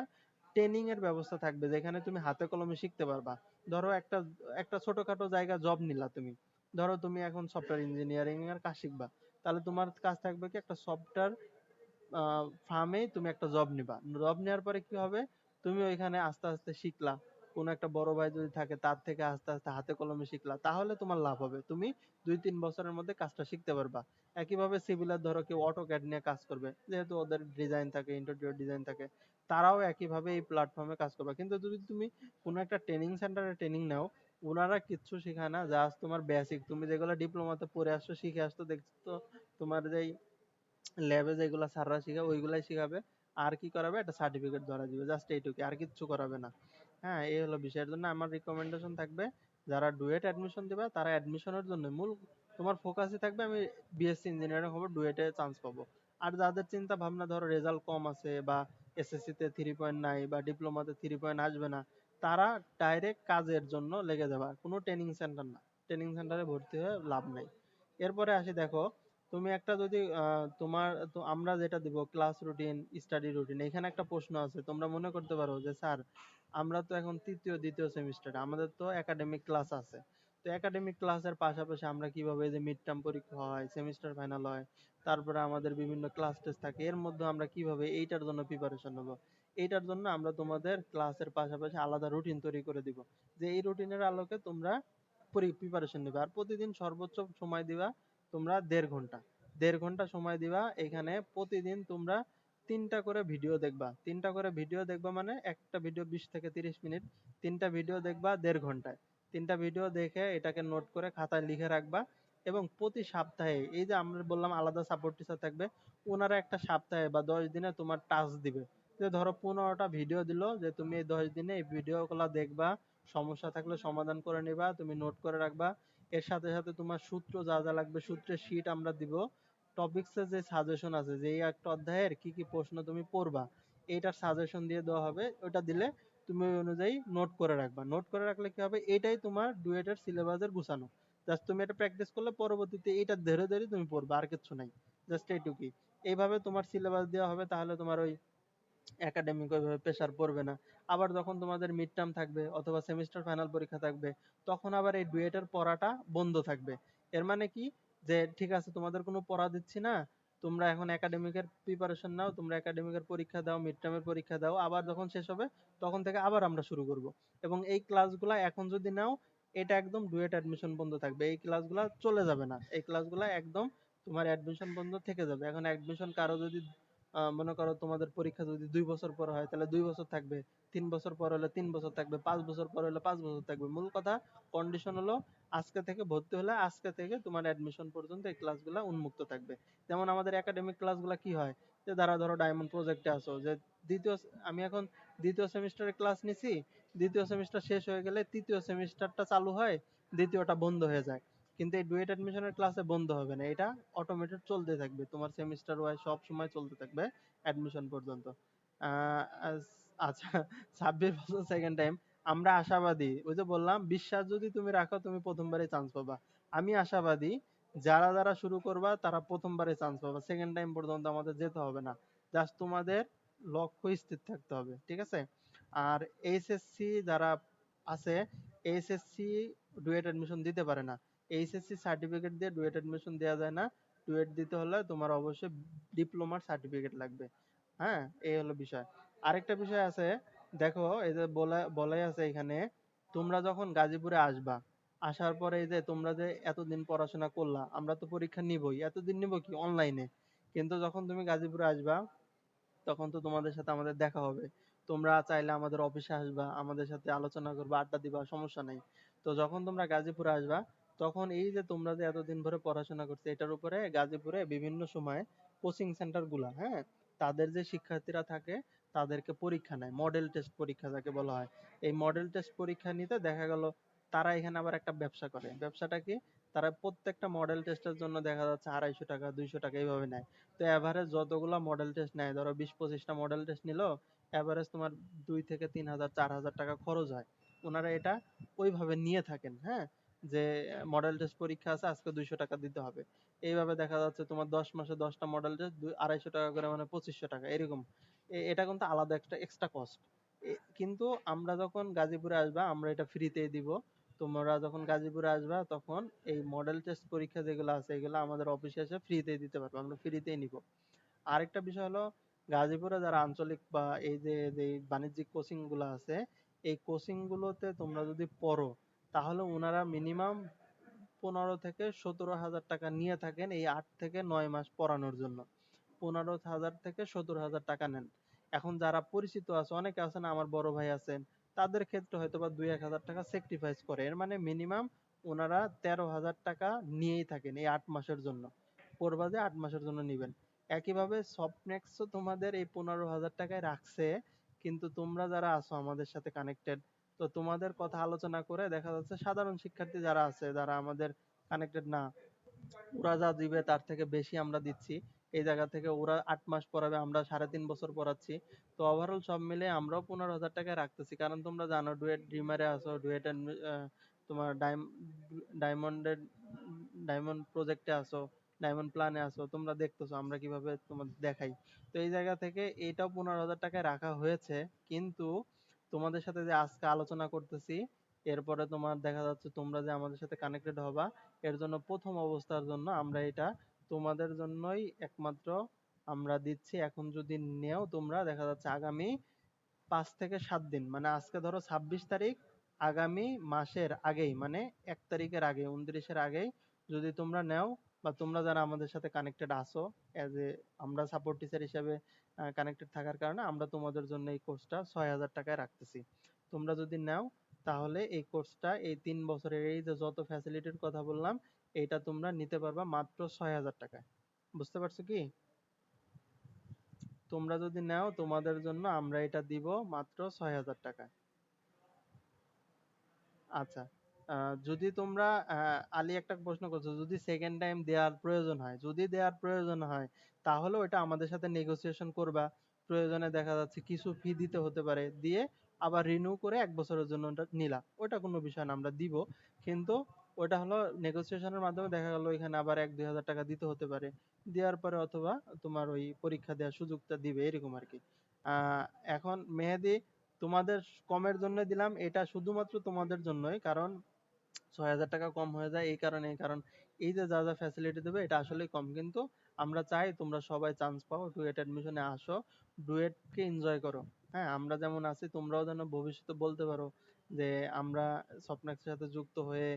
ট্রেনিং এর ব্যবস্থা থাকবে যেখানে তুমি হাতে কলমে শিখতে পারবা। ধরো একটা একটা ছোটখাটো জায়গা জব নিলা তুমি, ধরো তুমি এখন সফটওয়্যার ইঞ্জিনিয়ারিং এর কাজ শিখবা, তাহলে তোমার কাজ থাকবে কি, একটা সফটওয়্যার ফার্মে তুমি একটা জব নিবা। জব নেওয়ার পরে কি হবে, তুমি ওইখানে আস্তে আস্তে শিখলা, কোন একটা বড় ভাই যদি থাকে তার থেকে আস্তে আস্তে হাতে কলমে শিখলা, তাহলে তোমার লাভ হবে, তুমি 2-3 বছরের মধ্যে কাজটা শিখতে পারবা। একইভাবে সিভিলের ধরো কেউ অটোক্যাড নিয়ে কাজ করবে, যেহেতু ওদের ডিজাইন থাকে, ইন্টেরিয়র ডিজাইন থাকে, তারাও একইভাবে এই প্ল্যাটফর্মে কাজ করবে। কিন্তু যদি তুমি কোনো একটা ট্রেনিং সেন্টারে ট্রেনিং নাও, ওনারা কিচ্ছু শেখায় না, জাস্ট তোমার বেসিক তুমি যেগুলো ডিপ্লোমাতে পড়ে আসছো, শিখে আসছো, দেখছো তোমার যেই ল্যাবে যেগুলা স্যাররা শিখায় ওইগুলাই শিখাবে, আর কি করাবে, একটা সার্টিফিকেট ধরা দিবে, জাস্ট এইটুকু, আর কিচ্ছু করাবে না। হ্যাঁ, এই হলো বিষয়ের জন্য আমার রিকমেন্ডেশন থাকবে, যারা ডুয়েট অ্যাডমিশন দিবা তারা অ্যাডমিশনের জন্য মূল তোমার ফোকাসই থাকবে আমি বিএসসি ইঞ্জিনিয়ারিং হবো, ডুয়েটে চান্স পাবো। আর যাদের চিন্তা ভাবনা ধরো রেজাল্ট কম আছে, বা এসএসসি তে 3 পয়েন্ট নাই, বা ডিপ্লোমাতে 3 পয়েন্ট আসবে না, তারা ডাইরেক্ট কাজের জন্য লেগে যাবা, কোনো ট্রেনিং সেন্টার না, ট্রেনিং সেন্টারে ভর্তি হয়ে লাভ নাই। এরপরে আসি, দেখো তুমি একটা যদি তোমার তো আমরা যেটা দিব ক্লাস রুটিন, স্টাডি রুটিন, এখানে একটা প্রশ্ন আছে, তোমরা মনে করতে পারো যে স্যার আমরা তো এখন তৃতীয় দ্বিতীয় সেমিস্টারে, আমাদের তো একাডেমিক ক্লাস আছে, তো একাডেমিক ক্লাসের পাশাপাশি আমরা কিভাবে, এই যে মিড টার্ম পরীক্ষা হয়, সেমিস্টার ফাইনাল হয়, তারপরে আমাদের বিভিন্ন ক্লাস টেস্ট থাকে, এর মধ্যে আমরা কিভাবে এইটার জন্য প্রিপারেশন নেব? এইটার জন্য আমরা তোমাদের ক্লাসের পাশাপাশি আলাদা রুটিন তৈরি করে দিব, যে এই রুটিনের আলোকে তোমরা প্রিপারেশন নেবে, আর প্রতিদিন সর্বোচ্চ সময় দিবা তোমরা 1.5 ঘন্টা, 1.5 ঘন্টা সময় দিবা। এখানে প্রতিদিন তোমরা 3টা করে ভিডিও দেখবা, 3টা করে ভিডিও দেখবা, মানে একটা ভিডিও 20 থেকে 30 মিনিট, 3টা ভিডিও দেখবা 1.5 ঘন্টায়। 3টা ভিডিও দেখে এটাকে নোট করে খাতায় লিখে রাখবা, এবং প্রতি সপ্তাহে, এই যে আমরা বললাম আলাদা সাপোর্ট টিচার থাকবে, ওনারা একটা সপ্তাহে বা 10 দিনে তোমার টাস্ক দিবে, যে ধরো 15টা ভিডিও দিলো, যে তুমি এই 10 দিনে এই ভিডিওগুলো দেখবা, সমস্যা থাকলে সমাধান করে নিবা, তুমি নোট করে রাখবা। এর সাথে সাথে তোমার সূত্র যা যা লাগবে, সূত্রের শীট আমরা দিব, টপিকস এর যে সাজেশন আছে, যে এই একটা অধ্যায়ের কি কি প্রশ্ন তুমি পড়বা, এইটার সাজেশন দিয়ে দেওয়া হবে, ওটা দিলে তুমি ওই অনুযায়ী নোট করে রাখবা। নোট করে রাখলে কি হবে, এটাই তোমার ডুয়েটের সিলেবাসের গুছানো, জাস্ট তুমি এটা প্র্যাকটিস করলে পরবর্তীতে এটা ধরে ধরে তুমি পড়বা, আর কিছু নাই, জাস্ট এইটুকুই। এইভাবে তোমার সিলেবাস দেওয়া হবে, তাহলে তোমার ওই একাডেমিক ওইভাবে প্রেসার পড়বে না। আবার যখন তোমাদের মিড টার্ম থাকবে অথবা সেমিস্টার ফাইনাল পরীক্ষা থাকবে, তখন আবার এই ডুয়েটের পড়াটা বন্ধ থাকবে। এর মানে কি, যে ঠিক আছে তোমাদের কোনো পড়া দিচ্ছি না, তোমরা এখন একাডেমিকের প্রিপারেশন নাও, তোমরা একাডেমিকের পরীক্ষা দাও, মিড টার্মের পরীক্ষা দাও, আবার যখন শেষ হবে তখন থেকে আবার আমরা শুরু করব। এবং এই ক্লাসগুলা এখন যদি নাও, এটা একদম ডুয়েট অ্যাডমিশন বন্ধ থাকবে, এই ক্লাসগুলা চলে যাবে না, এই ক্লাসগুলা একদম তোমার অ্যাডমিশন বন্ধ থেকে যাবে। এখন অ্যাডমিশন কারো যদি মনে করো তোমাদের পরীক্ষা যদি 2 বছর পর হয়, তাহলে 2 বছর থাকবে, 3 বছর পর হলে 3 বছর থাকবে, 5 বছর পর হলে 5 বছর থাকবে। মূল কথা, কন্ডিশন হলো আজকে থেকে ভর্তি হলে আজকে থেকে তোমার অ্যাডমিশন পর্যন্ত এই ক্লাসগুলো উন্মুক্ত থাকবে। যেমন আমাদের একাডেমিক ক্লাসগুলো কি হয়, যে যারা ধরো ডায়মন্ড প্রজেক্টে আসো, যে দ্বিতীয় আমি এখন দ্বিতীয় সেমিস্টারের ক্লাস নিছি, দ্বিতীয় সেমিস্টার শেষ হয়ে গেলে তৃতীয় সেমিস্টারটা চালু হয়, দ্বিতীয়টা বন্ধ হয়ে যায়। কিন্তু এই ডুয়েট অ্যাডমিশনের ক্লাসে বন্ধ হবে না, এটা অটোমেটেড চলতে থাকবে, তোমার সেমিস্টার ওয়াইজ সব সময় চলতে থাকবে অ্যাডমিশন পর্যন্ত। আচ্ছা, 26 বছর সেকেন্ড টাইম, আমরা আশাবাদী, ওই যে বললাম বিশ্বাস যদি তুমি রাখো তুমি প্রথমবারে চান্স পাবা। আমি আশাবাদী, যারা যারা শুরু করবা তারা প্রথমবারে চান্স পাবা, সেকেন্ড টাইম পর্যন্ত আমাদের যেতে হবে না, জাস্ট তোমাদের লক্ষ্য স্থির থাকতে হবে, ঠিক আছে? আর এইচএসসি যারা আছে, এইচএসসি ডুয়েট অ্যাডমিশন দিতে পারে না, এইচএসসি সার্টিফিকেট দিয়ে ডুয়েট অ্যাডমিশন দেওয়া যায় না। ডুয়েট দিতে হলে তোমার অবশ্যই ডিপ্লোমার সার্টিফিকেট লাগবে। হ্যাঁ, এই হলো বিষয়। আরেকটা বিষয় আছে, দেখো এই যে বলাই আছে এখানে, তোমরা যখন গাজীপুরে আসবা, আসার পরে এই যে তোমরা যে এতদিন পড়াশোনা করলা, আমরা তো পরীক্ষা নিবই, এতদিন নিব কি অনলাইনে, কিন্তু যখন তুমি গাজীপুরে আসবা তখন তো তোমাদের সাথে আমাদের দেখা হবে। তোমরা চাইলে আমাদের অফিসে আসবা, আমাদের সাথে আলোচনা করবা, আড্ডা দিবা, সমস্যা নেই। তো যখন তোমরা গাজীপুরে আসবা, তখন এই যে তোমরা যে এতদিন ধরে পড়াশোনা করছো, এটার উপরে গাজীপুরে বিভিন্ন সময় কোচিং সেন্টার গুলা, হ্যাঁ, তাদের যে শিক্ষার্থীরা থাকে তাদেরকে পরীক্ষা নেয়, মডেল টেস্ট পরীক্ষা যাকে বলা হয়। এই মডেল টেস্ট পরীক্ষা নিতে দেখা গেল তারা এখানে আবার একটা ব্যবসা করে। ব্যবসাটা কি? তারা প্রত্যেকটা মডেল টেস্টের জন্য দেখা যাচ্ছে 250 টাকা 200 টাকা এইভাবে নেয়। তো এভারেজ যতগুলা মডেল টেস্ট নেয়, ধরো 20-25টা মডেল টেস্ট নিল, এভারেজ তোমার 2 থেকে 3 হাজার 4 হাজার টাকা খরচ হয়। ওনারা এটা ওইভাবে নিয়ে থাকেন, হ্যাঁ, যে মডেল টেস্ট পরীক্ষা আছে, আজকে 200 টাকা দিতে হবে। এইভাবে দেখা যাচ্ছে তোমার 10 মাসে 10টা মডেল টেস্ট 250 টাকা করে, মানে 2500 টাকা এরকম। এটা কিন্তু আলাদা একটা এক্সট্রা কস্ট। কিন্তু আমরা যখন গাজীপুরে আসবা, আমরা এটা ফ্রিতেই দিব। তোমরা যখন গাজীপুরে আসবা তখন এই মডেল টেস্ট পরীক্ষা যেগুলো আছে এগুলো আমাদের অফিসে এসে ফ্রিতেই দিতে পারবে, আমরা ফ্রিতেই নিব। আরেকটা বিষয় হলো, গাজীপুরে যারা আঞ্চলিক বা এই যে যে বাণিজ্যিক কোচিং গুলো আছে, এই কোচিং গুলোতে তোমরা যদি পড়ো, তাহলে ওনারা মিনিমাম 15 থেকে 17 হাজার টাকা নিয়ে থাকেন এই 8 থেকে 9 মাস পড়ানোর জন্য। 15 হাজার থেকে 17 হাজার টাকা নেন। এখন যারা পরিচিত আছে, অনেকে আছে না, আমার বড় ভাই আছেন, তাদের ক্ষেত্রে হয়তো বা 2-1 হাজার টাকা স্যাক্রিফাইস করে। এর মানে মিনিমাম ওনারা 13 হাজার টাকা নিয়েই থাকেন এই 8 মাসের জন্য। পড়বা যে 8 মাসের জন্য নিবেন। একইভাবে সফটনেক্সও তোমাদের এই 15 হাজার টাকায় রাখছে। কিন্তু তোমরা যারা আছো আমাদের সাথে কানেক্টেড, তো তোমাদের কথা আলোচনা করে দেখা যাচ্ছে সাধারণ শিক্ষার্থী যারা আছে, যারা আমাদের কানেক্টেড না, ওরা যা দিবে তার থেকে বেশি আমরা দিচ্ছি। এই জায়গা থেকে ওরা 8 মাস পড়াবে, আমরা 3.5 বছর পড়াচ্ছি। তো ওভারঅল সব মিলে আমরাও 15 হাজার টাকায় রাখতেছি, কারণ তোমরা জানো ডুয়েট ড্রিমারে আছো, ডুয়েট তোমার ডায়মন্ডের ডায়মন্ড প্রজেক্টে আছো, ডায়মন্ড প্ল্যানে আছো, তোমরা দেখতেছো আমরা কিভাবে তোমাদের দেখাই। তো এই জায়গা থেকে এইটাও 15 হাজার টাকায় রাখা হয়েছে। কিন্তু তোমাদের সাথে যে আজকে আলোচনা করতেছি, এরপরে তোমার দেখা যাচ্ছে তোমরা যে আমাদের সাথে কানেক্টেড হবা, এর জন্য প্রথম অবস্থার জন্য আমরা এটা তোমাদের জন্যই একমাত্র আমরা দিচ্ছি। এখন যদি নেও তোমরা, দেখা যাচ্ছে আগামী 5 থেকে 7 দিন, মানে আজকে ধরো 26 তারিখ, আগামী মাসের আগেই, মানে 1 তারিখের আগে, 29-এর আগেই যদি তোমরা নেও, বা তোমরা যারা আমাদের সাথে কানেক্টেড আসো, এজ এ আমরা সাপোর্ট টিচার হিসেবে কানেক্টেড থাকার কারণে আমরা তোমাদের জন্য এই কোর্সটা 6 হাজার টাকায় রাখতেছি। তোমরা যদি নাও, তাহলে এই কোর্সটা এই 3 বছরের এই যে যত ফ্যাসিলিটির কথা বললাম, এইটা তোমরা নিতে পারবা মাত্র 6 হাজার টাকায়। বুঝতে পারছো কি? তোমরা যদি নাও, তোমাদের জন্য আমরা এটা দিব মাত্র 6 হাজার টাকায়। আচ্ছা, যদি তোমরা আলী একটা প্রশ্ন করছো, যদি সেকেন্ড টাইম দেওয়ার প্রয়োজন হয়, যদি দেওয়ার প্রয়োজন হয়, তাহলে ওটা আমাদের সাথে নেগোসিয়েশন করবা। প্রয়োজনে দেখা যাচ্ছে কিছু ফি দিতে হতে পারে, দিয়ে আবার রিনিউ করে 1 বছরের জন্য ওটা নিলা, ওটা কোনো বিষয় না, আমরা দিব। কিন্তু ওটা হলো নেগোসিয়েশনের মাধ্যমে, দেখা গেল এখানে আবার 1-2 হাজার টাকা দিতে হতে পারে, দেওয়ার পরে অথবা তোমার ওই পরীক্ষা দেওয়ার সুযোগটা দিবে, এরকম আর কি। আহ এখন মেহেদী, তোমাদের কমের জন্য দিলাম, এটা শুধুমাত্র তোমাদের জন্যই, কারণ 6 হাজার টাকা কম হয়ে যায় এই কারণে, কারণ এই যে যা যা ফ্যাসিলিটি দেবে এটা আসলেই কম। কিন্তু আমরা চাই তোমরা সবাই চান্স পাও, ডুয়েট অ্যাডমিশনে আসো, ডুয়েটকে এনজয় করো। হ্যাঁ, আমরা যেমন আছি তোমরাও যেন ভবিষ্যতে বলতে পারো যে আমরা স্বপ্নাক্সের সাথে যুক্ত হয়ে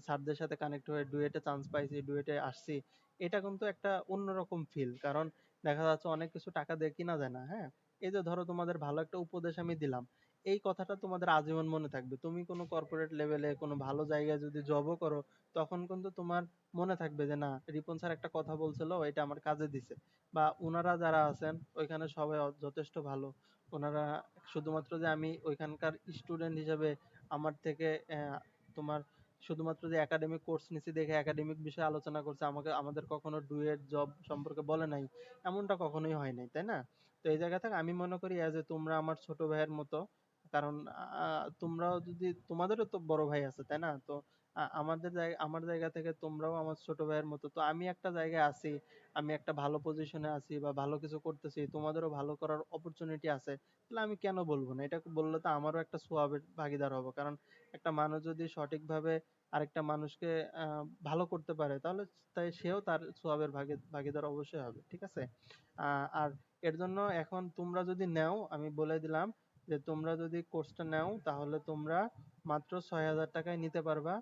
স্যারদের সাথে কানেক্ট হয়ে ডুয়েটে চান্স পাইছি, ডুয়েটে আসছি। এটা কিন্তু একটা অন্যরকম ফিল, কারণ দেখা যাচ্ছে অনেক কিছু টাকা দিয়ে কিনা যায় না। হ্যাঁ, এই যে ধরো তোমাদের ভালো একটা উপদেশ আমি দিলাম, এই কথাটা তোমাদের আজীবন মনে থাকবে। তুমি কোনো কর্পোরেট লেভেলে কোনো ভালো জায়গায় যদি জবও করো, তখন কিন্তু তোমার মনে থাকবে যে না, রিপন স্যার একটা কথা বলছিল, এটা আমার কাজে দিছে। বা ওনারা যারা আছেন ওইখানে সবাই যথেষ্ট ভালো। ওনারা শুধুমাত্র যে আমি ওইখানকার স্টুডেন্ট হিসেবে আমার থেকে তোমার শুধুমাত্র যে একাডেমিক কোর্স নিছি দেখে একাডেমিক বিষয়ে আলোচনা করছে, আমাকে আমাদের কখনো ডুয়েট জব সম্পর্কে বলে নাই, এমনটা কখনোই হয় নাই, তাই না? তো এই জায়গা থেকে আমি মনে করি এজ এ তোমরা আমার ছোট ভাইয়ের মতো। কারণ তোমরাও যদি, তোমাদেরও তো বড় ভাই আছে, তাই না? তো আমার জায়গা থেকে তোমরাও আমার ছোট ভাইয়ের মতো। তো আমি একটা জায়গায় আছি, আমি একটা ভালো পজিশনে আছি বা ভালো কিছু করতেছি, তোমাদেরও ভালো করার অপরচুনিটি আছে, তাহলে আমি কেন বলবো না? এটা বললে তো আমারও একটা সওয়াবের ভাগীদার হবো। কারণ একটা মানুষ যদি সঠিকভাবে আরেকটা মানুষকে ভালো করতে পারে, তাহলে তাই সেও তার সওয়াবের ভাগীদার অবশ্যই হবে। ঠিক আছে? আর এর জন্য এখন তোমরা যদি নেও, আমি বলে দিলাম যে তোমরা যদি কোর্সটা নাও, তাহলে তোমরা মাত্র 6 হাজার টাকায় নিতে পারবা।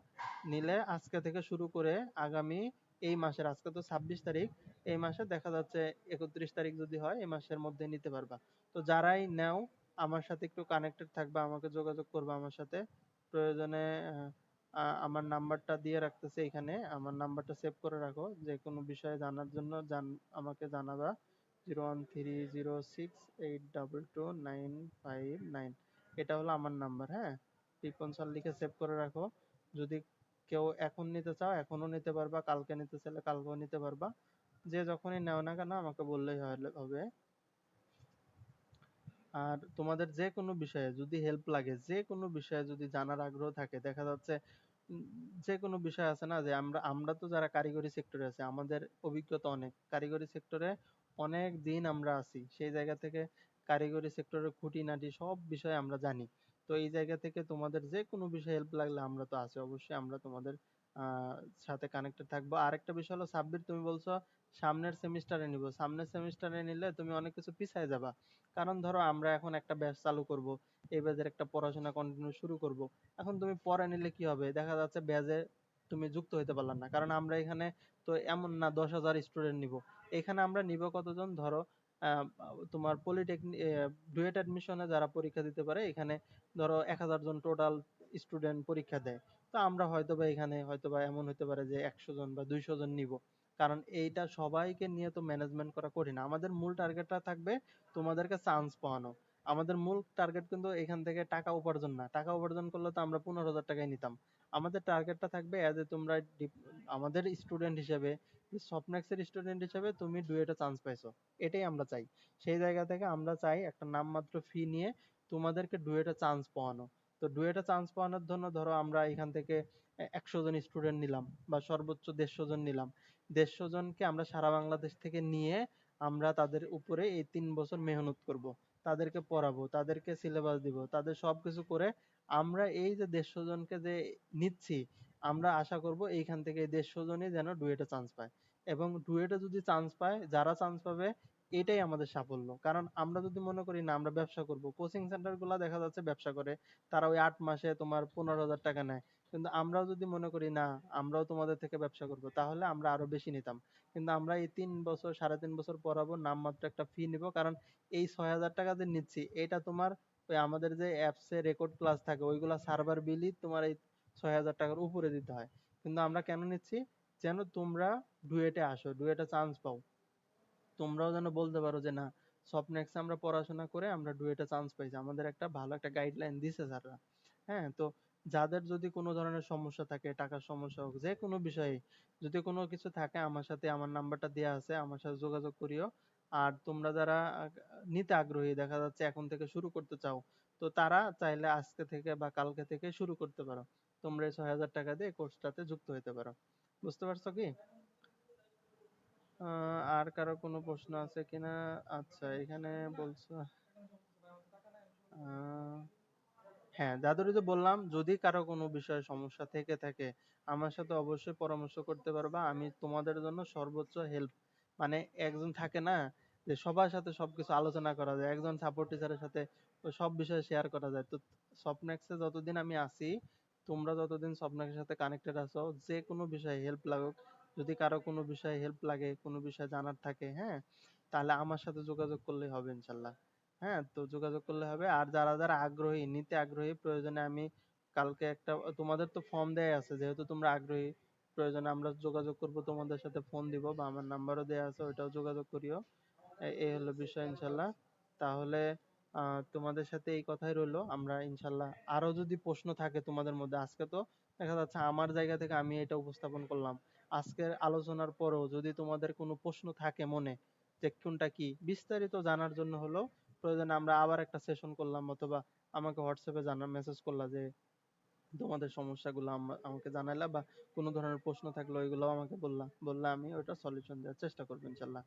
নিলে আজকে থেকে শুরু করে আগামী এই মাসের, আজকে তো 26 তারিখ, এই মাসে দেখা যাচ্ছে 31 তারিখ যদি হয়, এই মাসের মধ্যে নিতে পারবা। তো যারাই নাও, আমার সাথে একটু কানেক্টেড থাকবা, আমাকে যোগাযোগ করবা আমার সাথে। প্রয়োজনে আমার নাম্বারটা দিয়ে রাখতেছি এখানে, আমার নাম্বারটা সেভ করে রাখো, যে কোনো বিষয়ে জানার জন্য আমাকে জানাবা। 01306822959, এটা হলো আমার নাম্বার। হ্যাঁ, টিপন স্যার লিখে সেভ করে রাখো। যদি কেউ এখন নিতে চাও এখনো নিতে পারবা, কালকে নিতে চাইলে কালকেও নিতে পারবা। যে যখনই নেও না কেন আমাকে বললেই হবে। আর তোমাদের যে কোনো বিষয়ে যদি হেল্প লাগে, যে কোনো বিষয়ে যদি জানার আগ্রহ থাকে, দেখা যাচ্ছে উম, যে কোনো বিষয় আছে না, যে আমরা আমরা তো যারা কারিগরি সেক্টরে আছে আমাদের অভিজ্ঞতা অনেক, কারিগরি সেক্টরে অনেক দিন আমরা আছি, সেই জায়গা থেকে কারিগরি সেক্টরের খুঁটিনাটি সব বিষয়ে আমরা জানি। তো এই জায়গা থেকে তোমাদের যে কোনো বিষয়ে হেল্প লাগলে আমরা তো আছি, অবশ্যই আমরা তোমাদের আহ সাথে কানেক্টেড থাকবো। আরেকটা বিষয় হলো সাব্বির, তুমি বলছো সামনের সেমিস্টারে নিব, সামনের সেমিস্টারে নিলে তুমি অনেক কিছু পিছায় যাবা। কারণ ধরো আমরা এখন একটা ব্যাচ চালু করব, এই ব্যাচের একটা পড়াশোনা কন্টিনিউ শুরু করব। এখন তুমি পরে নিলে কি হবে, দেখা যাচ্ছে ব্যাচে তুমি যুক্ত হইতে পারলা না, কারণ আমরা এখানে তো এমন না 10,000 স্টুডেন্ট নিব। এখানে আমরা নিব কতজন, ধরো আহ, তোমার পলিটেকনিক ডুয়েট অ্যাডমিশনে যারা পরীক্ষা দিতে পারে, এখানে ধরো 1,000 জন টোটাল স্টুডেন্ট পরীক্ষা দেয়। তো আমরা হয়তোবা এখানে হয়তোবা এমন হতে পারে যে 100 জন বা 200 জন নিব। কারণ এইটা সবাইকে নিয়ে তো ম্যানেজমেন্ট করা কঠিন, আমাদের মূল টার্গেটটা থাকবে তোমাদেরকে চান্স পাওয়ানো। আমাদের মূল টার্গেট কিন্তু এখান থেকে টাকা উপার্জন না, টাকা উপার্জন করলে তো আমরা 15,000 টাকায় নিতাম। আমাদের টার্গেটটা থাকবে এজ এ তোমরা আমাদের স্টুডেন্ট হিসেবে, সফটনেক্সের স্টুডেন্ট হিসেবে তুমি ডুয়েটে চান্স পাইছো, এটাই আমরা চাই। সেই জায়গা থেকে আমরা চাই একটা নামমাত্র ফি নিয়ে তোমাদেরকে ডুয়েটে চান্স পাওয়ানো। তো ডুয়েটে চান্স পাওয়ানোর জন্য ধরো আমরা এখান থেকে 100 জন স্টুডেন্ট নিলাম বা সর্বোচ্চ 150 জন নিলাম। 150 জনকে আমরা সারা বাংলাদেশ থেকে নিয়ে আমরা তাদের উপরে এই 3 বছর মেহনত করব, তাদেরকে পড়াবো, তাদেরকে সিলেবাস দিব, তাদের সবকিছু করে আমরা এই যে 150 জনকে যে নিচ্ছি, আমরা আশা করব এইখান থেকে এই 150 জনই যেন ডুয়েটে চান্স পায়। এবং ডুয়েটে যদি চান্স পায়, যারা চান্স পাবে এটাই আমাদের সাফল্য। কারণ আমরা যদি মনে করি না আমরা ব্যবসা করব, কোচিং সেন্টার গুলা দেখা যাচ্ছে ব্যবসা করে, তারা ওই 8 মাসে তোমার 15,000 টাকা নেয়। কিন্তু আমরাও যদি মনে করি না আমরাও তোমাদের থেকে ব্যবসা করব, তাহলে আমরা আরো বেশি নিতাম। কিন্তু আমরা এই 3 বছর 3.5 বছর পড়াবো, নামমাত্র একটা ফি নিব। কারণ এই 6,000 টাকা যে নিচ্ছি এটা তোমার ওই আমাদের যে অ্যাপসে রেকর্ড ক্লাস থাকে ওইগুলা সার্ভার বিলই তোমার এই 6,000 টাকার উপরে দিতে হয়। কিন্তু আমরা কেন নিচ্ছি, যেন তোমরা ডুয়েটে আসো, ডুয়েটে চান্স পাও, তোমরাও যেন বলতে পারো যে না, স্বপ্নেক্সে আমরা পড়াশোনা করে আমরা ডুয়েটে চান্স পাইছি, আমাদের একটা ভালো একটা গাইডলাইন দিছে স্যাররা। হ্যাঁ, তো যাদের যদি কোনো ধরনের সমস্যা থাকে, টাকার সমস্যা হোক, যে কোনো বিষয়ে যদি কোনো কিছু থাকে, আমার সাথে আমার নাম্বারটা দেওয়া আছে, আমার সাথে যোগাযোগ করিও। আর তোমরা যারা নিতে আগ্রহী, দেখা যাচ্ছে এখন থেকে শুরু করতে চাও, তো তারা চাইলে আজকে থেকে বা কালকে থেকে শুরু করতে পারো। তোমরা এই 6,000 টাকা দিয়ে কোর্সটাতে যুক্ত হতে পারো। বুঝতে পারছো কি? আর কারো কোনো প্রশ্ন আছে কিনা? আচ্ছা, এখানে বলছো আহ, হ্যাঁ দাদুরি তো বললাম, যদি কারো কোনো বিষয়ে সমস্যা থেকে থাকে আমার সাথে অবশ্যই পরামর্শ করতে পারবা, আমি তোমাদের জন্য সর্বোচ্চ হেল্প, মানে একজন থাকে না যে সবার সাথে সবকিছু আলোচনা করা যায়, একজন সাপোর্ট টিচারের সাথে তো সব বিষয়ে শেয়ার করা যায়। তো স্বপ্নেক্সে যতদিন আমি আছি, তোমরা যতদিন স্বপ্নেক্সের সাথে কানেক্টেড আছো, যে কোনো বিষয়ে হেল্প লাগুক, যদি কারো কোনো বিষয়ে হেল্প লাগে, কোনো বিষয় জানার থাকে, হ্যাঁ, তাহলে আমার সাথে যোগাযোগ করলেই হবে ইনশাল্লাহ। হ্যাঁ, তো যোগাযোগ করলে হবে। আর যারা যারা আগ্রহী, নিতে আগ্রহী, প্রয়োজনে আমি কালকে একটা, তোমাদের তো ফর্ম দেয়া আছে, যেহেতু তোমরা আগ্রহী, প্রয়োজনে আমরা যোগাযোগ করব, তোমাদের সাথে ফোন দিব বা আমার নাম্বারও দেয়া আছে, ওইটাও যোগাযোগ করিও। এই হলো বিষয় ইনশাল্লাহ। তাহলে তোমাদের সাথে এই কথাই রইলো, আমরা ইনশাল্লাহ আরো যদি প্রশ্ন থাকে তোমাদের মধ্যে, আজকে তো দেখা যাচ্ছে আমার জায়গা থেকে আমি এটা উপস্থাপন করলাম, আজকের আলোচনার পরেও যদি তোমাদের কোনো প্রশ্ন থাকে মনে, যে কোনটা কি বিস্তারিত জানার জন্য হলো, প্রয়োজনে আমরা আবার একটা সেশন করলাম, অথবা আমাকে হোয়াটসঅ্যাপে মেসেজ করলা যে তোমাদের সমস্যাগুলো আমাকে জানাইলা, বা কোনো ধরনের প্রশ্ন থাকলে ওইগুলোও আমাকে বললে আমি ওটা সলিউশন দেওয়ার চেষ্টা করবো ইনশাল্লাহ।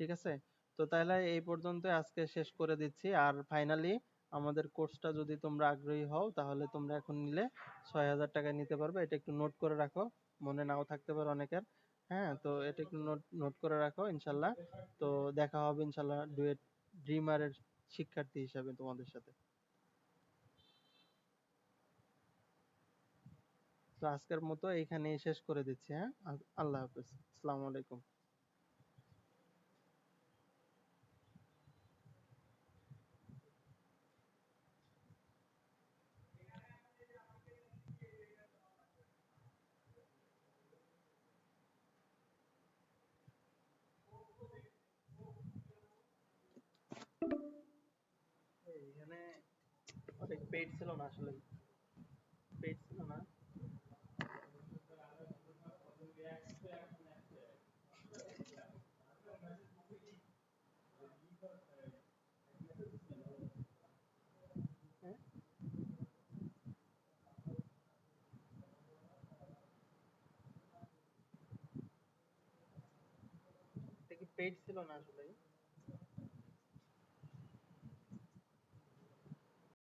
ঠিক আছে? তো তাহলে এই পর্যন্ত আজকে শেষ করে দিচ্ছি। আর ফাইনালি আমাদের কোর্সটা যদি তোমরা আগ্রহী হও, তাহলে তোমরা এখন নিলে 6,000 টাকায় নিতে পারবে। এটা একটু নোট করে রাখো, মনে নাও থাকতে পারে অনেকের। হ্যাঁ, তো এটা একটু নোট নোট করে রাখো ইনশাল্লাহ। তো দেখা হবে ইনশাল্লাহ ডুয়েট ড্রিমারের শিক্ষার্থী হিসাবে তোমাদের সাথে। তো আজকের মতো এইখানেই শেষ করে দিচ্ছি। হ্যাঁ, আল্লাহ হাফেজ, আসসালামু আলাইকুম। এইখানে অনেক পেইড ছিল না আসলে। পেইড ছিল না। হ্যাঁ, এটা কি পেইড ছিল না আসলে?